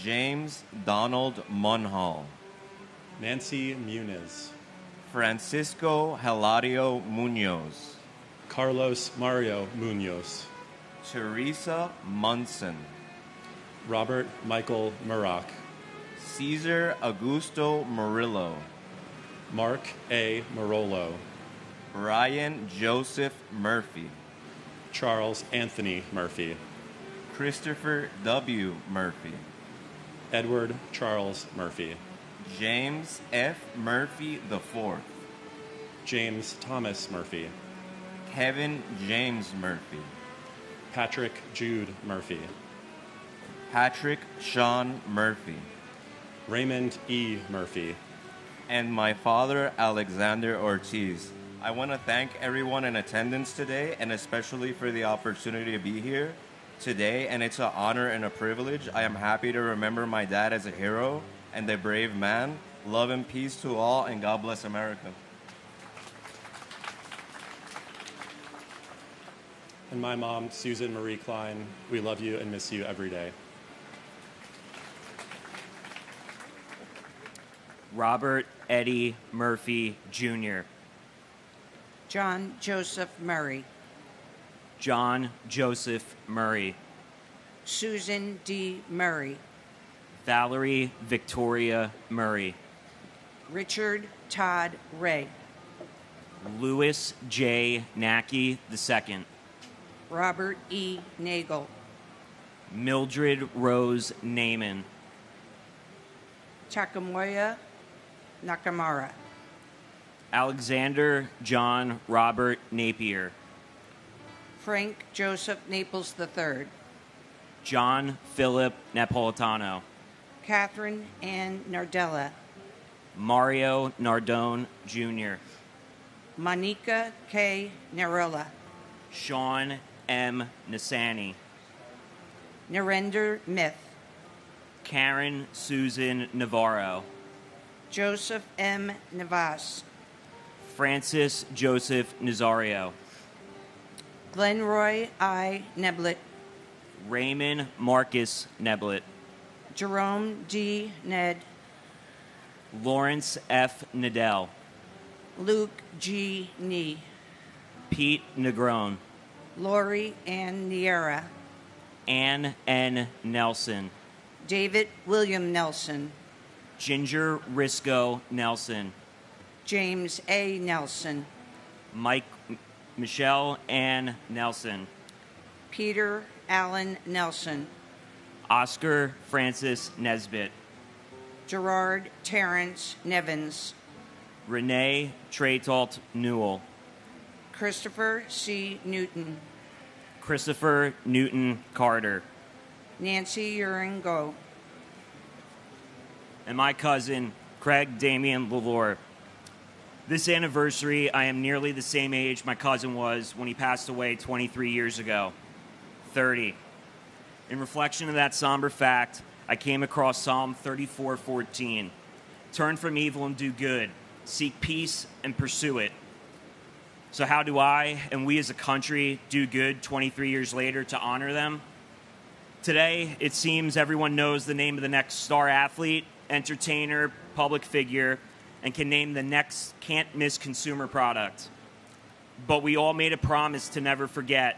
James Donald Munhall. Nancy Muniz. Francisco Hilario Munoz. Carlos Mario Munoz. Teresa Munson. Robert Michael Murock. Cesar Augusto Murillo. Mark A. Marolo. Brian Joseph Murphy. Charles Anthony Murphy. Christopher W. Murphy. Edward Charles Murphy. James F. Murphy IV. James Thomas Murphy. Kevin James Murphy. Patrick Jude Murphy. Patrick Sean Murphy. Raymond E. Murphy. And my father, Alexander Ortiz. I want to thank everyone in attendance today, and especially for the opportunity to be here today. And it's an honor and a privilege. I am happy to remember my dad as a hero and a brave man. Love and peace to all, and God bless America. And my mom, Susan Marie Klein, we love you and miss you every day. Robert Eddie Murphy, Jr. John Joseph Murray. John Joseph Murray. Susan D. Murray. Valerie Victoria Murray. Richard Todd Ray. Louis J. Nackey II. Robert E. Nagel. Mildred Rose Naiman. Takamoya Nakamura. Alexander John Robert Napier. Frank Joseph Naples III. John Philip Napolitano. Catherine Ann Nardella. Mario Nardone Jr. Monica K. Narella. Sean M. Nasani. Narendra Myth. Karen Susan Navarro. Joseph M. Navas. Francis Joseph Nazario. Glenroy I. Neblett. Raymond Marcus Neblett. Jerome D. Ned. Lawrence F. Nadell. Luke G. Nee. Pete Negron. Lori Ann Niera. Ann N. Nelson. David William Nelson. Ginger Risco Nelson. James A. Nelson. Michelle Ann Nelson. Peter Allen Nelson. Oscar Francis Nesbitt. Gerard Terrence Nevins. Renee Traytalt Newell. Christopher C. Newton. Christopher Newton Carter. Nancy Uringo. And my cousin, Craig Damian Lalore. This anniversary, I am nearly the same age my cousin was when he passed away 23 years ago. 30. In reflection of that somber fact, I came across Psalm 34:14. Turn from evil and do good. Seek peace and pursue it. So how do I and we as a country do good 23 years later to honor them? Today, it seems everyone knows the name of the next star athlete, entertainer, public figure, and can name the next can't-miss consumer product. But we all made a promise to never forget.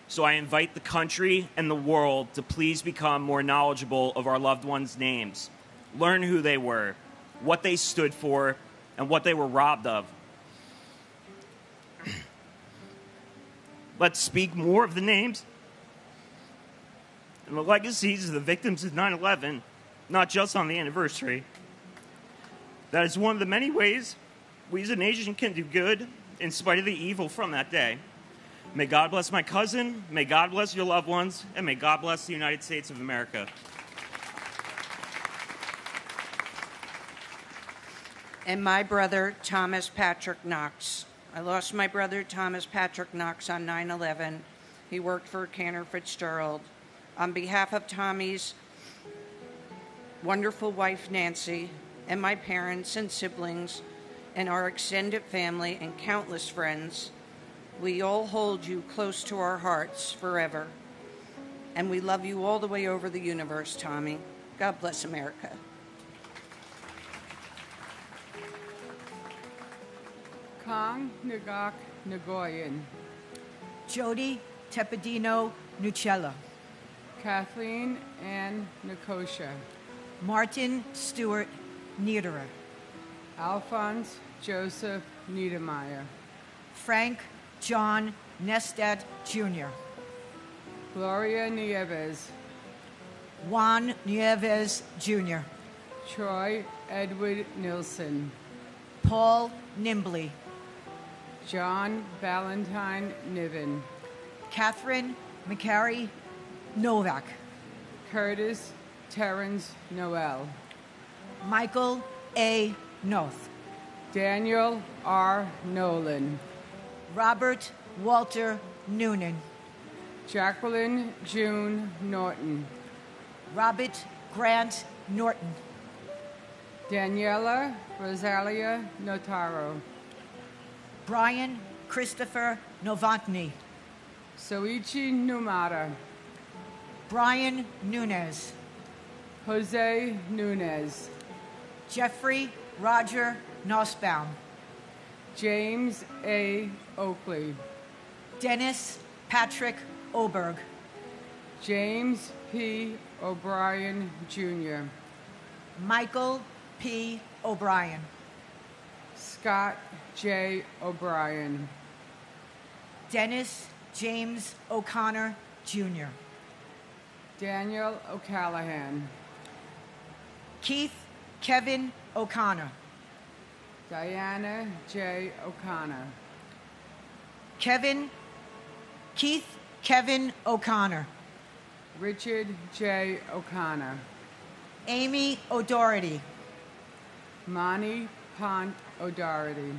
So I invite the country and the world to please become more knowledgeable of our loved ones' names. Learn who they were, what they stood for, and what they were robbed of. Let's speak more of the names and the legacies of the victims of 9/11, not just on the anniversary. That is one of the many ways we as a nation can do good in spite of the evil from that day. May God bless my cousin, may God bless your loved ones, and may God bless the United States of America. And my brother, Thomas Patrick Knox. I lost my brother, Thomas Patrick Knox, on 9/11. He worked for Cantor Fitzgerald. On behalf of Tommy's wonderful wife, Nancy, and my parents and siblings, and our extended family and countless friends, we all hold you close to our hearts forever. And we love you all the way over the universe, Tommy. God bless America. Kong Nagak Nagoyan. Jody Tepedino Nucella. Kathleen Ann Nikosha. Martin Stewart Niederer. Alphonse Joseph Niedermeyer. Frank John Nestat Jr. Gloria Nieves. Juan Nieves Jr. Troy Edward Nilsson. Paul Nimbley. John Valentine Niven. Catherine McCary Novak. Curtis Terrence Noel. Michael A. Noth. Daniel R. Nolan. Robert Walter Noonan. Jacqueline June Norton. Robert Grant Norton. Daniela Rosalia Notaro. Brian Christopher Novotny. Soichi Numata. Brian Nunez. Jose Nunez. Jeffrey Roger Nussbaum. James A. Oakley. Dennis Patrick Oberg. James P. O'Brien, Jr. Michael P. O'Brien. Scott J. O'Brien. Dennis James O'Connor, Jr. Daniel O'Callahan. Keith Kevin O'Connor. Diana J. O'Connor. Keith Kevin O'Connor. Richard J. O'Connor. Amy O'Doherty. Mani Pont O'Doherty.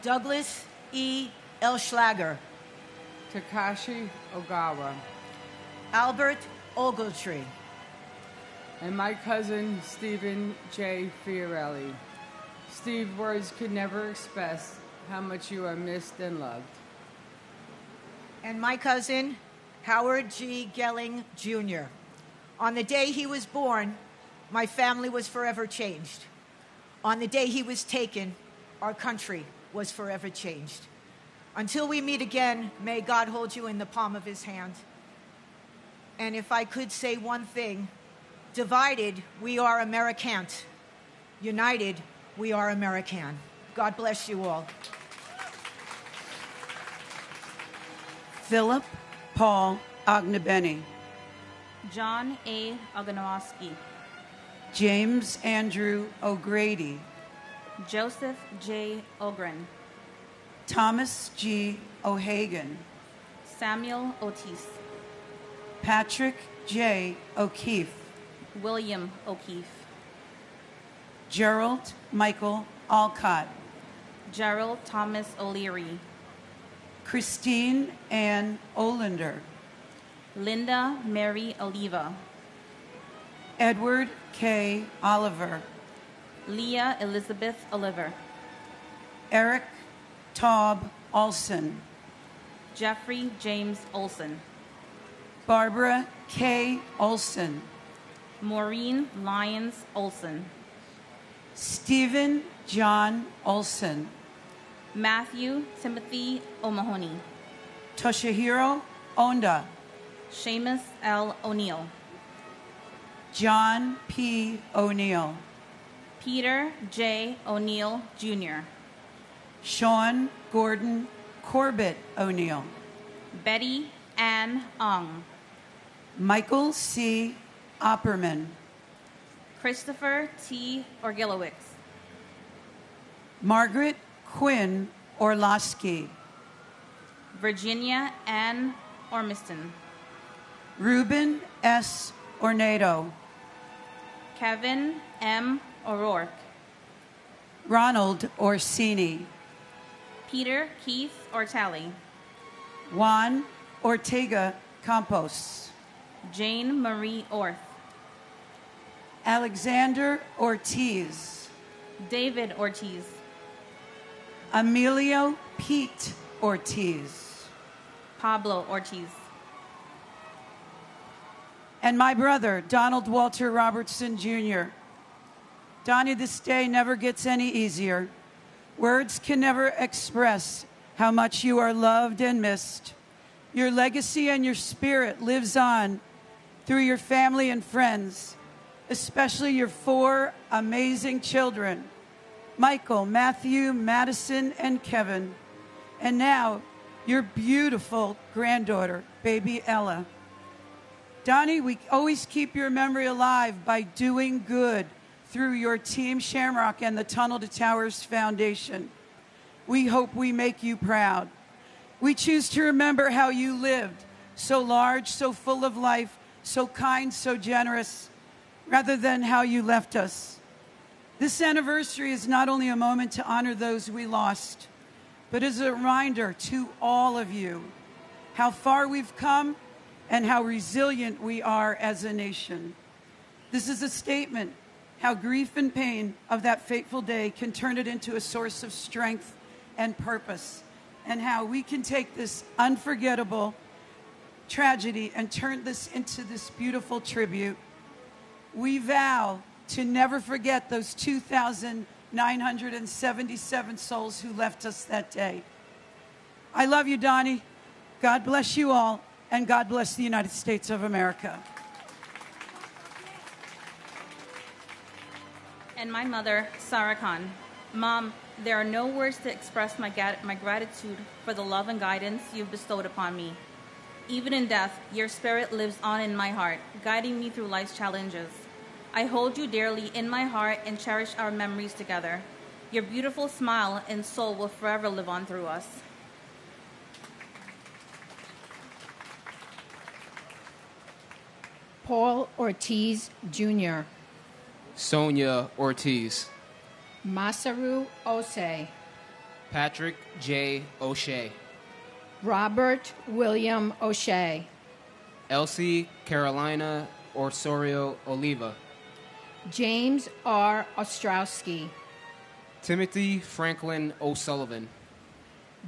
Douglas E. Elschlager. Takashi Ogawa. Albert Ogletree. And my cousin, Stephen J. Fiorelli. Steve, words could never express how much you are missed and loved. And my cousin, Howard G. Gelling, Jr. On the day he was born, my family was forever changed. On the day he was taken, our country was forever changed. Until we meet again, may God hold you in the palm of his hand. And if I could say one thing, divided, we are Americant. United, we are American. God bless you all. Philip Paul Ognebeni. John A. Oganowski. James Andrew O'Grady. Joseph J. Ogren. Thomas G. O'Hagan. Samuel Otis. Patrick J. O'Keefe. William O'Keefe. Gerald Michael Alcott. Gerald Thomas O'Leary. Christine Ann Olander. Linda Mary Oliva. Edward K. Oliver. Leah Elizabeth Oliver. Eric Taub Olson. Jeffrey James Olson. Barbara K. Olson. Maureen Lyons Olson. Stephen John Olson. Matthew Timothy O'Mahony. Toshihiro Onda, Seamus L. O'Neill, John P. O'Neill, Peter J. O'Neill, Jr., Sean Gordon Corbett O'Neill, Betty Ann Ong, Michael C. Opperman, Christopher T. Orgilowicz, Margaret Quinn Orlowski, Virginia Ann Ormiston, Ruben S. Ornado, Kevin M. O'Rourke, Ronald Orsini, Peter Keith Ortali, Juan Ortega Campos, Jane Marie Orth, Alexander Ortiz, David Ortiz, Emilio Pete Ortiz, Pablo Ortiz, and my brother, Donald Walter Robertson, Jr. Donnie, this day never gets any easier. Words can never express how much you are loved and missed. Your legacy and your spirit lives on through your family and friends, especially your 4 amazing children, Michael, Matthew, Madison, and Kevin. And now, your beautiful granddaughter, baby Ella. Donnie, we always keep your memory alive by doing good through your Team Shamrock and the Tunnel to Towers Foundation. We hope we make you proud. We choose to remember how you lived, so large, so full of life, so kind, so generous, rather than how you left us. This anniversary is not only a moment to honor those we lost, but is a reminder to all of you how far we've come and how resilient we are as a nation. This is a statement how grief and pain of that fateful day can turn it into a source of strength and purpose, and how we can take this unforgettable tragedy and turn this into this beautiful tribute. We vow to never forget those 2,977 souls who left us that day. I love you, Donnie. God bless you all, and God bless the United States of America. and my mother, Sarah Khan. Mom, there are no words to express my gratitude for the love and guidance you've bestowed upon me. Even in death, your spirit lives on in my heart, guiding me through life's challenges. I hold you dearly in my heart and cherish our memories together. Your beautiful smile and soul will forever live on through us. Paul Ortiz, Jr. Sonia Ortiz. Masaru Osei. Patrick J. O'Shea. Robert William O'Shea. Elsie Carolina Osorio Oliva. James R. Ostrowski. Timothy Franklin O'Sullivan.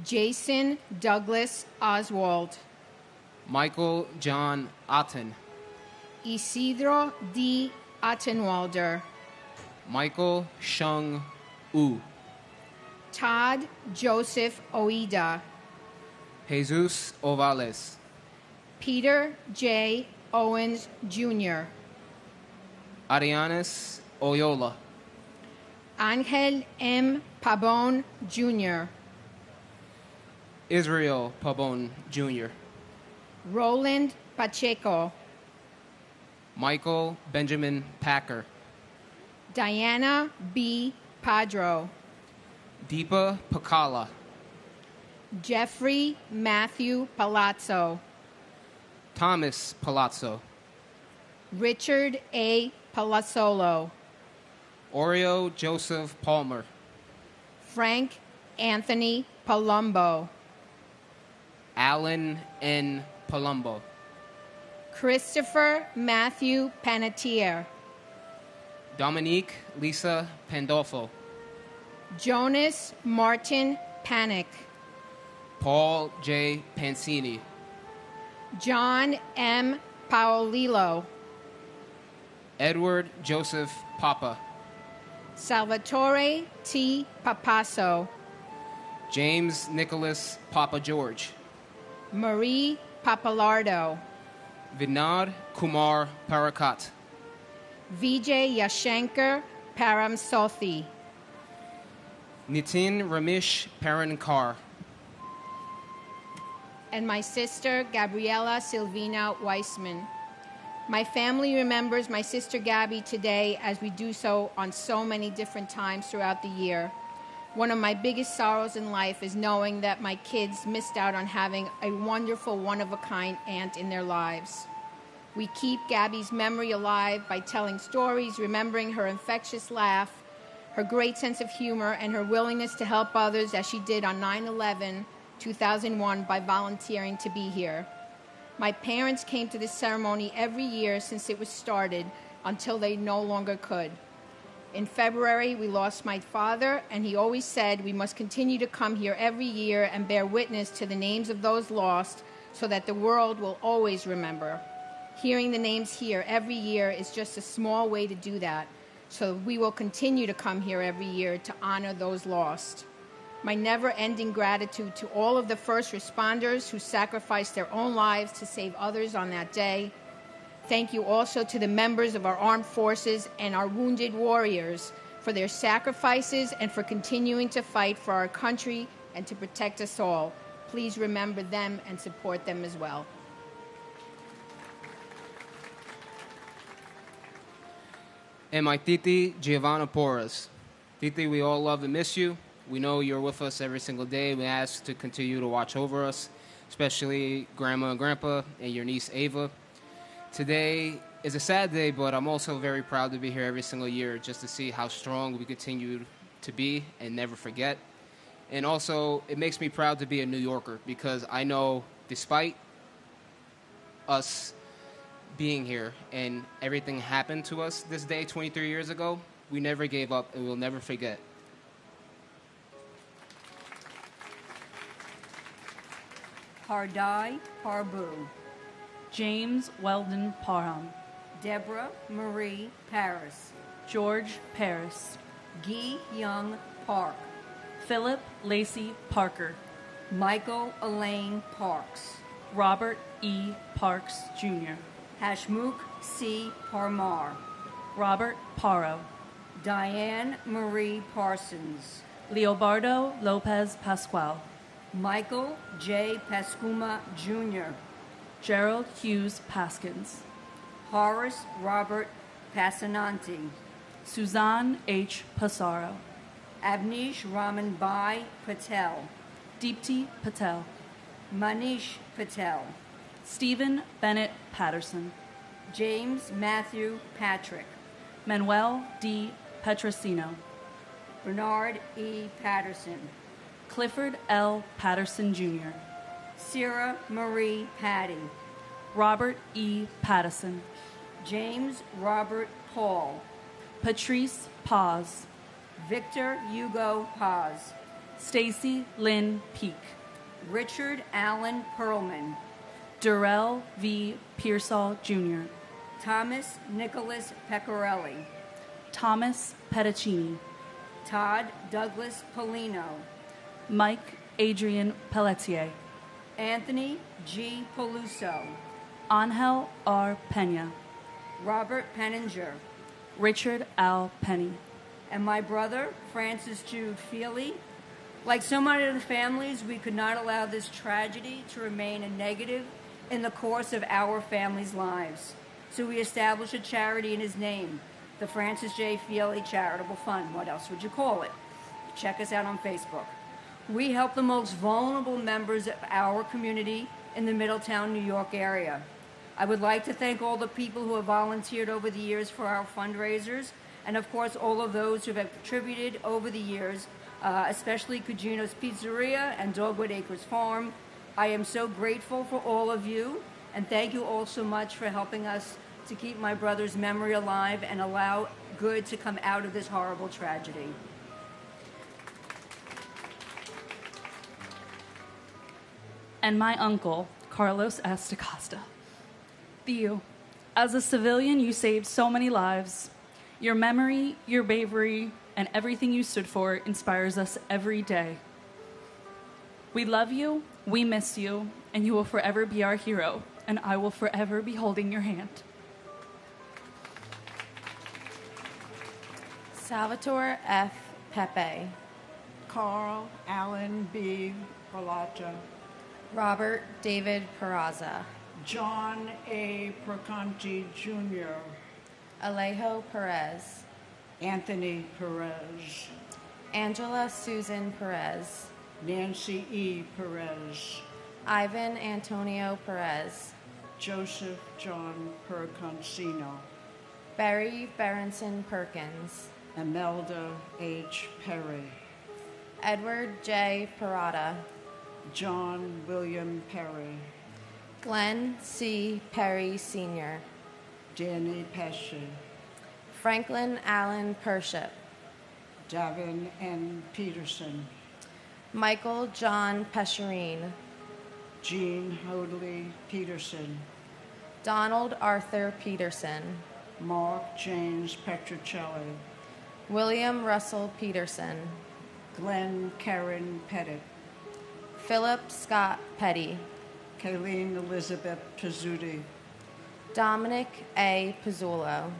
Jason Douglas Oswald. Michael John Otten. Isidro D. Ottenwalder. Michael Shung U. Todd Joseph Oida. Jesus Ovales. Peter J. Owens, Jr. Arianes Oyola. Angel M. Pabon, Jr. Israel Pabon, Jr. Roland Pacheco. Michael Benjamin Packer. Diana B. Padro. Deepa Pakala. Jeffrey Matthew Palazzo. Thomas Palazzo. Richard A. Palazzolo. Oreo Joseph Palmer. Frank Anthony Palumbo. Alan N. Palumbo. Christopher Matthew Panettiere. Dominique Lisa Pandolfo. Jonas Martin Panic. Paul J. Pansini. John M. Paolillo. Edward Joseph Papa. Salvatore T. Papasso. James Nicholas Papa George. Marie Papalardo, Vinod Kumar Parakat, Vijay Yashankar Paramsothi, Nitin Ramesh Parankar, and my sister Gabriela Silvina Weissman. My family remembers my sister Gabby today as we do so on so many different times throughout the year. One of my biggest sorrows in life is knowing that my kids missed out on having a wonderful, one-of-a-kind aunt in their lives. We keep Gabby's memory alive by telling stories, remembering her infectious laugh, her great sense of humor, and her willingness to help others as she did on 9/11, 2001 by volunteering to be here. My parents came to this ceremony every year since it was started until they no longer could. In February, we lost my father, and he always said we must continue to come here every year and bear witness to the names of those lost so that the world will always remember. Hearing the names here every year is just a small way to do that, so we will continue to come here every year to honor those lost. My never-ending gratitude to all of the first responders who sacrificed their own lives to save others on that day. Thank you also to the members of our armed forces and our wounded warriors for their sacrifices and for continuing to fight for our country and to protect us all. Please remember them and support them as well. And my Titi Giovanna Porras. Titi, we all love and miss you. We know you're with us every single day. We ask to continue to watch over us, especially Grandma and Grandpa and your niece Ava. Today is a sad day, but I'm also very proud to be here every single year just to see how strong we continue to be and never forget. And also, it makes me proud to be a New Yorker because I know despite us being here and everything happened to us this day 23 years ago, we never gave up and we'll never forget. Hardai Harbu, James Weldon Parham, Deborah Marie Paris, George Paris, Guy Young Park, Philip Lacey Parker, Michael Elaine Parks, Robert E. Parks Jr., Hashmukh C. Parmar, Robert Parro, Diane Marie Parsons, Leobardo Lopez Pascual, Michael J. Pascuma Jr., Gerald Hughes Paskins, Horace Robert Passananti, Suzanne H. Passaro, Avnish Raman Bai Patel, Deepti Patel, Manish Patel, Stephen Bennett Patterson, James Matthew Patrick, Manuel D. Petrosino, Bernard E. Patterson, Clifford L. Patterson Jr., Sarah Marie Patty, Robert E. Pattison, James Robert Paul, Patrice Paz, Victor Hugo Paz, Stacy Lynn Peak, Richard Allen Perlman, Durrell V. Pearsall Jr., Thomas Nicholas Pecorelli, Thomas Petticini, Todd Douglas Polino, Mike Adrian Pelletier, Anthony G. Peluso, Angel R. Pena, Robert Penninger, Richard Al Penny, and my brother, Francis Jude Feely. Like so many of the families, we could not allow this tragedy to remain a negative in the course of our family's lives. So we established a charity in his name, the Francis J. Feely Charitable Fund. What else would you call it? Check us out on Facebook. We help the most vulnerable members of our community in the Middletown, New York area. I would like to thank all the people who have volunteered over the years for our fundraisers, and of course all of those who have contributed over the years, especially Cugino's Pizzeria and Dogwood Acres Farm. I am so grateful for all of you, and thank you all so much for helping us to keep my brother's memory alive and allow good to come out of this horrible tragedy. and my uncle, Carlos S. DaCosta. Theo, as a civilian, you saved so many lives. Your memory, your bravery, and everything you stood for inspires us every day. We love you, We miss you, and you will forever be our hero, and I will forever be holding your hand. Salvatore F. Pepe. Carl Allen B. Berlata. Robert David Peraza. John A. Procanti Jr. Alejo Perez. Anthony Perez. Angela Susan Perez. Nancy E. Perez. Ivan Antonio Perez. Joseph John Perconcino. Barry Berenson Perkins. Imelda H. Perry. Edward J. Parada. John William Perry. Glenn C. Perry Sr. Danny Pesci. Franklin Allen Pership. Davin N. Peterson. Michael John Pescherine. Jean Hoadley Peterson. Donald Arthur Peterson. Mark James Petrocelli. William Russell Peterson. Glenn Karen Pettit. Philip Scott Petty. Kayleen Elizabeth Pizzuti. Dominic A. Pizzullo.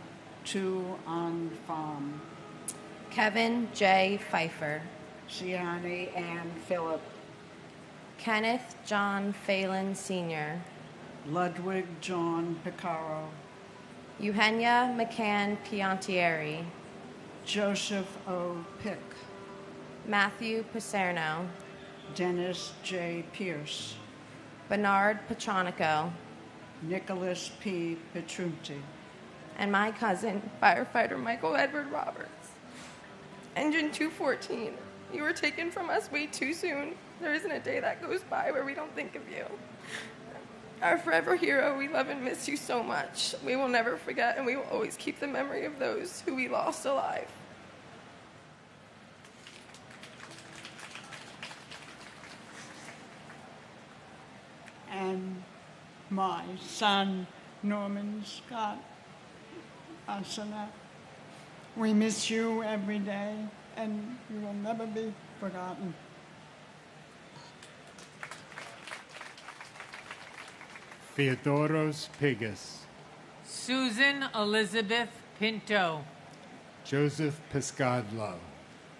Tu An Pham. Kevin J. Pfeiffer. Siani Ann Phillip. Kenneth John Phelan Sr. Ludwig John Picaro. Eugenia McCann Piantieri. Joseph O. Pick. Matthew Paserno. Dennis J. Pierce. Bernard Petronico. Nicholas P. Petrunti. And my cousin, firefighter Michael Edward Roberts. Engine 214, you were taken from us way too soon. There isn't a day that goes by where we don't think of you. Our forever hero, we love and miss you so much. We will never forget, and we will always keep the memory of those who we lost alive. And my son, Norman Scott Asana. We miss you every day, and you will never be forgotten. Theodoros Pigas. Susan Elizabeth Pinto. Joseph Piscadlo.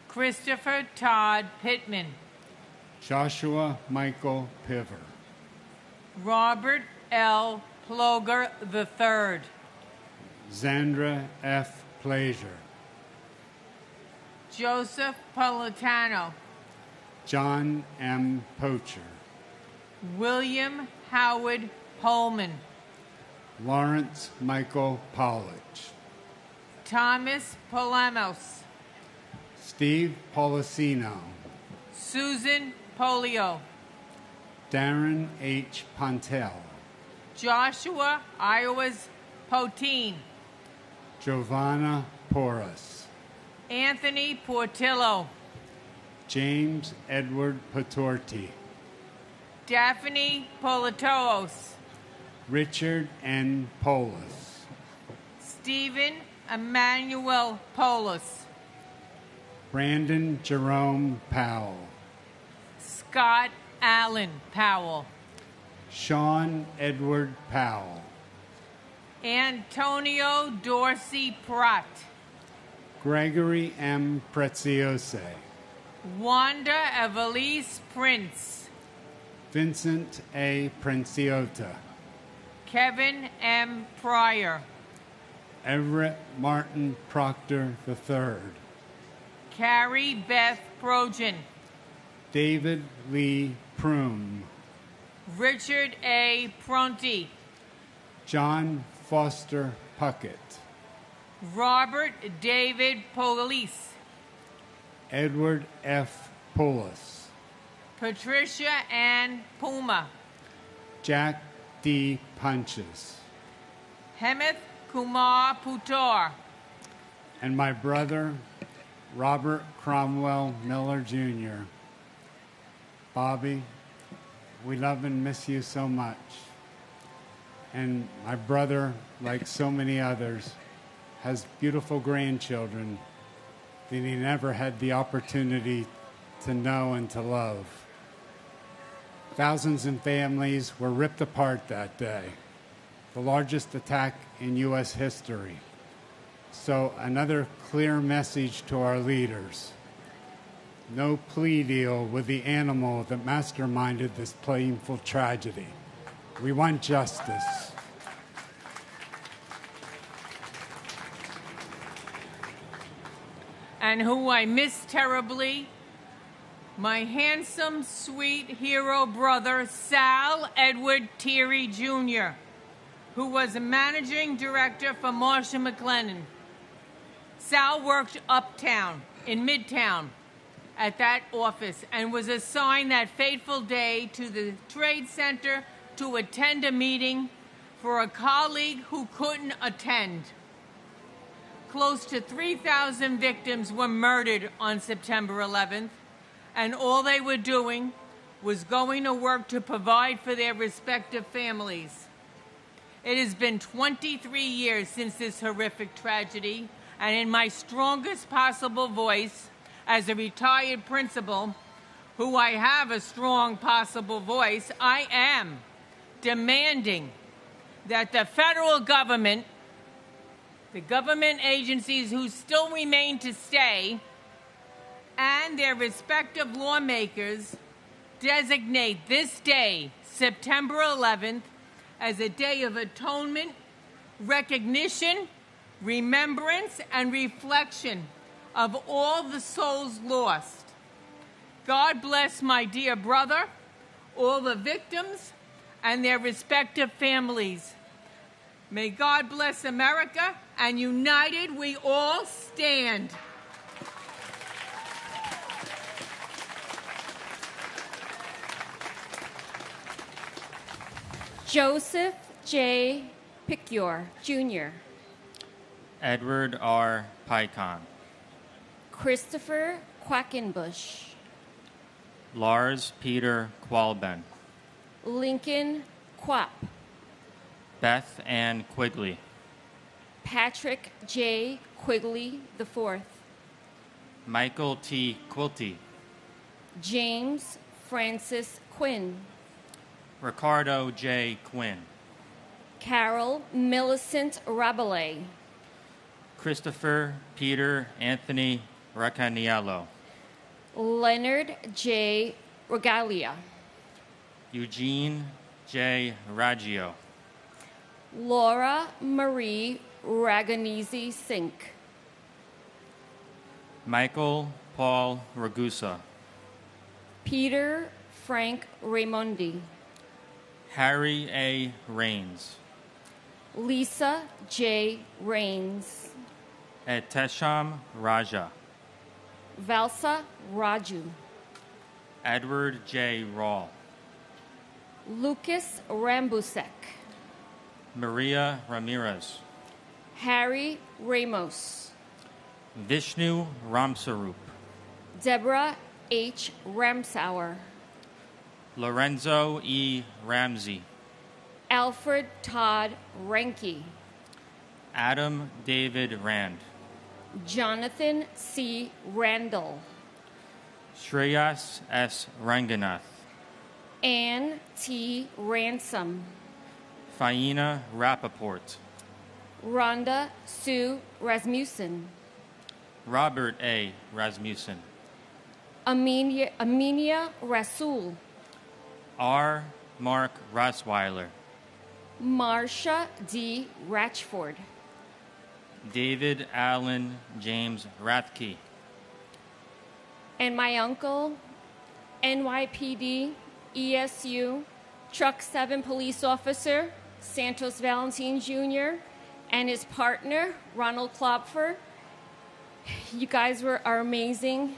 Christopher Todd Pittman. Joshua Michael Piver. Robert L. Ploger III. Zandra F. Plaisir. Joseph Politano. John M. Pocher. William Howard Holman. Lawrence Michael Pollich. Thomas Polemos. Steve Policino. Susan Polio. Darren H. Pontel. Joshua Iowas Potine. Giovanna Porras. Anthony Portillo. James Edward Patorti. Daphne Politoos. Richard N. Polis. Stephen Emmanuel Polis. Brandon Jerome Powell. Scott Allen Powell. Sean Edward Powell. Antonio Dorsey Pratt. Gregory M. Preziose. Wanda Evelise Prince. Vincent A. Princiota. Kevin M. Pryor. Everett Martin Proctor III. Carrie Beth Projan. David Lee Prume. Richard A. Pronti. John Foster Puckett. Robert David Police. Edward F. Poulos. Patricia Ann Puma. Jack D. Punches. Hemeth Kumar Putor. And my brother, Robert Cromwell Miller Jr. Bobby, we love and miss you so much. And my brother, like so many others, has beautiful grandchildren that he never had the opportunity to know and to love. Thousands of families were ripped apart that day, the largest attack in U.S. history. So another clear message to our leaders. No plea deal with the animal that masterminded this painful tragedy. We want justice. And who I miss terribly, my handsome, sweet hero brother, Sal Edward Thierry Jr., who was a managing director for Marsh & McLennan. Sal worked uptown, in Midtown, at that office, and was assigned that fateful day to the Trade Center to attend a meeting for a colleague who couldn't attend. Close to 3,000 victims were murdered on September 11th, and all they were doing was going to work to provide for their respective families. It has been 23 years since this horrific tragedy, and in my strongest possible voice, as a retired principal, who I have a strong possible voice, I am demanding that the federal government, the government agencies who still remain to stay, and their respective lawmakers designate this day, September 11th, as a day of atonement, recognition, remembrance, and reflection of all the souls lost. God bless my dear brother, all the victims, and their respective families. May God bless America, and united we all stand. Joseph J. Picure, Jr. Edward R. Pycon. Christopher Quackenbush. Lars Peter Qualben. Lincoln Quapp. Beth Ann Quigley. Patrick J. Quigley IV. Michael T. Quilty. James Francis Quinn. Ricardo J. Quinn. Carol Millicent Rabelais. Christopher Peter Anthony Racaniello. Leonard J. Regalia. Eugene J. Raggio. Laura Marie Raganese Sink. Michael Paul Ragusa. Peter Frank Raimondi. Harry A. Rains. Lisa J. Rains. Etesham Raja. Valsa Raju. Edward J. Rawl. Lucas Rambusek. Maria Ramirez. Harry Ramos. Vishnu Ramsarup. Deborah H. Ramsauer. Lorenzo E. Ramsey. Alfred Todd Renke. Adam David Rand. Jonathan C. Randall. Shreyas S. Ranganath. Ann T. Ransom. Faina Rappaport. Rhonda Sue Rasmussen. Robert A. Rasmussen. Aminia Rasul. R. Mark Rosweiler. Marsha D. Ratchford. David Allen James Rathke. And my uncle, NYPD, ESU, Truck 7 police officer, Santos Valentin Jr., and his partner, Ronald Klopfer. You guys are amazing.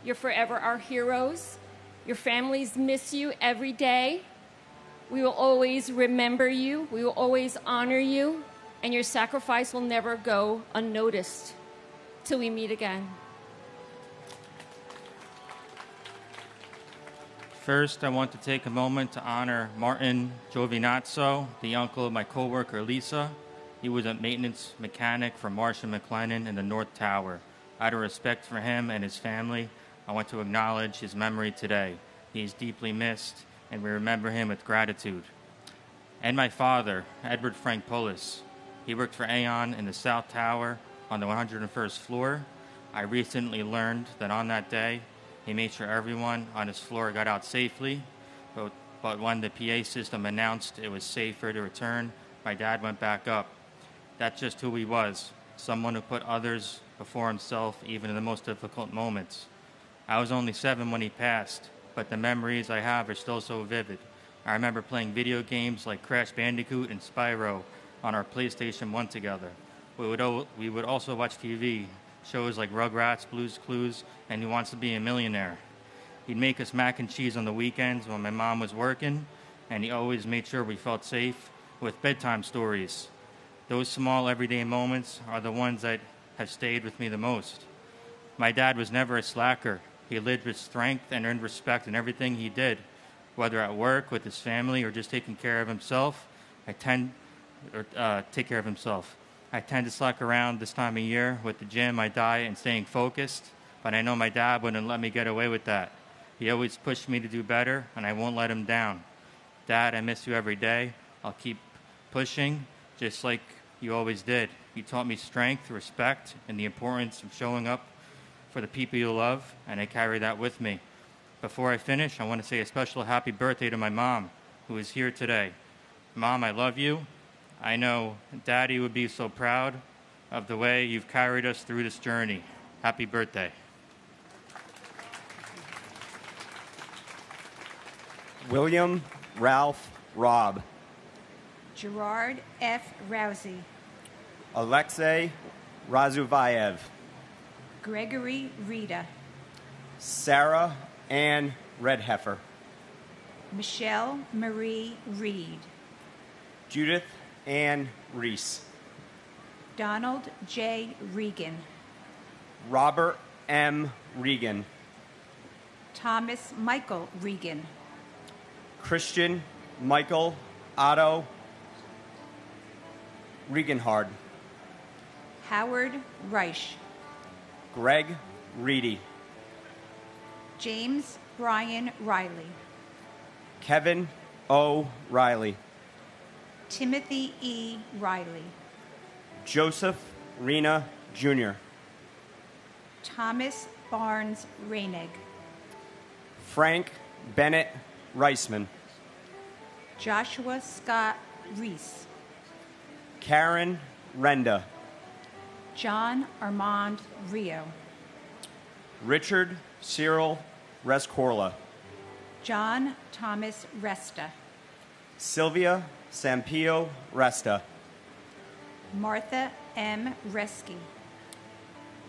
You're forever our heroes. Your families miss you every day. We will always remember you. We will always honor you. And your sacrifice will never go unnoticed till we meet again. First, I want to take a moment to honor Martin Giovinazzo, the uncle of my coworker Lisa. He was a maintenance mechanic for Marsh & McLennan in the North Tower. Out of respect for him and his family, I want to acknowledge his memory today. He is deeply missed, and we remember him with gratitude. And my father, Edward Frank Polis. He worked for Aon in the South Tower on the 101st floor. I recently learned that on that day, he made sure everyone on his floor got out safely, but when the PA system announced it was safer to return, my dad went back up. That's just who he was, someone who put others before himself even in the most difficult moments. I was only 7 when he passed, but the memories I have are still so vivid. I remember playing video games like Crash Bandicoot and Spyro on our PlayStation 1 together. We would also watch TV, shows like Rugrats, Blue's Clues, and Who Wants to Be a Millionaire. He'd make us mac and cheese on the weekends when my mom was working, and he always made sure we felt safe with bedtime stories. Those small everyday moments are the ones that have stayed with me the most. My dad was never a slacker. He lived with strength and earned respect in everything he did, whether at work, with his family, or just taking care of himself. I tend to slack around this time of year with the gym, my diet, and staying focused, but I know my dad wouldn't let me get away with that. He always pushed me to do better, and I won't let him down. Dad, I miss you every day. I'll keep pushing, just like you always did. You taught me strength, respect, and the importance of showing up for the people you love, and I carry that with me. Before I finish, I want to say a special happy birthday to my mom, who is here today. Mom, I love you. I know Daddy would be so proud of the way you've carried us through this journey. Happy birthday. William Ralph Robb. Gerard F. Rousey. Alexei Razuvayev. Gregory Rita. Sarah Ann Redheffer. Michelle Marie Reed. Judith Ann Reese. Donald J. Regan. Robert M. Regan. Thomas Michael Regan. Christian Michael Otto Regenhard. Howard Reich. Greg Reedy. James Brian Riley. Kevin O. Riley. Timothy E. Riley. Joseph Rena Jr. Thomas Barnes Reinig. Frank Bennett Reisman. Joshua Scott Reese. Karen Renda. John Armand Rio. Richard Cyril Rescorla. John Thomas Resta. Sylvia Sampio Resta. Martha M. Reski.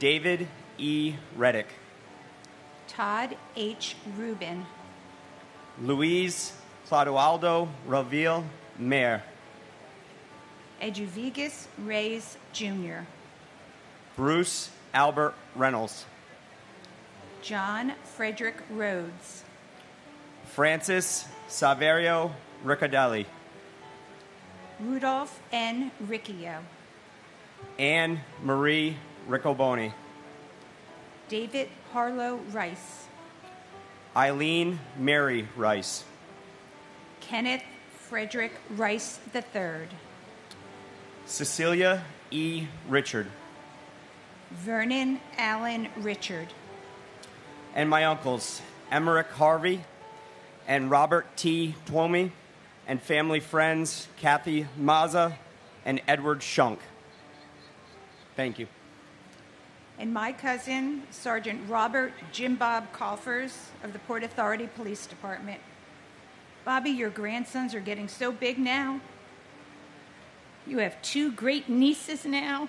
David E. Reddick. Todd H. Rubin. Luis Clodoaldo Ravil Mayer. Eduvigus Reyes Jr. Bruce Albert Reynolds. John Frederick Rhodes. Francis Saverio Riccadelli. Rudolph N. Riccio. Anne Marie Riccoboni. David Harlow Rice. Eileen Mary Rice. Kenneth Frederick Rice III. Cecilia E. Richard. Vernon Allen Richard. And my uncles, Emmerich Harvey and Robert T. Twomey, and family friends, Kathy Maza and Edward Shunk. Thank you. And my cousin, Sergeant Robert Jim Bob Coffers of the Port Authority Police Department. Bobby, your grandsons are getting so big now. You have 2 great nieces now.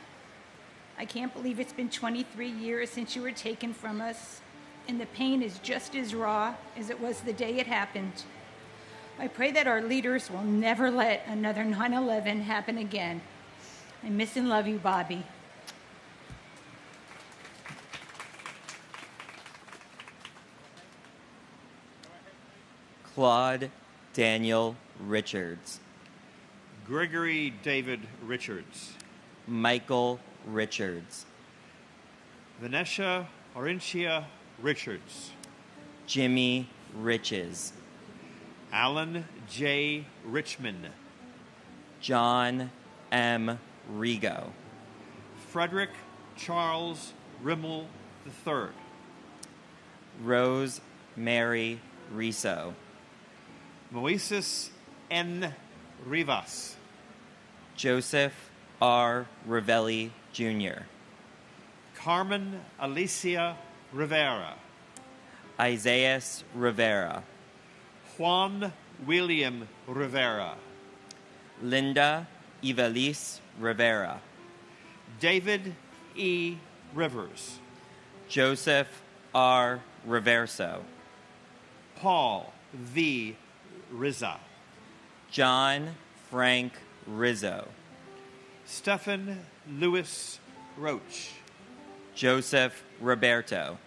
I can't believe it's been 23 years since you were taken from us, and the pain is just as raw as it was the day it happened. I pray that our leaders will never let another 9/11 happen again. I miss and love you, Bobby. Claude Daniel Richards. Gregory David Richards. Michael Richards. Vanessa Orentia Richards. Jimmy Riches. Alan J. Richmond, John M. Rigo, Frederick Charles Rimmel III, Rose Mary Riso, Moises N. Rivas, Joseph R. Ravelli Jr., Carmen Alicia Rivera, Isaias Rivera, Juan William Rivera, Linda Ivelisse Rivera, David E. Rivers, Joseph R. Reverso, Paul V. Rizza, John Frank Rizzo, Stephen Louis Roach, Joseph Roberto,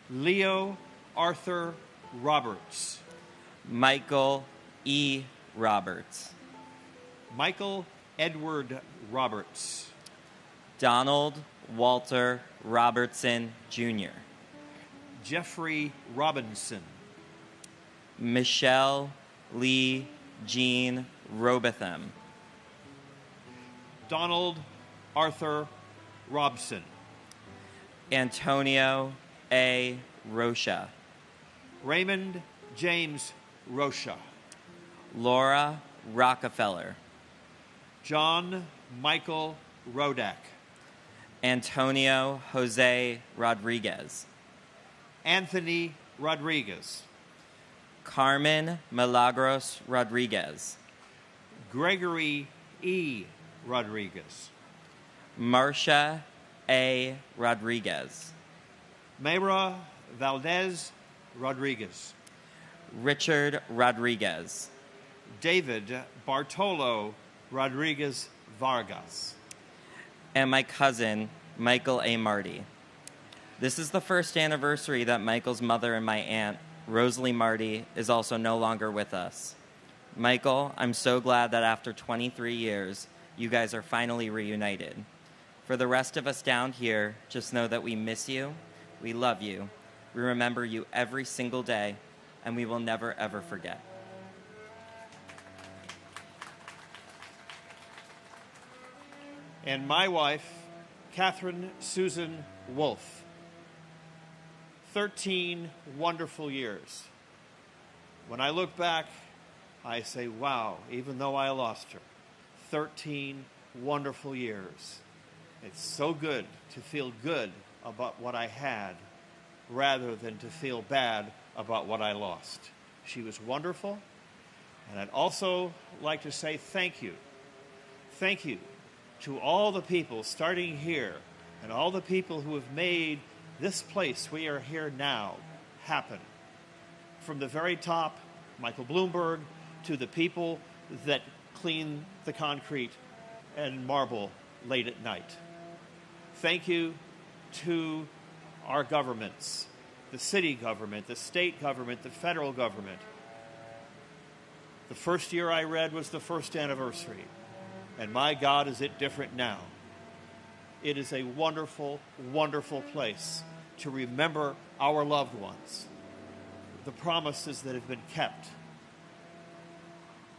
Leo Arthur Roberts, Michael E. Roberts, Michael Edward Roberts, Donald Walter Robertson Jr., Jeffrey Robinson, Michelle Lee Jean Robotham, Donald Arthur Robson, Antonio A. Rocha, Raymond James Rocha, Laura Rockefeller, John Michael Rodak, Antonio Jose Rodriguez, Anthony Rodriguez, Carmen Milagros Rodriguez, Gregory E. Rodriguez, Marcia A. Rodriguez, Mayra Valdez Rodriguez, Richard Rodriguez, David Bartolo Rodriguez Vargas, and my cousin, Michael A. Marty. This is the first anniversary that Michael's mother and my aunt, Rosalie Marty, is also no longer with us. Michael, I'm so glad that after 23 years, you guys are finally reunited. For the rest of us down here, just know that we miss you, we love you, we remember you every single day, and we will never, ever forget. and my wife, Catherine Susan Wolfe. 13 wonderful years. When I look back, I say, wow, even though I lost her, 13 wonderful years. It's so good to feel good about what I had rather than to feel bad about what I lost. She was wonderful, and I'd also like to say thank you. Thank you to all the people starting here and all the people who have made this place we are here now happen. From the very top, Michael Bloomberg, to the people that clean the concrete and marble late at night. Thank you to our governments, the city government, the state government, the federal government. The first year I read was the first anniversary, and my God, is it different now. It is a wonderful, wonderful place to remember our loved ones, the promises that have been kept,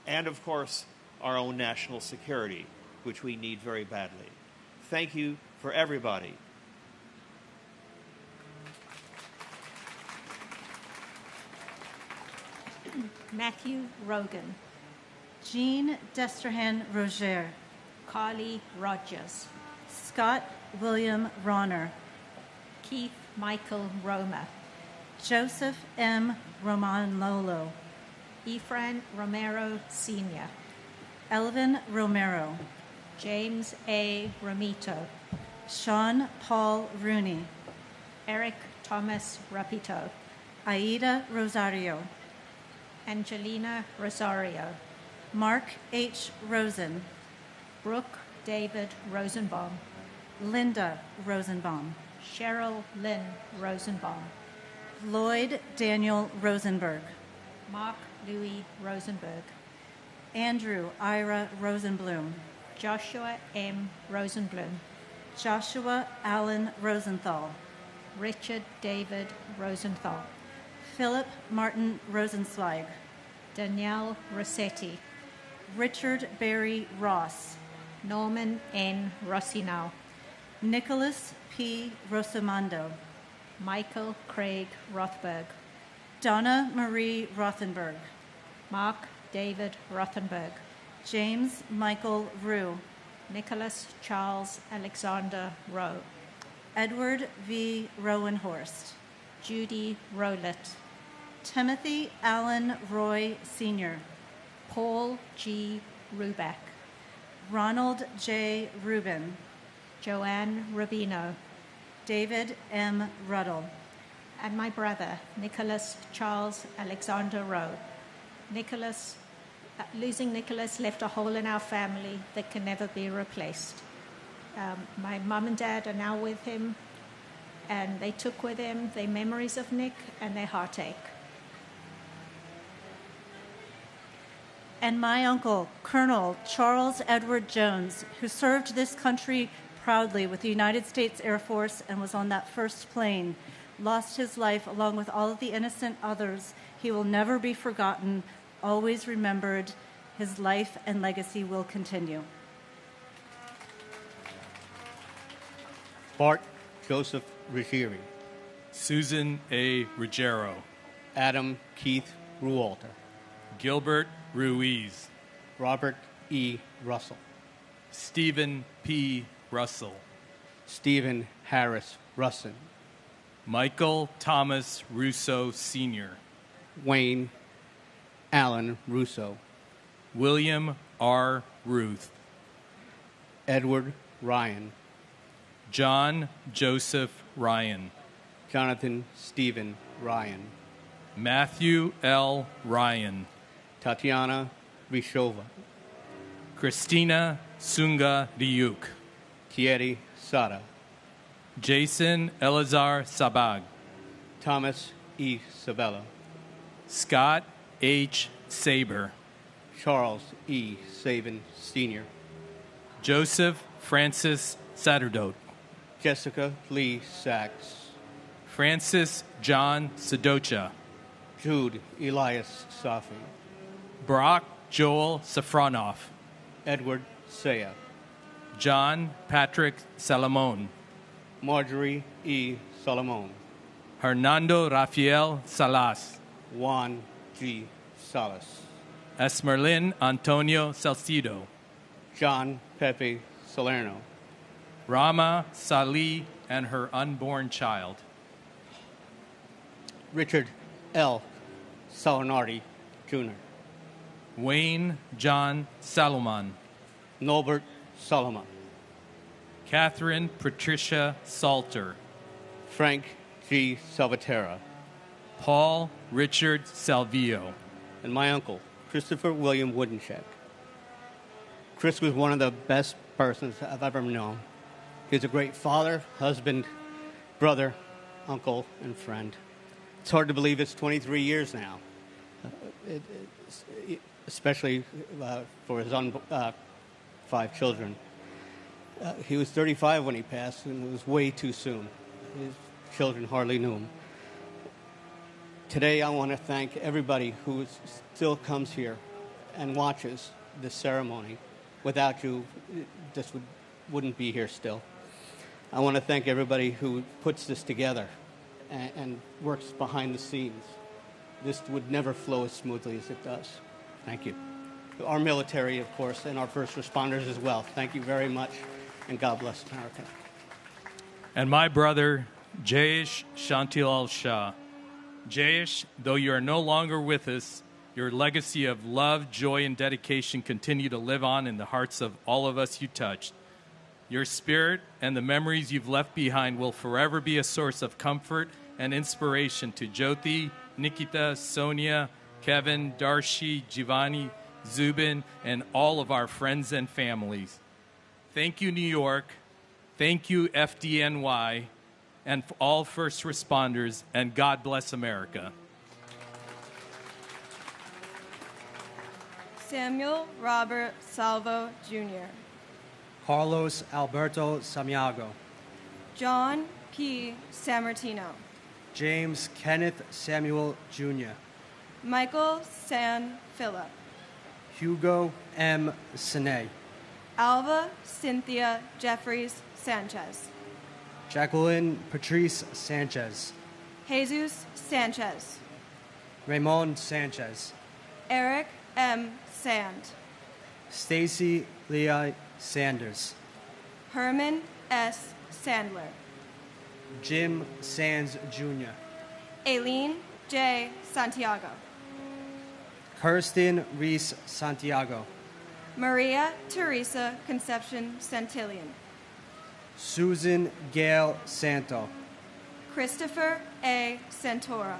and, of course, our own national security, which we need very badly. Thank you for everybody. Matthew Rogan, Jean Destrahan Roger, Carly Rogers, Scott William Ronner, Keith Michael Roma, Joseph M. Romanlolo, Efrain Romero Sr., Elvin Romero, James A. Romito, Sean Paul Rooney, Eric Thomas Rapito, Aida Rosario, Angelina Rosario, Mark H. Rosen, Brooke David Rosenbaum, Linda Rosenbaum, Cheryl Lynn Rosenbaum, Lloyd Daniel Rosenberg, Mark Louis Rosenberg, Andrew Ira Rosenblum, Joshua M. Rosenblum, Joshua Allen Rosenthal, Richard David Rosenthal, Philip Martin Rosenzweig, Danielle Rossetti, Richard Barry Ross, Norman N. Rossinow, Nicholas P. Rosamondo, Michael Craig Rothberg, Donna Marie Rothenberg, Mark David Rothenberg, James Michael Rue, Nicholas Charles Alexander Rowe, Edward V. Rowenhorst, Judy Rowlett, Timothy Allen Roy Sr., Paul G. Rubeck, Ronald J. Rubin, Joanne Rubino, David M. Ruddle, and my brother, Nicholas Charles Alexander Rowe. Losing Nicholas left a hole in our family that can never be replaced. My mum and dad are now with him, and they took with them their memories of Nick and their heartache. And my uncle, Colonel Charles Edward Jones, who served this country proudly with the United States Air Force and was on that first plane, lost his life along with all of the innocent others. He will never be forgotten, always remembered. His life and legacy will continue. Bart Joseph Ruggieri, Susan A. Ruggiero, Adam Keith Rualter, Gilbert Ruiz, Robert E. Russell, Stephen P. Russell, Stephen Harris Russin, Michael Thomas Russo Sr., Wayne Allen Russo, William R. Ruth, Edward Ryan, John Joseph Ryan, Jonathan Stephen Ryan, Matthew L. Ryan, Tatiana Rishova, Christina Sunga Ryuk, Thierry Sada, Jason Elazar Sabag, Thomas E. Sabella, Scott H. Saber, Charles E. Saban Sr., Joseph Francis Satterdote, Jessica Lee Sachs, Francis John Sedocha, Jude Elias Safi, Brock Joel Safronoff, Edward Saya, John Patrick Salamone, Marjorie E. Solomon, Hernando Rafael Salas, Juan G. Salas, Esmerlin Antonio Salcido, John Pepe Salerno, Rama Salih and her unborn child, Richard L. Salinardi, Jr., Wayne John Salomon, Norbert Solomon, Catherine Patricia Salter, Frank G. Salvatierra, Paul Richard Salvio, and my uncle, Christopher William Woodencheck. Chris was one of the best persons I've ever known. He was a great father, husband, brother, uncle, and friend. It's hard to believe it's 23 years now, especially for his 5 children. He was 35 when he passed, and it was way too soon. His children hardly knew him. Today, I want to thank everybody who still comes here and watches this ceremony. Without you, this wouldn't be here still. I want to thank everybody who puts this together and works behind the scenes. This would never flow as smoothly as it does. Thank you. Our military, of course, and our first responders as well. Thank you very much, and God bless America. And my brother, Jayesh Shantilal Shah. Jayesh, though you are no longer with us, your legacy of love, joy, and dedication continue to live on in the hearts of all of us you touched. Your spirit and the memories you've left behind will forever be a source of comfort and inspiration to Jyoti, Nikita, Sonia, Kevin, Darshi, Giovanni, Zubin, and all of our friends and families. Thank you, New York. Thank you, FDNY, and all first responders, and God bless America. Samuel Robert Salvo, Jr., Carlos Alberto Samiago, John P. Sammartino, James Kenneth Samuel Jr., Michael San Philip, Hugo M. Sine, Alva Cynthia Jeffries Sanchez, Jacqueline Patrice Sanchez, Jesus Sanchez, Raymond Sanchez, Eric M. Sand, Stacy Leah Sanders, Herman S. Sandler, Jim Sands Jr., Aileen J. Santiago, Kirsten Reese Santiago, Maria Teresa Concepcion Santillan, Susan Gail Santo, Christopher A. Santora,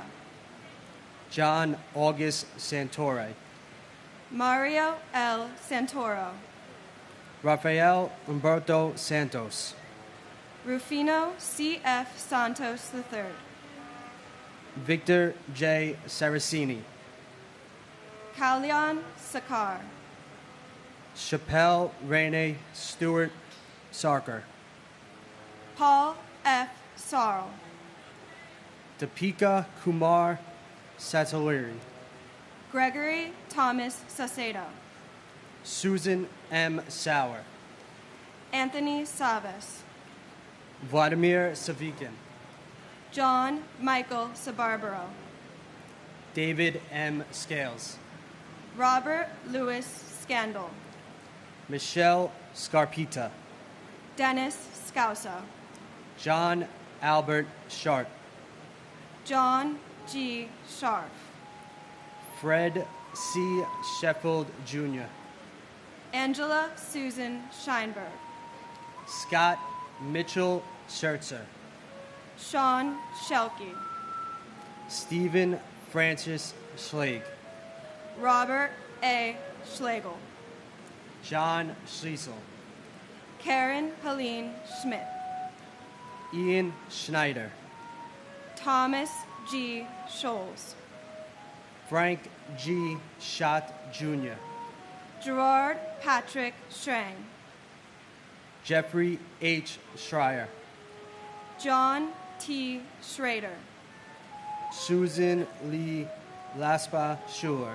John August Santore, Mario L. Santoro, Rafael Umberto Santos, Rufino C.F. Santos III, Victor J. Saraceni, Kalyan Sakar, Chappelle Rene Stewart Sarker, Paul F. Sarl, Deepika Kumar Sataliri, Gregory Thomas Sacedo, Susan M. Sauer, Anthony Savas, Vladimir Savikin, John Michael Sabarbaro, David M. Scales, Robert Louis Scandal, Michelle Scarpita, Dennis Scousa, John Albert Sharp, John G. Sharf, Fred C. Sheffield Jr., Angela Susan Scheinberg, Scott Mitchell Schertzer, Sean Shelke, Stephen Francis Schlegel, Robert A. Schlegel, John Schliessel, Karen Helene Schmidt, Ian Schneider, Thomas G. Scholes, Frank G. Schott Jr., Gerard Patrick Strang, Jeffrey H. Schreier, John T. Schrader, Susan Lee Laspa Schuler,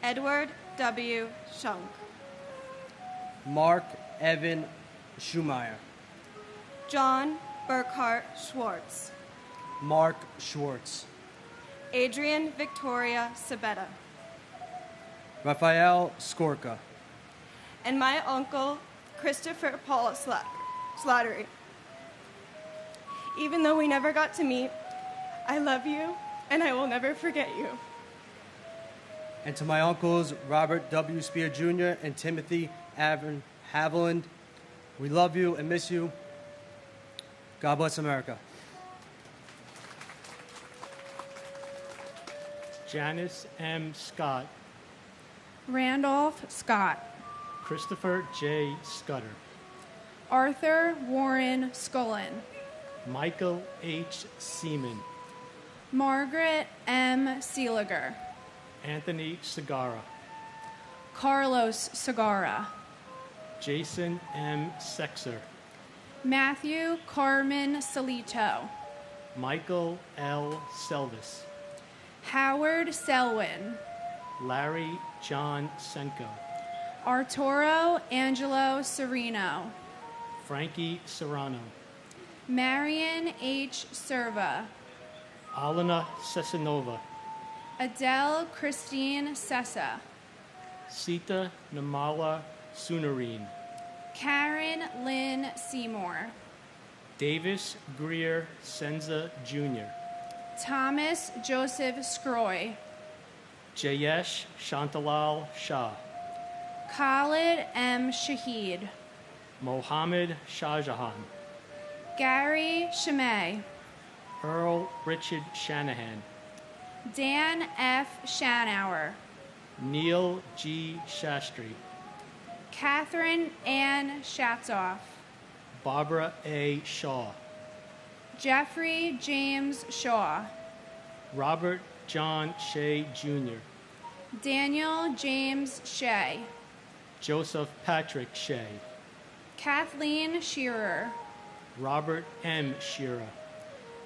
Edward W. Shunk, Mark Evan Schumeyer, John Burkhart Schwartz, Mark Schwartz, Adrian Victoria Sabetta, Raphael Skorka, and my uncle Christopher Paul Slattery. Even though we never got to meet, I love you and I will never forget you. and to my uncles Robert W. Spear Jr. and Timothy Avon Haviland, we love you and miss you. God bless America. Janice M. Scott, Randolph Scott, Christopher J. Scudder, Arthur Warren Scullin, Michael H. Seaman, Margaret M. Seeliger, Anthony Segara, Carlos Segara, Jason M. Sexer, Matthew Carmen Salito, Michael L. Selvis, Howard Selwyn, Larry John Senko, Arturo Angelo Sereno, Frankie Serrano, Marion H. Serva, Alana Sesanova, Adele Christine Sessa, Sita Namala Sunareen, Karen Lynn Seymour, Davis Greer Senza Jr., Thomas Joseph Scroy, Jayesh Shantalal Shah, Khalid M. Shahid, Mohammed Shahjahan, Gary Shamay, Earl Richard Shanahan, Dan F. Shanauer, Neil G. Shastri, Catherine Ann Shatzoff, Barbara A. Shaw, Jeffrey James Shaw, Robert John Shea Jr., Daniel James Shea, Joseph Patrick Shea, Kathleen Shearer, Robert M. Shearer,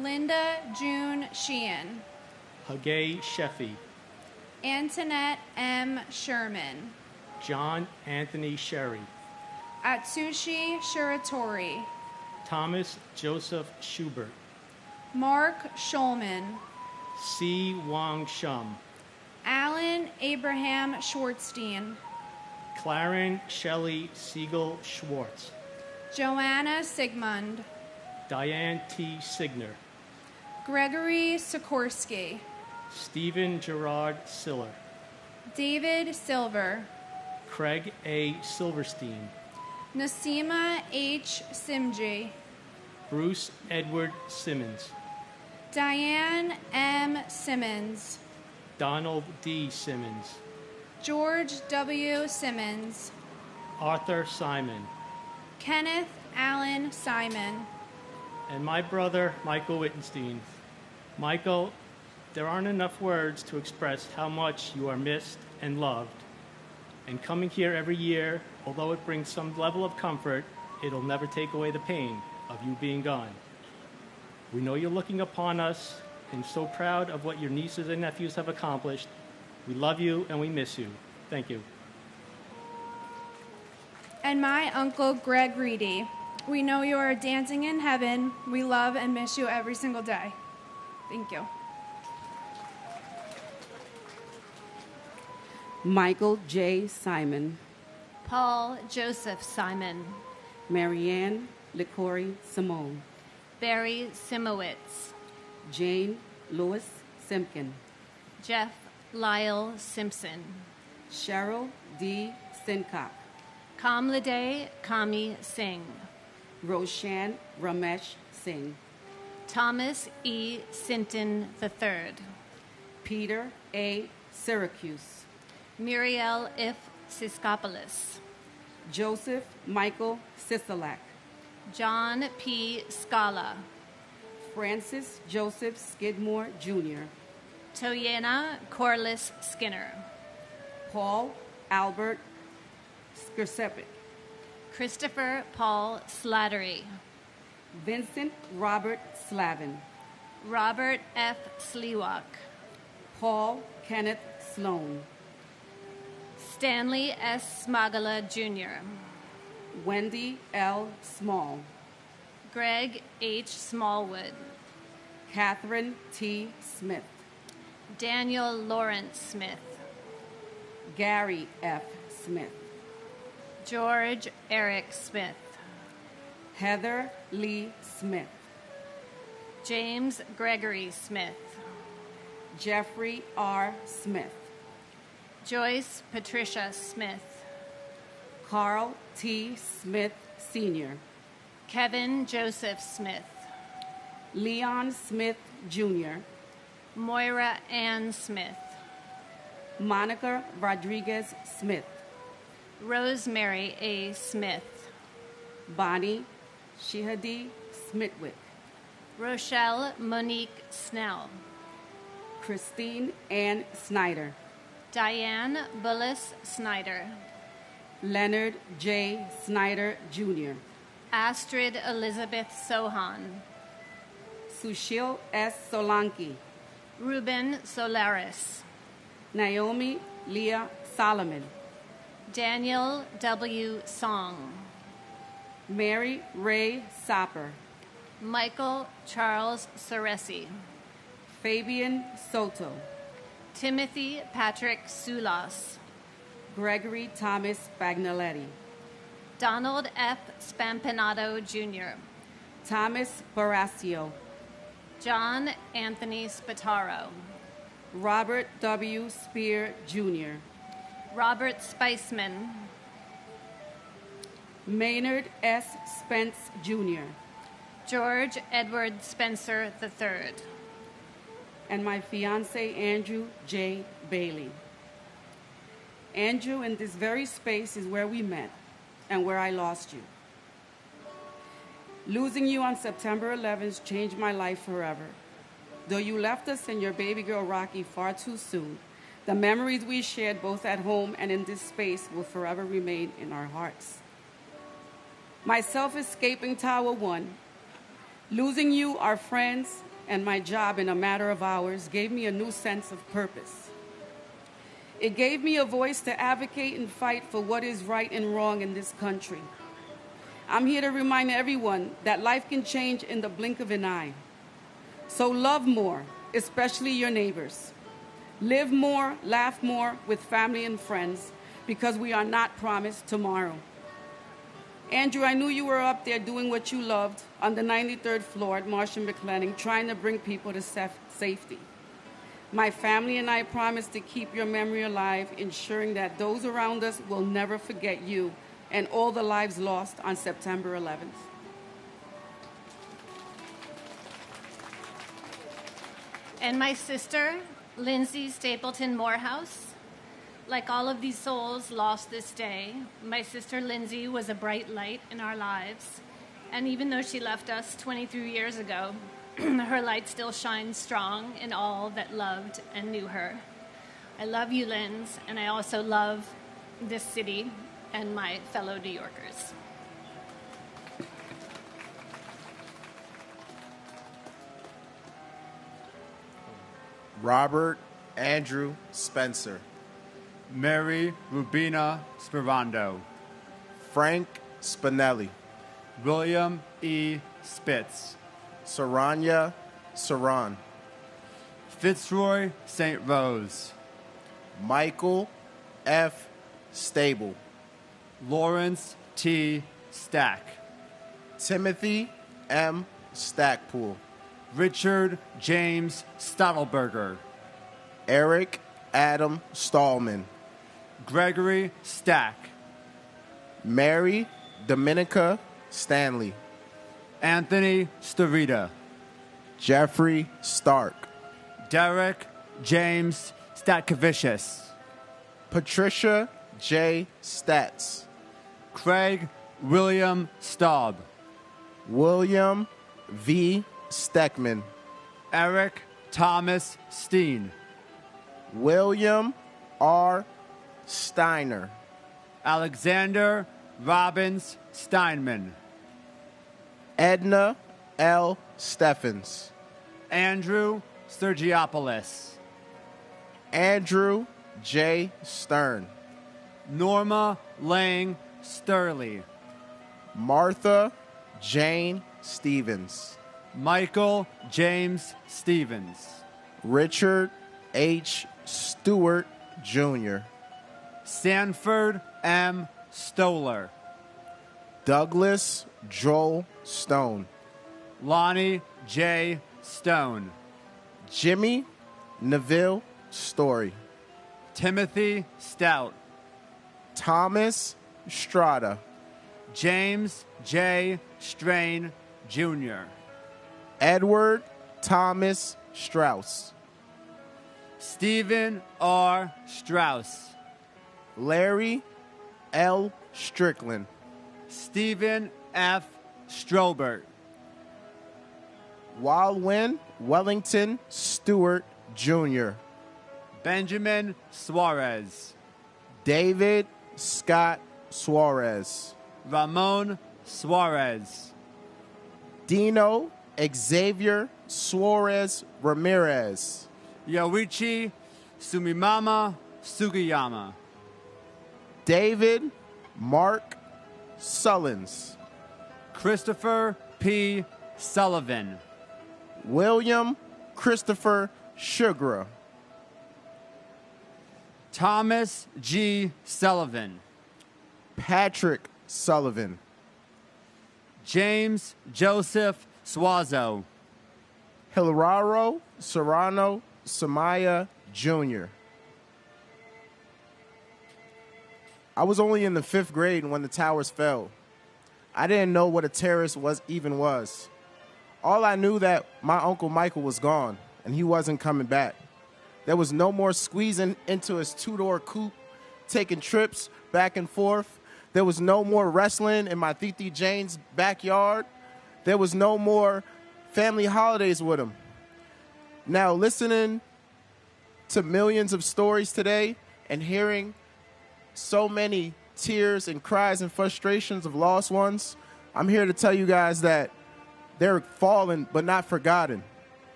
Linda June Sheehan, Hagay Sheffy, Antoinette M. Sherman, John Anthony Sherry, Atsushi Shiratori, Thomas Joseph Schubert, Mark Schulman, C. Wang Shum, Alan Abraham Schwartzstein, Claren Shelley Siegel Schwartz, Joanna Sigmund, Diane T. Signer, Gregory Sikorsky, Stephen Gerard Siller, David Silver, Craig A. Silverstein, Nasima H. Simji, Bruce Edward Simmons, Diane M. Simmons, Donald D. Simmons, George W. Simmons, Arthur Simon, Kenneth Allen Simon, and my brother, Michael Wittenstein. Michael, there aren't enough words to express how much you are missed and loved. And coming here every year, although it brings some level of comfort, it'll never take away the pain of you being gone. We know you're looking upon us and so proud of what your nieces and nephews have accomplished. We love you and we miss you. Thank you. and my uncle Greg Reedy. We know you are dancing in heaven. We love and miss you every single day. Thank you. Michael J. Simon, Paul Joseph Simon, Marianne LeCory Simone, Barry Simowitz, Jane Lewis Simpkin, Jeff Lyle Simpson, Cheryl D. Sincock, Kamlade Kami Singh, Roshan Ramesh Singh, Thomas E. Sinton III, Peter A. Syracuse, Muriel If Siskopoulos, Joseph Michael Sisolak, John P. Scala, Francis Joseph Skidmore, Jr., Toyena Corliss Skinner, Paul Albert Skirsepic, Christopher Paul Slattery, Vincent Robert Slavin, Robert F. Sliwak, Paul Kenneth Sloan, Stanley S. Smagala, Jr., Wendy L. Small, Greg H. Smallwood, Catherine T. Smith, Daniel Lawrence Smith, Gary F. Smith, George Eric Smith, Heather Lee Smith, James Gregory Smith, Jeffrey R. Smith, Joyce Patricia Smith, Carl T. Smith, Sr., Kevin Joseph Smith, Leon Smith, Jr., Moira Ann Smith, Monica Rodriguez Smith, Rosemary A. Smith, Bonnie Shihadi Smithwick, Rochelle Monique Snell, Christine Ann Snyder, Diane Bullis Snyder, Leonard J. Snyder, Jr., Astrid Elizabeth Sohan, Sushil S. Solanki, Ruben Solaris, Naomi Leah Solomon, Daniel W. Song, Mary Ray Sopper, Michael Charles Soresi, Fabian Soto, Timothy Patrick Sulas, Gregory Thomas Bagnaletti, Donald F. Spampinato, Jr., Thomas Barasio, John Anthony Spataro, Robert W. Spear, Jr., Robert Spiceman, Maynard S. Spence, Jr., George Edward Spencer III, and my fiancé, Andrew J. Bailey. Andrew, in this very space is where we met and where I lost you. Losing you on September 11th changed my life forever. Though you left us and your baby girl Rocky far too soon, the memories we shared both at home and in this space will forever remain in our hearts. Myself escaping Tower 1, losing you, our friends, and my job in a matter of hours gave me a new sense of purpose. It gave me a voice to advocate and fight for what is right and wrong in this country. I'm here to remind everyone that life can change in the blink of an eye. So love more, especially your neighbors. Live more, laugh more with family and friends, because we are not promised tomorrow. Andrew, I knew you were up there doing what you loved on the 93rd floor at Marsh & McLennan, trying to bring people to safety. My family and I promise to keep your memory alive, ensuring that those around us will never forget you and all the lives lost on September 11th. And my sister, Lindsay Stapleton Morehouse. Like all of these souls lost this day, my sister Lindsay was a bright light in our lives. And even though she left us 23 years ago, her light still shines strong in all that loved and knew her. I love you, Linz, and I also love this city and my fellow New Yorkers. Robert Andrew Spencer. Mary Rubina Sperando. Frank Spinelli. William E. Spitz. Saranya Saran. Fitzroy St. Rose. Michael F. Stable. Lawrence T. Stack. Timothy M. Stackpool. Richard James Stottelberger. Eric Adam Stallman. Gregory Stack. Mary Dominica Stanley. Anthony Starita. Jeffrey Stark. Derek James Statkevicius. Patricia J. Stats. Craig William Staub. William V. Steckman. Eric Thomas Steen. William R. Steiner. Alexander Robbins Steinman. Edna L. Steffens. Andrew Sturgiopoulos. Andrew J. Stern. Norma Lang Sturley. Martha Jane Stevens. Michael James Stevens. Richard H. Stewart, Jr. Sanford M. Stoller. Douglas Joel Stone. Lonnie J. Stone. Jimmy Neville Story. Timothy Stout. Thomas Strada. James J. Strain, Jr. Edward Thomas Strauss. Stephen R. Strauss. Larry L. Strickland. Stephen F. Strobert. Wildwin Wellington Stewart, Jr. Benjamin Suarez. David Scott Suarez. Ramon Suarez. Dino Xavier Suarez Ramirez. Yoichi Sumimama Sugiyama. David Mark Sullins. Christopher P. Sullivan. William Christopher Sugar. Thomas G. Sullivan. Patrick Sullivan. James Joseph Suazo. Hilararo Serrano Samaya, Jr. I was only in the 5th grade when the towers fell. I didn't know what a terrorist even was. All I knew that my Uncle Michael was gone, and he wasn't coming back. There was no more squeezing into his 2-door coupe, taking trips back and forth. There was no more wrestling in my Titi Jane's backyard. There was no more family holidays with him. Now, listening to millions of stories today and hearing so many tears and cries and frustrations of lost ones, I'm here to tell you guys that they're fallen but not forgotten.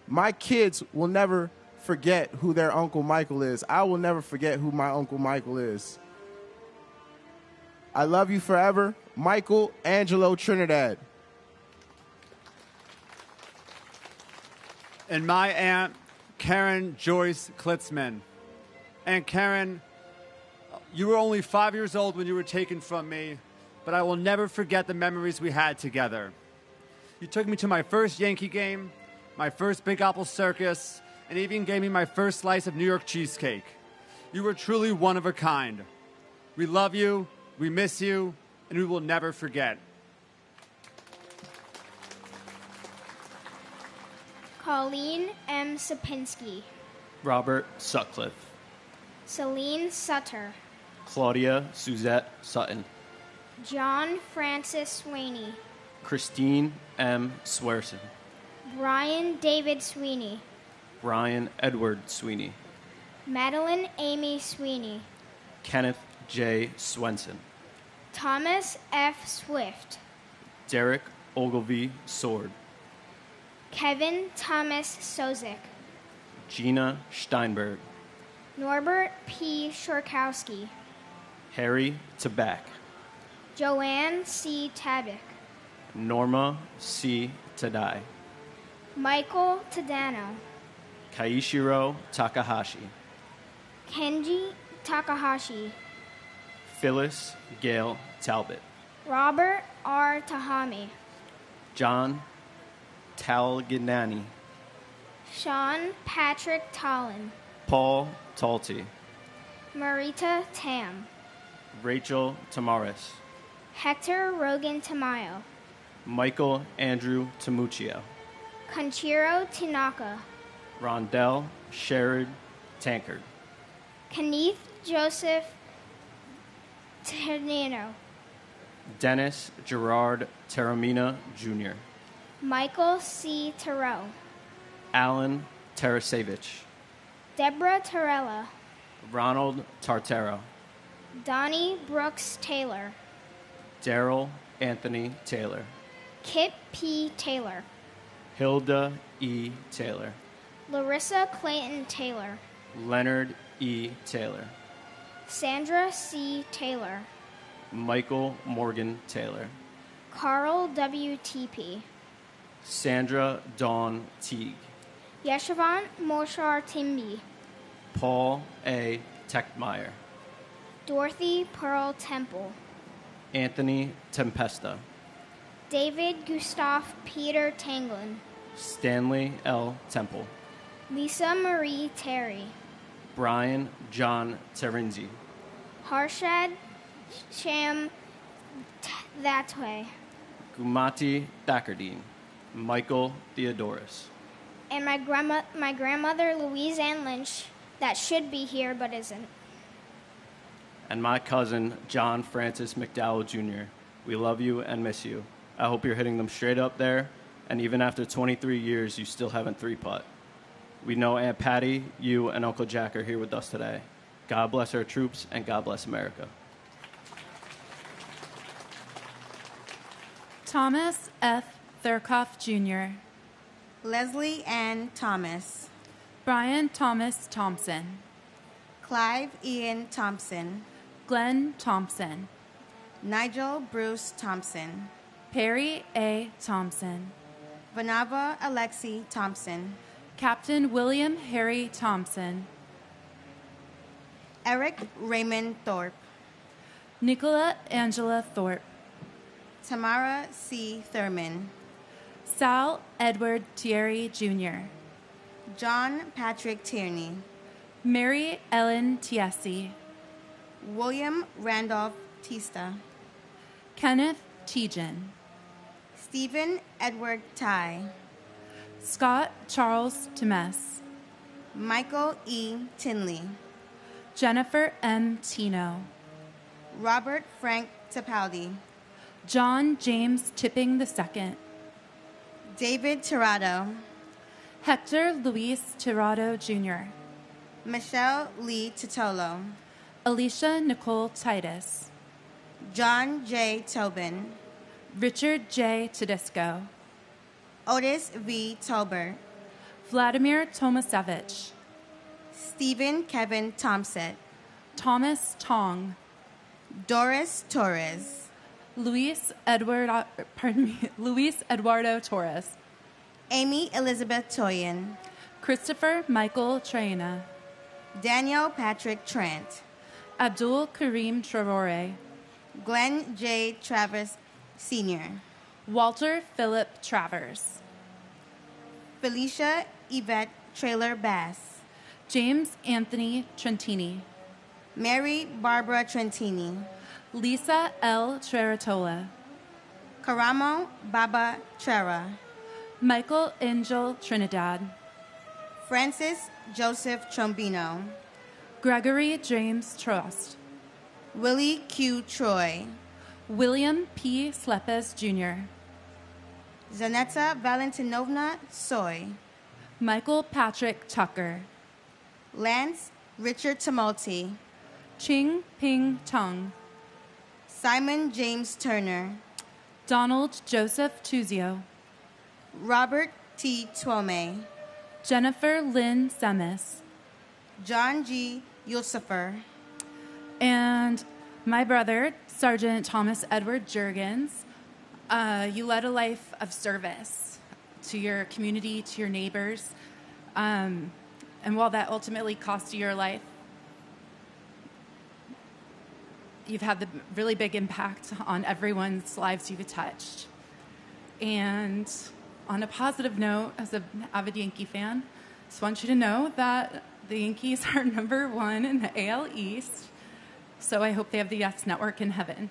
My kids will never forget who their Uncle Michael is. I will never forget who my Uncle Michael is. I love you forever, Michael Angelo Trinidad. And my aunt, Karen Joyce Klitzman. Aunt Karen, you were only 5 years old when you were taken from me, but I will never forget the memories we had together. You took me to my first Yankee game, my first Big Apple Circus, and even gave me my first slice of New York cheesecake. You were truly one of a kind. We love you, we miss you, and we will never forget. Colleen M. Sapinski. Robert Sutcliffe. Celine Sutter. Claudia Suzette Sutton. John Francis Sweeney. Christine M. Swearson. Brian David Sweeney. Brian Edward Sweeney. Madeline Amy Sweeney. Kenneth J. Swenson. Thomas F. Swift. Derek Ogilvie Sword. Kevin Thomas Sozik. Gina Steinberg. Norbert P. Shorkowski. Harry Tabak. Joanne C. Tabak. Norma C. Tadai. Michael Tadano. Kaishiro Takahashi. Kenji Takahashi. Phyllis Gail Talbot. Robert R. Tahami. John Talginani. Sean Patrick Tollin. Paul Talty. Marita Tam. Rachel Tamaris. Hector Rogan Tamayo. Michael Andrew Tamuccio. Conchiro Tanaka. Rondell Sherrod Tankard. Kenneth Joseph Ternino. Dennis Gerard Taramina Jr. Michael C. Terrell. Alan Tarasevich. Deborah Torella. Ronald Tartaro. Donnie Brooks Taylor. Daryl Anthony Taylor. Kip P. Taylor. Hilda E. Taylor. Larissa Clayton Taylor. Leonard E. Taylor. Sandra C. Taylor. Michael Morgan Taylor. Carl W. T.P. Sandra Dawn Teague. Yeshivant Moshar Timby. Paul A. Techmeyer. Dorothy Pearl Temple. Anthony Tempesta. David Gustav Peter Tanglin. Stanley L. Temple. Lisa Marie Terry. Brian John Terenzi. Harshad Sham Thatway. Gumati Thakardine. Michael Theodorus. And my grandmother Louise Ann Lynch, that should be here but isn't. And my cousin John Francis McDowell Jr. We love you and miss you. I hope you're hitting them straight up there, and even after 23 years, you still haven't three-putt. We know Aunt Patty, you, and Uncle Jack are here with us today. God bless our troops, and God bless America. Thomas F. Thurkoff Jr. Leslie Ann Thomas. Brian Thomas Thompson. Clive Ian Thompson. Glenn Thompson. Nigel Bruce Thompson. Perry A. Thompson. Vanava Alexi Thompson. Captain William Harry Thompson. Eric Raymond Thorpe. Nicola Angela Thorpe. Tamara C. Thurman. Sal Edward Thierry Jr. John Patrick Tierney. Mary Ellen Tiesi. William Randolph Tista. Kenneth Tejan. Stephen Edward Ty. Scott Charles Temes. Michael E. Tinley. Jennifer M. Tino. Robert Frank Tapaldi. John James Tipping II. David Tirado. Hector Luis Tirado Jr. Michelle Lee Titolo. Alicia Nicole Titus. John J. Tobin. Richard J. Tedisco. Otis V. Tolbert. Vladimir Tomasevich. Stephen Kevin Thompson, Thomas Tong, Doris Torres, Luis Eduardo Torres, Amy Elizabeth Toyin, Christopher Michael Traina, Daniel Patrick Trent, Abdul Karim Traore, Glenn J. Travers Sr., Walter Philip Travers, Felicia Yvette Trailer Bass, James Anthony Trentini, Mary Barbara Trentini, Lisa L. Treratola, Karamo Baba Trera, Michael Angel Trinidad, Francis Joseph Trombino, Gregory James Trost, Willie Q. Troy, William P. Slepes Jr., Zanetta Valentinovna Soy, Michael Patrick Tucker, Lance Richard Tumulty, Ching Ping Tung, Simon James Turner, Donald Joseph Tuzio, Robert T. Twome, Jennifer Lynn Semis, John G. Yusufer, and my brother, Sergeant Thomas Edward Jurgens. You led a life of service to your community, to your neighbors, and while that ultimately cost you your life, you've had the really big impact on everyone's lives you've touched. And on a positive note, as an avid Yankee fan, I just want you to know that the Yankees are #1 in the AL East, so I hope they have the Yes Network in heaven.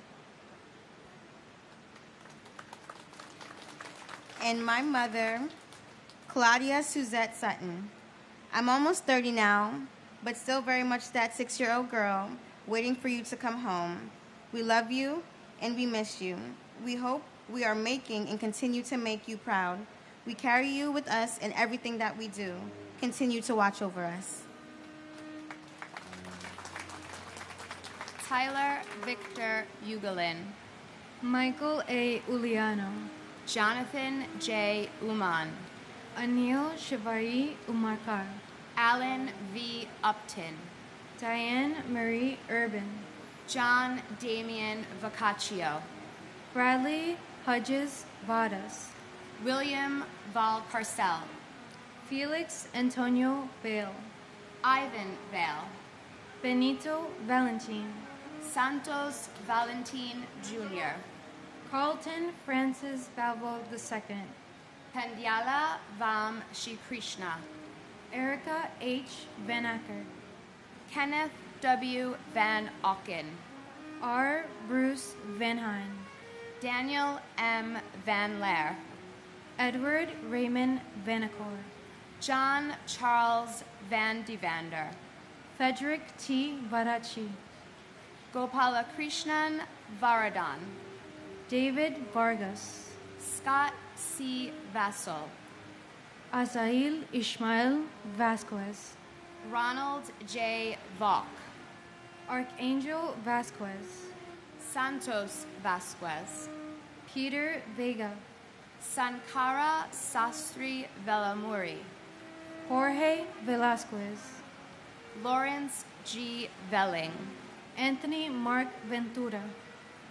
and my mother, Claudia Suzette Sutton. I'm almost 30 now, but still very much that 6-year-old girl waiting for you to come home. We love you and we miss you. We hope we are making and continue to make you proud. We carry you with us in everything that we do. Continue to watch over us. Tyler Victor Ugalin, Michael A. Uliano, Jonathan J. Uman, Anil Shivari Umarkar, Alan V. Upton, Diane Marie Urban, John Damian Vacaccio, Bradley Hodges Vadas, William Valcarcel, Felix Antonio Bale, Ivan Vale, Benito Valentin, Santos Valentin Jr., Carlton Francis Balvo II, Pandyala Vam Shri Krishna, Erica H. Van Acker, Kenneth W. Van Auken, R. Bruce Van Hine, Daniel M. Van Laer, Edward Raymond Vanacore, John Charles Van Devander, Frederick T. Varachi, Gopalakrishnan Varadan, David Vargas, Scott C. Vassell, Azail Ishmael Vasquez, Ronald J. Valk, Archangel Vasquez, Santos Vasquez, Peter Vega, Sankara Sastri Velamuri, Jorge Velasquez, Lawrence G. Velling, Anthony Mark Ventura,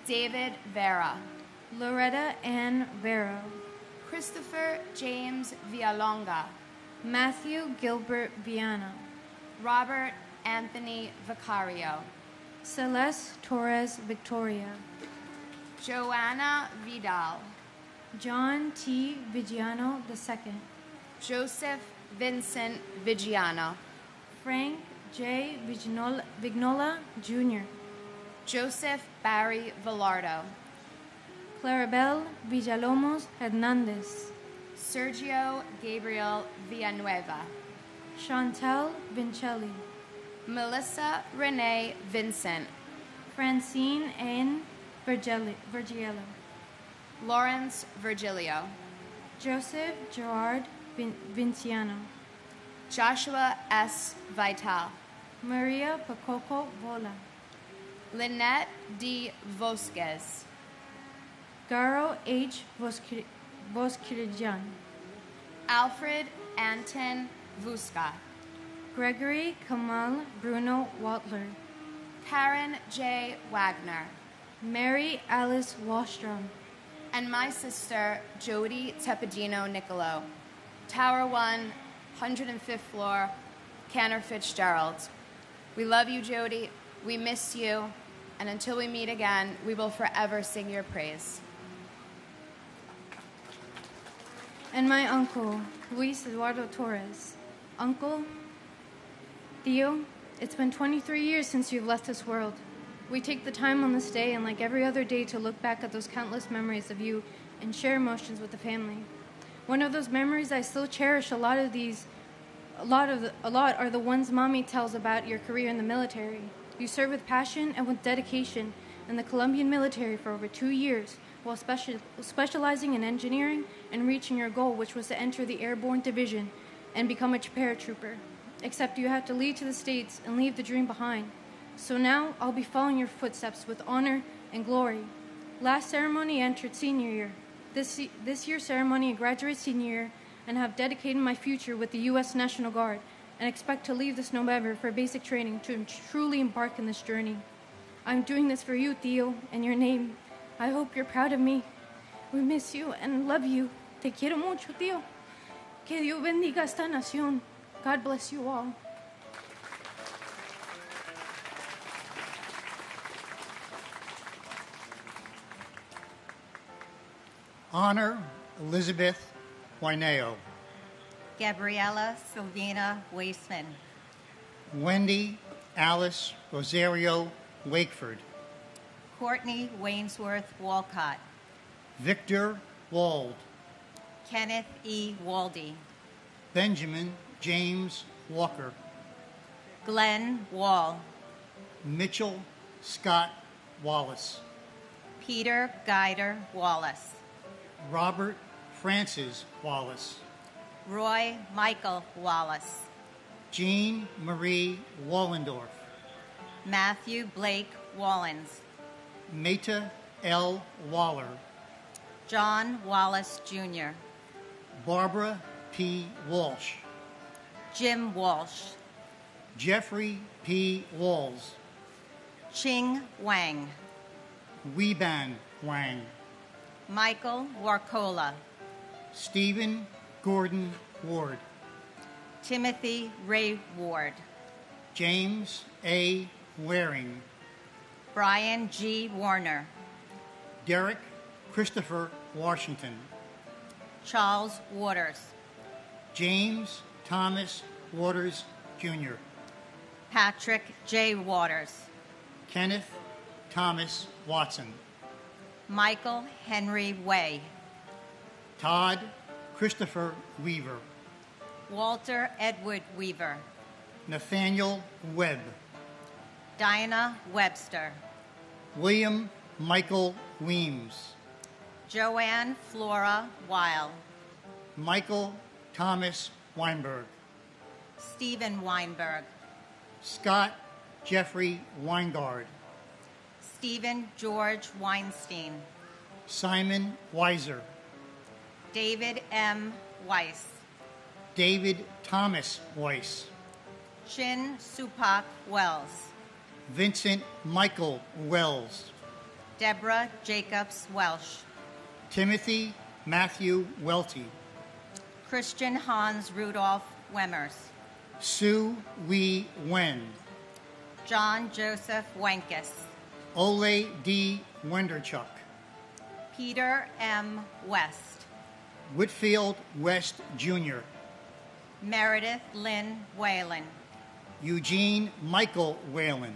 David Vera, Loretta Ann Vero, Christopher James Villalonga, Matthew Gilbert Viana, Robert Anthony Vicario, Celeste Torres Victoria, Joanna Vidal, John T. Vigiano II, Joseph Vincent Vigiano, Frank J. Vignola Jr., Joseph Barry Villardo, Clarabelle Villalomos Hernandez, Sergio Gabriel Villanueva, Chantal Vincelli, Melissa Renee Vincent, Francine N. Virgiello, Lawrence Virgilio, Joseph Gerard Vinciano, Joshua S. Vital, Maria Pacoco Vola, Lynette D. Vosquez, Garo H. Voskirijan, Alfred Anton Vuska, Gregory Kamal Bruno Watler, Karen J. Wagner, Mary Alice Wallstrom, and my sister, Jody Tepedino Nicolo, Tower 1, 105th floor, Cantor Fitzgerald. We love you, Jody. We miss you. And until we meet again, we will forever sing your praise. and my uncle, Luis Eduardo Torres. Uncle, Theo, it's been 23 years since you've left this world. We take the time on this day and like every other day to look back at those countless memories of you and share emotions with the family. One of those memories I still cherish a lot are the ones Mommy tells about your career in the military. You served with passion and with dedication in the Colombian military for over 2 years, while specializing in engineering and reaching your goal, which was to enter the Airborne Division and become a paratrooper. Except you had to leave to the States and leave the dream behind. So now I'll be following your footsteps with honor and glory. Last ceremony I entered senior year. This year's ceremony I graduate senior year and have dedicated my future with the U.S. National Guard and expect to leave this November for basic training to truly embark in this journey. I'm doing this for you, Theo, and your name. I hope you're proud of me. We miss you and love you. Te quiero mucho, Theo. Que Dios bendiga esta nación. God bless you all. Honor Elizabeth Guineo. Gabriela Silvina Waisman. Wendy Alice Rosario Wakeford. Courtney Wainsworth Walcott. Victor Wald. Kenneth E. Waldy. Benjamin James Walker. Glenn Wall. Mitchell Scott Wallace. Peter Guider Wallace. Robert Francis Wallace. Roy Michael Wallace. Jean Marie Wallendorf. Matthew Blake Wallens. Meta L. Waller. John Wallace Jr. Barbara P. Walsh. Jim Walsh. Jeffrey P. Walls. Ching Wang. Weiban Wang. Michael Warcola. Stephen Gordon Ward. Timothy Ray Ward. James A. Waring. Brian G. Warner. Derek Christopher Washington. Charles Waters. James Thomas Waters, Jr. Patrick J. Waters. Kenneth Thomas Watson. Michael Henry Way. Todd Christopher Weaver. Walter Edward Weaver. Nathaniel Webb. Diana Webster. William Michael Weems. Joanne Flora Weil. Michael Thomas Weinberg. Stephen Weinberg. Scott Jeffrey Weingard. Stephen George Weinstein. Simon Weiser. David M. Weiss. David Thomas Weiss. Chin Supak Wells. Vincent Michael Wells. Deborah Jacobs Welsh. Timothy Matthew Welty. Christian Hans Rudolph Wemmers. Sue Wee Wen. John Joseph Wenkus. Ole D. Wenderchuk. Peter M. West. Whitfield West, Jr. Meredith Lynn Whalen. Eugene Michael Whalen.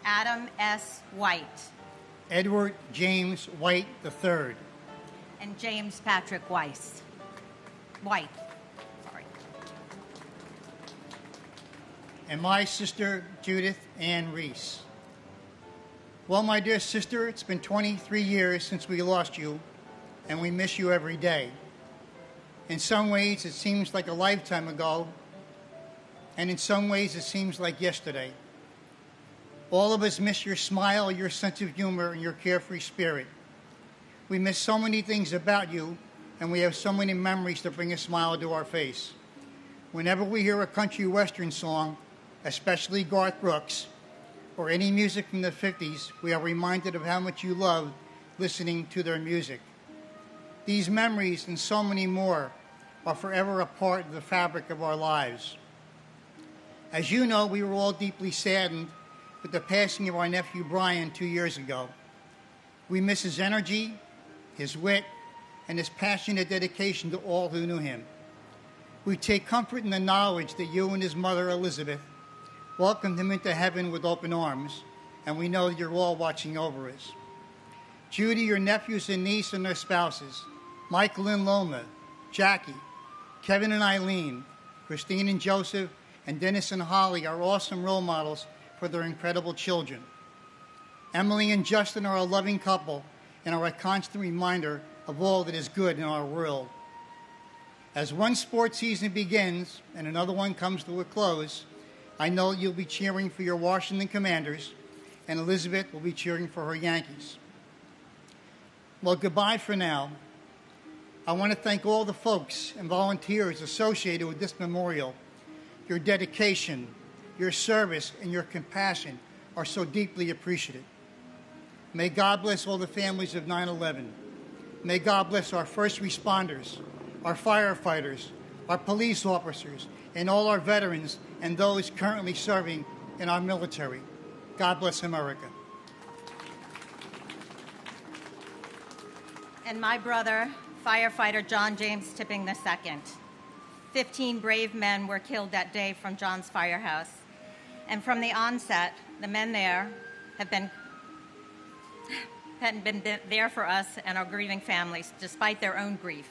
Adam S. White. Edward James White III. And James Patrick Weiss. White. Sorry. And my sister, Judith Ann Reese. Well, my dear sister, it's been 23 years since we lost you, and we miss you every day. In some ways, it seems like a lifetime ago, and in some ways, it seems like yesterday. All of us miss your smile, your sense of humor, and your carefree spirit. We miss so many things about you, and we have so many memories to bring a smile to our face. Whenever we hear a country western song, especially Garth Brooks, or any music from the 50s, we are reminded of how much you love listening to their music. These memories and so many more are forever a part of the fabric of our lives. As you know, we were all deeply saddened with the passing of our nephew Brian 2 years ago. We miss his energy, his wit, and his passionate dedication to all who knew him. We take comfort in the knowledge that you and his mother, Elizabeth, welcomed him into heaven with open arms, and we know that you're all watching over us. Judy, your nephews and niece and their spouses, Michael and Loma, Jackie, Kevin and Eileen, Christine and Joseph, and Dennis and Holly are awesome role models for their incredible children. Emily and Justin are a loving couple and are a constant reminder of all that is good in our world. As one sports season begins and another one comes to a close, I know you'll be cheering for your Washington Commanders, and Elizabeth will be cheering for her Yankees. Well, goodbye for now. I want to thank all the folks and volunteers associated with this memorial. Your dedication, your service, and your compassion are so deeply appreciated. May God bless all the families of 9/11. May God bless our first responders, our firefighters, our police officers, and all our veterans and those currently serving in our military. God bless America. And my brother, firefighter John James Tipping II. 15 brave men were killed that day from John's firehouse. And from the onset, the men there hadn't been there for us and our grieving families, despite their own grief.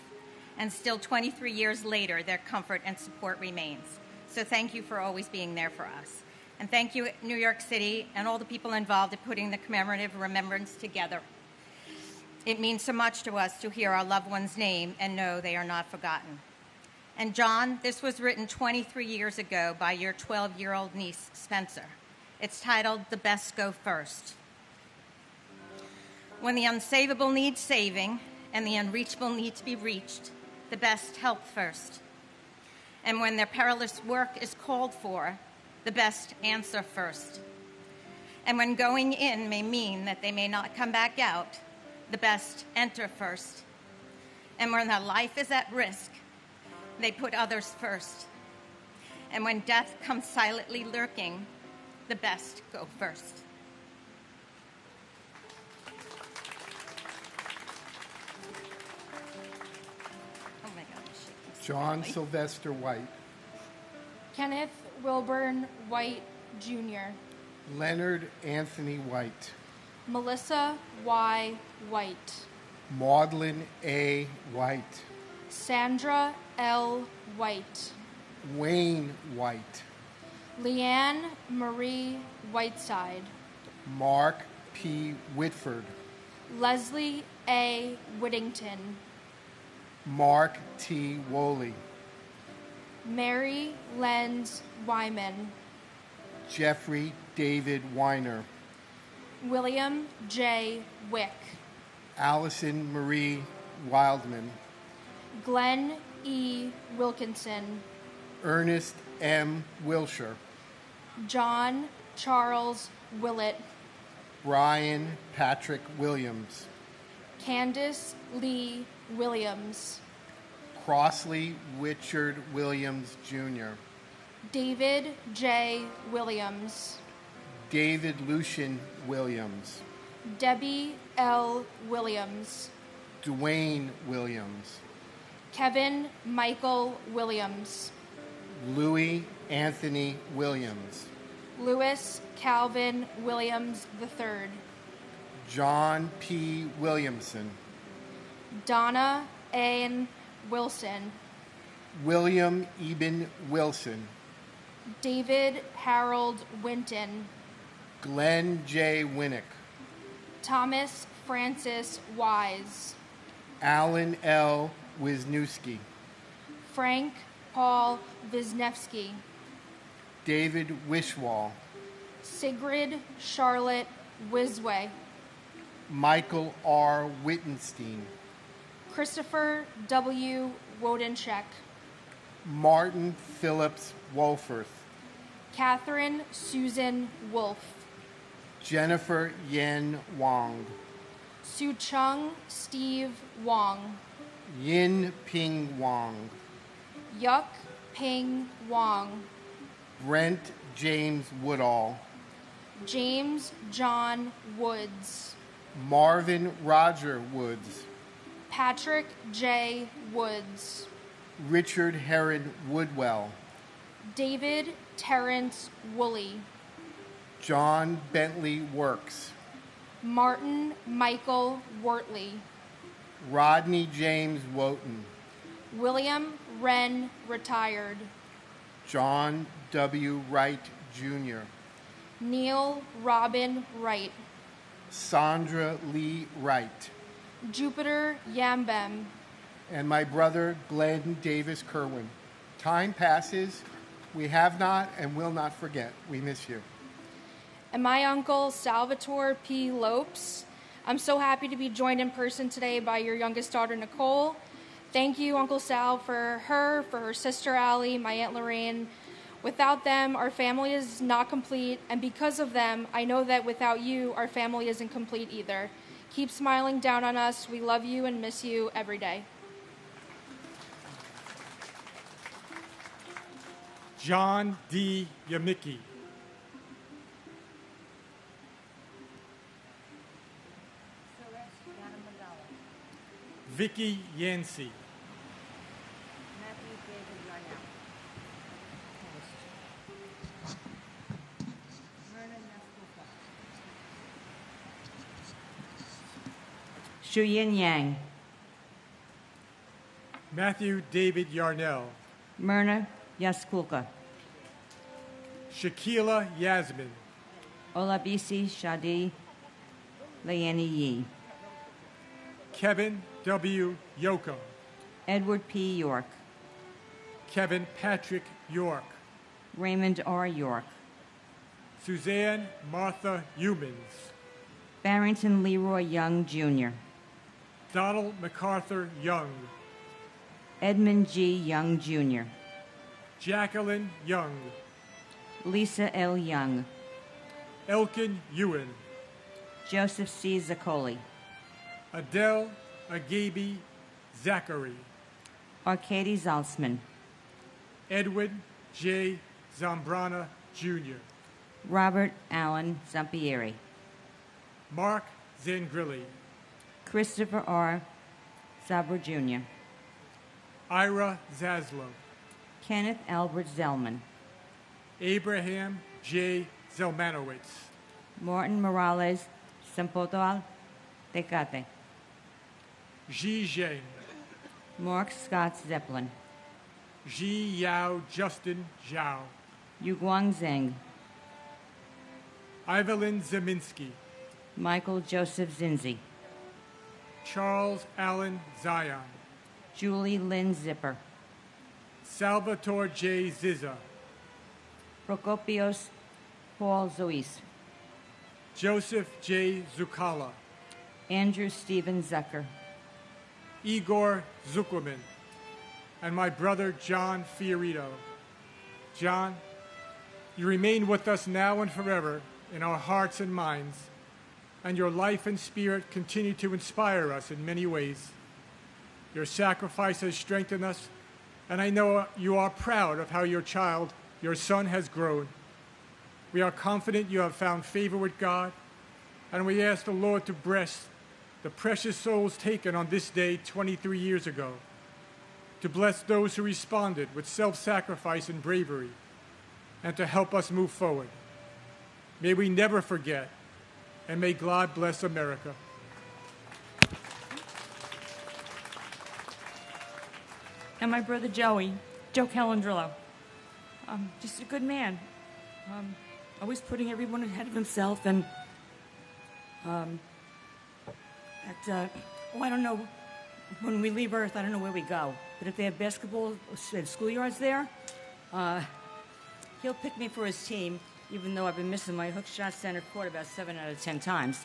And still 23 years later, their comfort and support remains. So thank you for always being there for us. And thank you, New York City, and all the people involved in putting the commemorative remembrance together. It means so much to us to hear our loved one's name and know they are not forgotten. And John, this was written 23 years ago by your 12-year-old niece, Spencer. It's titled, "The Best Go First." When the unsavable needs saving and the unreachable need to be reached, the best help first. And when their perilous work is called for, the best answer first. And when going in may mean that they may not come back out, the best enter first. And when their life is at risk, they put others first. And when death comes silently lurking, the best go first. Oh my gosh. John Sylvester White. Kenneth Wilburn White, Jr. Leonard Anthony White. Melissa Y. White. Maudlin A. White. Sandra L. White. Wayne White. Leanne Marie Whiteside. Mark P. Whitford. Leslie A. Whittington. Mark T. Woolley. Mary Lenz Wyman. Jeffrey David Weiner. William J. Wick. Allison Marie Wildman. Glenn E. Wilkinson. Ernest M. Wilshire. John Charles Willett. Brian Patrick Williams. Candace Lee Williams. Crossley Richard Williams, Jr. David J. Williams. David Lucian Williams. Debbie L. Williams. Dwayne Williams. Kevin Michael Williams. Louis Anthony Williams. Louis Calvin Williams III. John P. Williamson. Donna Ann Wilson. William Eben Wilson. David Harold Winton. Glenn J. Winnick. Thomas Francis Wise. Alan L. Wisniewski. Frank Paul Wisniewski. David Wishwall. Sigrid Charlotte Wisway. Michael R. Wittenstein. Christopher W. Wodencheck. Martin Phillips Wolforth, Catherine Susan Wolf, Jennifer Yen Wong, Su Chung Steve Wong, Yin Ping Wong, Yuk Ping Wong, Brent James Woodall, James John Woods, Marvin Roger Woods, Patrick J. Woods, Richard Herod Woodwell, David Terrence Woolley, John Bentley Works, Martin Michael Wortley, Rodney James Wotton, William Wren retired, John W. Wright Jr., Neil Robin Wright, Sandra Lee Wright, Jupiter Yambem, and my brother Glenn Davis Kerwin. Time passes. We have not and will not forget. We miss you. and my uncle Salvatore P. Lopes. I'm so happy to be joined in person today by your youngest daughter, Nicole. Thank you, Uncle Sal, for her sister, Allie, my Aunt Lorraine. Without them, our family is not complete, and because of them, I know that without you, our family isn't complete either. Keep smiling down on us. We love you and miss you every day. John D. Yamicki. Vicky Yancey. Shuyin Yang. Matthew David Yarnell. Myrna Yaskulka. Shakila Yasmin. Olabisi Shadi Layani Yi. Kevin W. Yoakum. Edward P. York. Kevin Patrick York. Raymond R. York. Suzanne Martha Humans. Barrington Leroy Young, Jr. Donald MacArthur Young. Edmund G. Young, Jr. Jacqueline Young. Lisa L. Young. Elkin Ewan. Joseph C. Zaccoli. Adele Agabi Zachary. Arkady Zaltzman. Edwin J. Zambrana, Jr. Robert Allen Zampieri. Mark Zangrilli. Christopher R. Zabra, Jr. Ira Zaslow. Kenneth Albert Zellman. Abraham J. Zelmanowitz. Martin Morales Sempodal Tecate. Ji Zheng. Mark Scott Zeppelin. Ji Yao Justin Zhao. Yuguang Zheng. Evelyn Zeminski. Michael Joseph Zinzi. Charles Allen Zion. Julie Lynn Zipper. Salvatore J. Ziza. Procopios Paul Zois. Joseph J. Zucala. Andrew Stephen Zucker. Igor Zuckerman. And my brother John Fiorito. John, you remain with us now and forever in our hearts and minds, and your life and spirit continue to inspire us in many ways. Your sacrifice has strengthened us, and I know you are proud of how your child, your son, has grown. We are confident you have found favor with God, and we ask the Lord to bless the precious souls taken on this day 23 years ago, to bless those who responded with self-sacrifice and bravery, and to help us move forward. May we never forget, and may God bless America. And my brother Joey, Joe Calandrillo. Just a good man. Always putting everyone ahead of himself, and I don't know, when we leave Earth, I don't know where we go. But if they have basketball and schoolyards there, he'll pick me for his team, even though I've been missing my hook shot center court about 7 out of 10 times.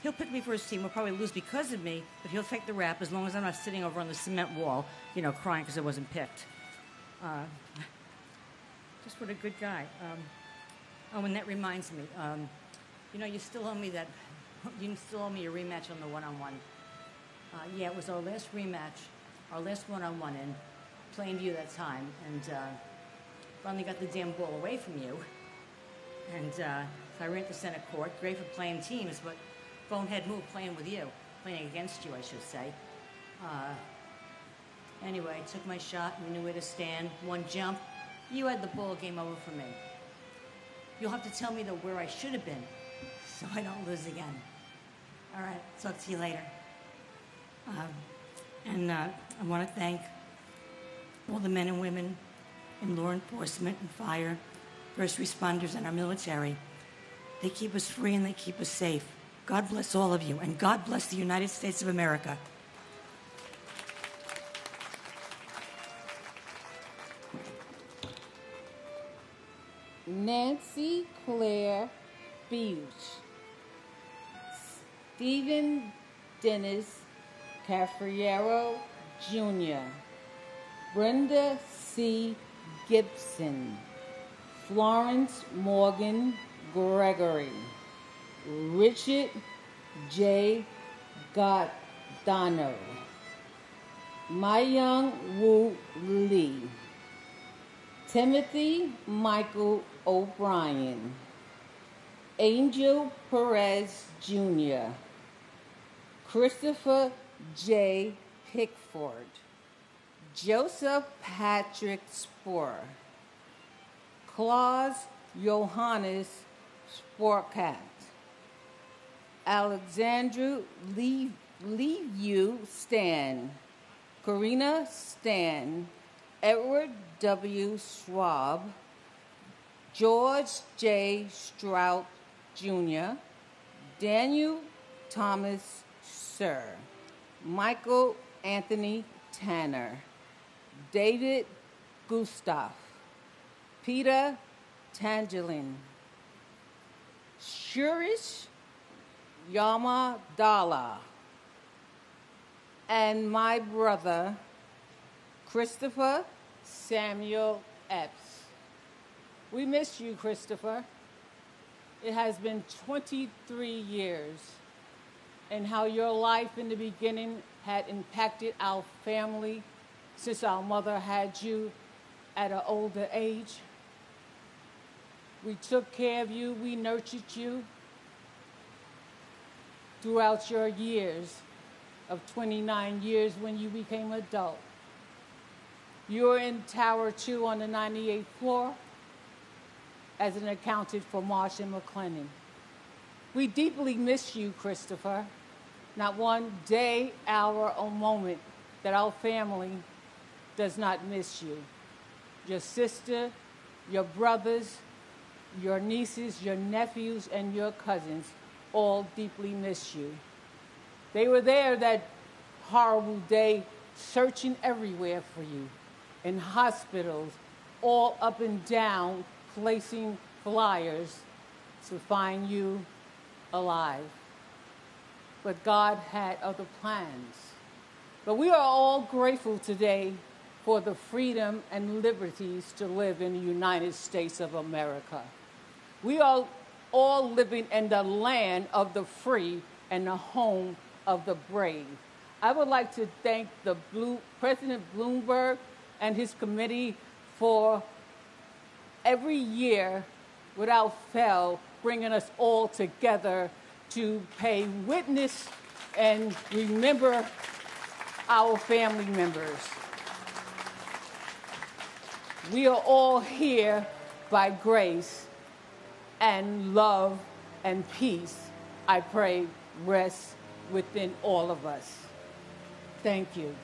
He'll pick me for his team. We'll probably lose because of me, but he'll take the rap as long as I'm not sitting over on the cement wall, crying because I wasn't picked. Just what a good guy. And that reminds me, you still owe me you still owe me a rematch on the one-on-one. Yeah, it was our last rematch, our last one-on-one in Plainview that time, and finally got the damn ball away from you. And so I ran to center court, great for playing teams, but bonehead move playing with you, playing against you, I should say. Anyway, I took my shot, we knew where to stand, one jump, you had the ball, game over for me. You'll have to tell me, though, where I should have been, so I don't lose again. All right, talk to you later. I want to thank all the men and women in law enforcement and fire, first responders, and our military. They keep us free and they keep us safe. God bless all of you, and God bless the United States of America. Nancy Claire Beach, Stephen Dennis Cafriero Jr., Brenda C. Gibson, Florence Morgan Gregory, Richard J. Goddano, Myung Woo Lee, Timothy Michael O'Brien, Angel Perez Jr., Christopher J. Pickford, Joseph Patrick Spoor, Claus Johannes Sporkat, Alexandru Liu Stan, Karina Stan, Edward W. Schwab, George J. Strout Jr., Daniel Thomas Sir, Michael Anthony Tanner, David Gustav, Peter Tangelin, Shurish Yamadala, and my brother, Christopher Samuel Epps. We miss you, Christopher. It has been 23 years, and how your life in the beginning had impacted our family since our mother had you at an older age. We took care of you, we nurtured you throughout your years of 29 years when you became adult. You were in Tower 2 on the 98th floor as an accountant for Marsh and McLennan. We deeply miss you, Christopher. Not one day, hour, or moment that our family does not miss you. Your sister, your brothers, your nieces, your nephews, and your cousins all deeply miss you. They were there that horrible day, searching everywhere for you, in hospitals, all up and down, placing flyers to find you alive. But God had other plans. But we are all grateful today for the freedom and liberties to live in the United States of America. We are all living in the land of the free and the home of the brave. I would like to thank President Bloomberg and his committee for every year, without fail, bringing us all together to pay witness and remember our family members. We are all here by grace, and love and peace, I pray, rest within all of us. Thank you.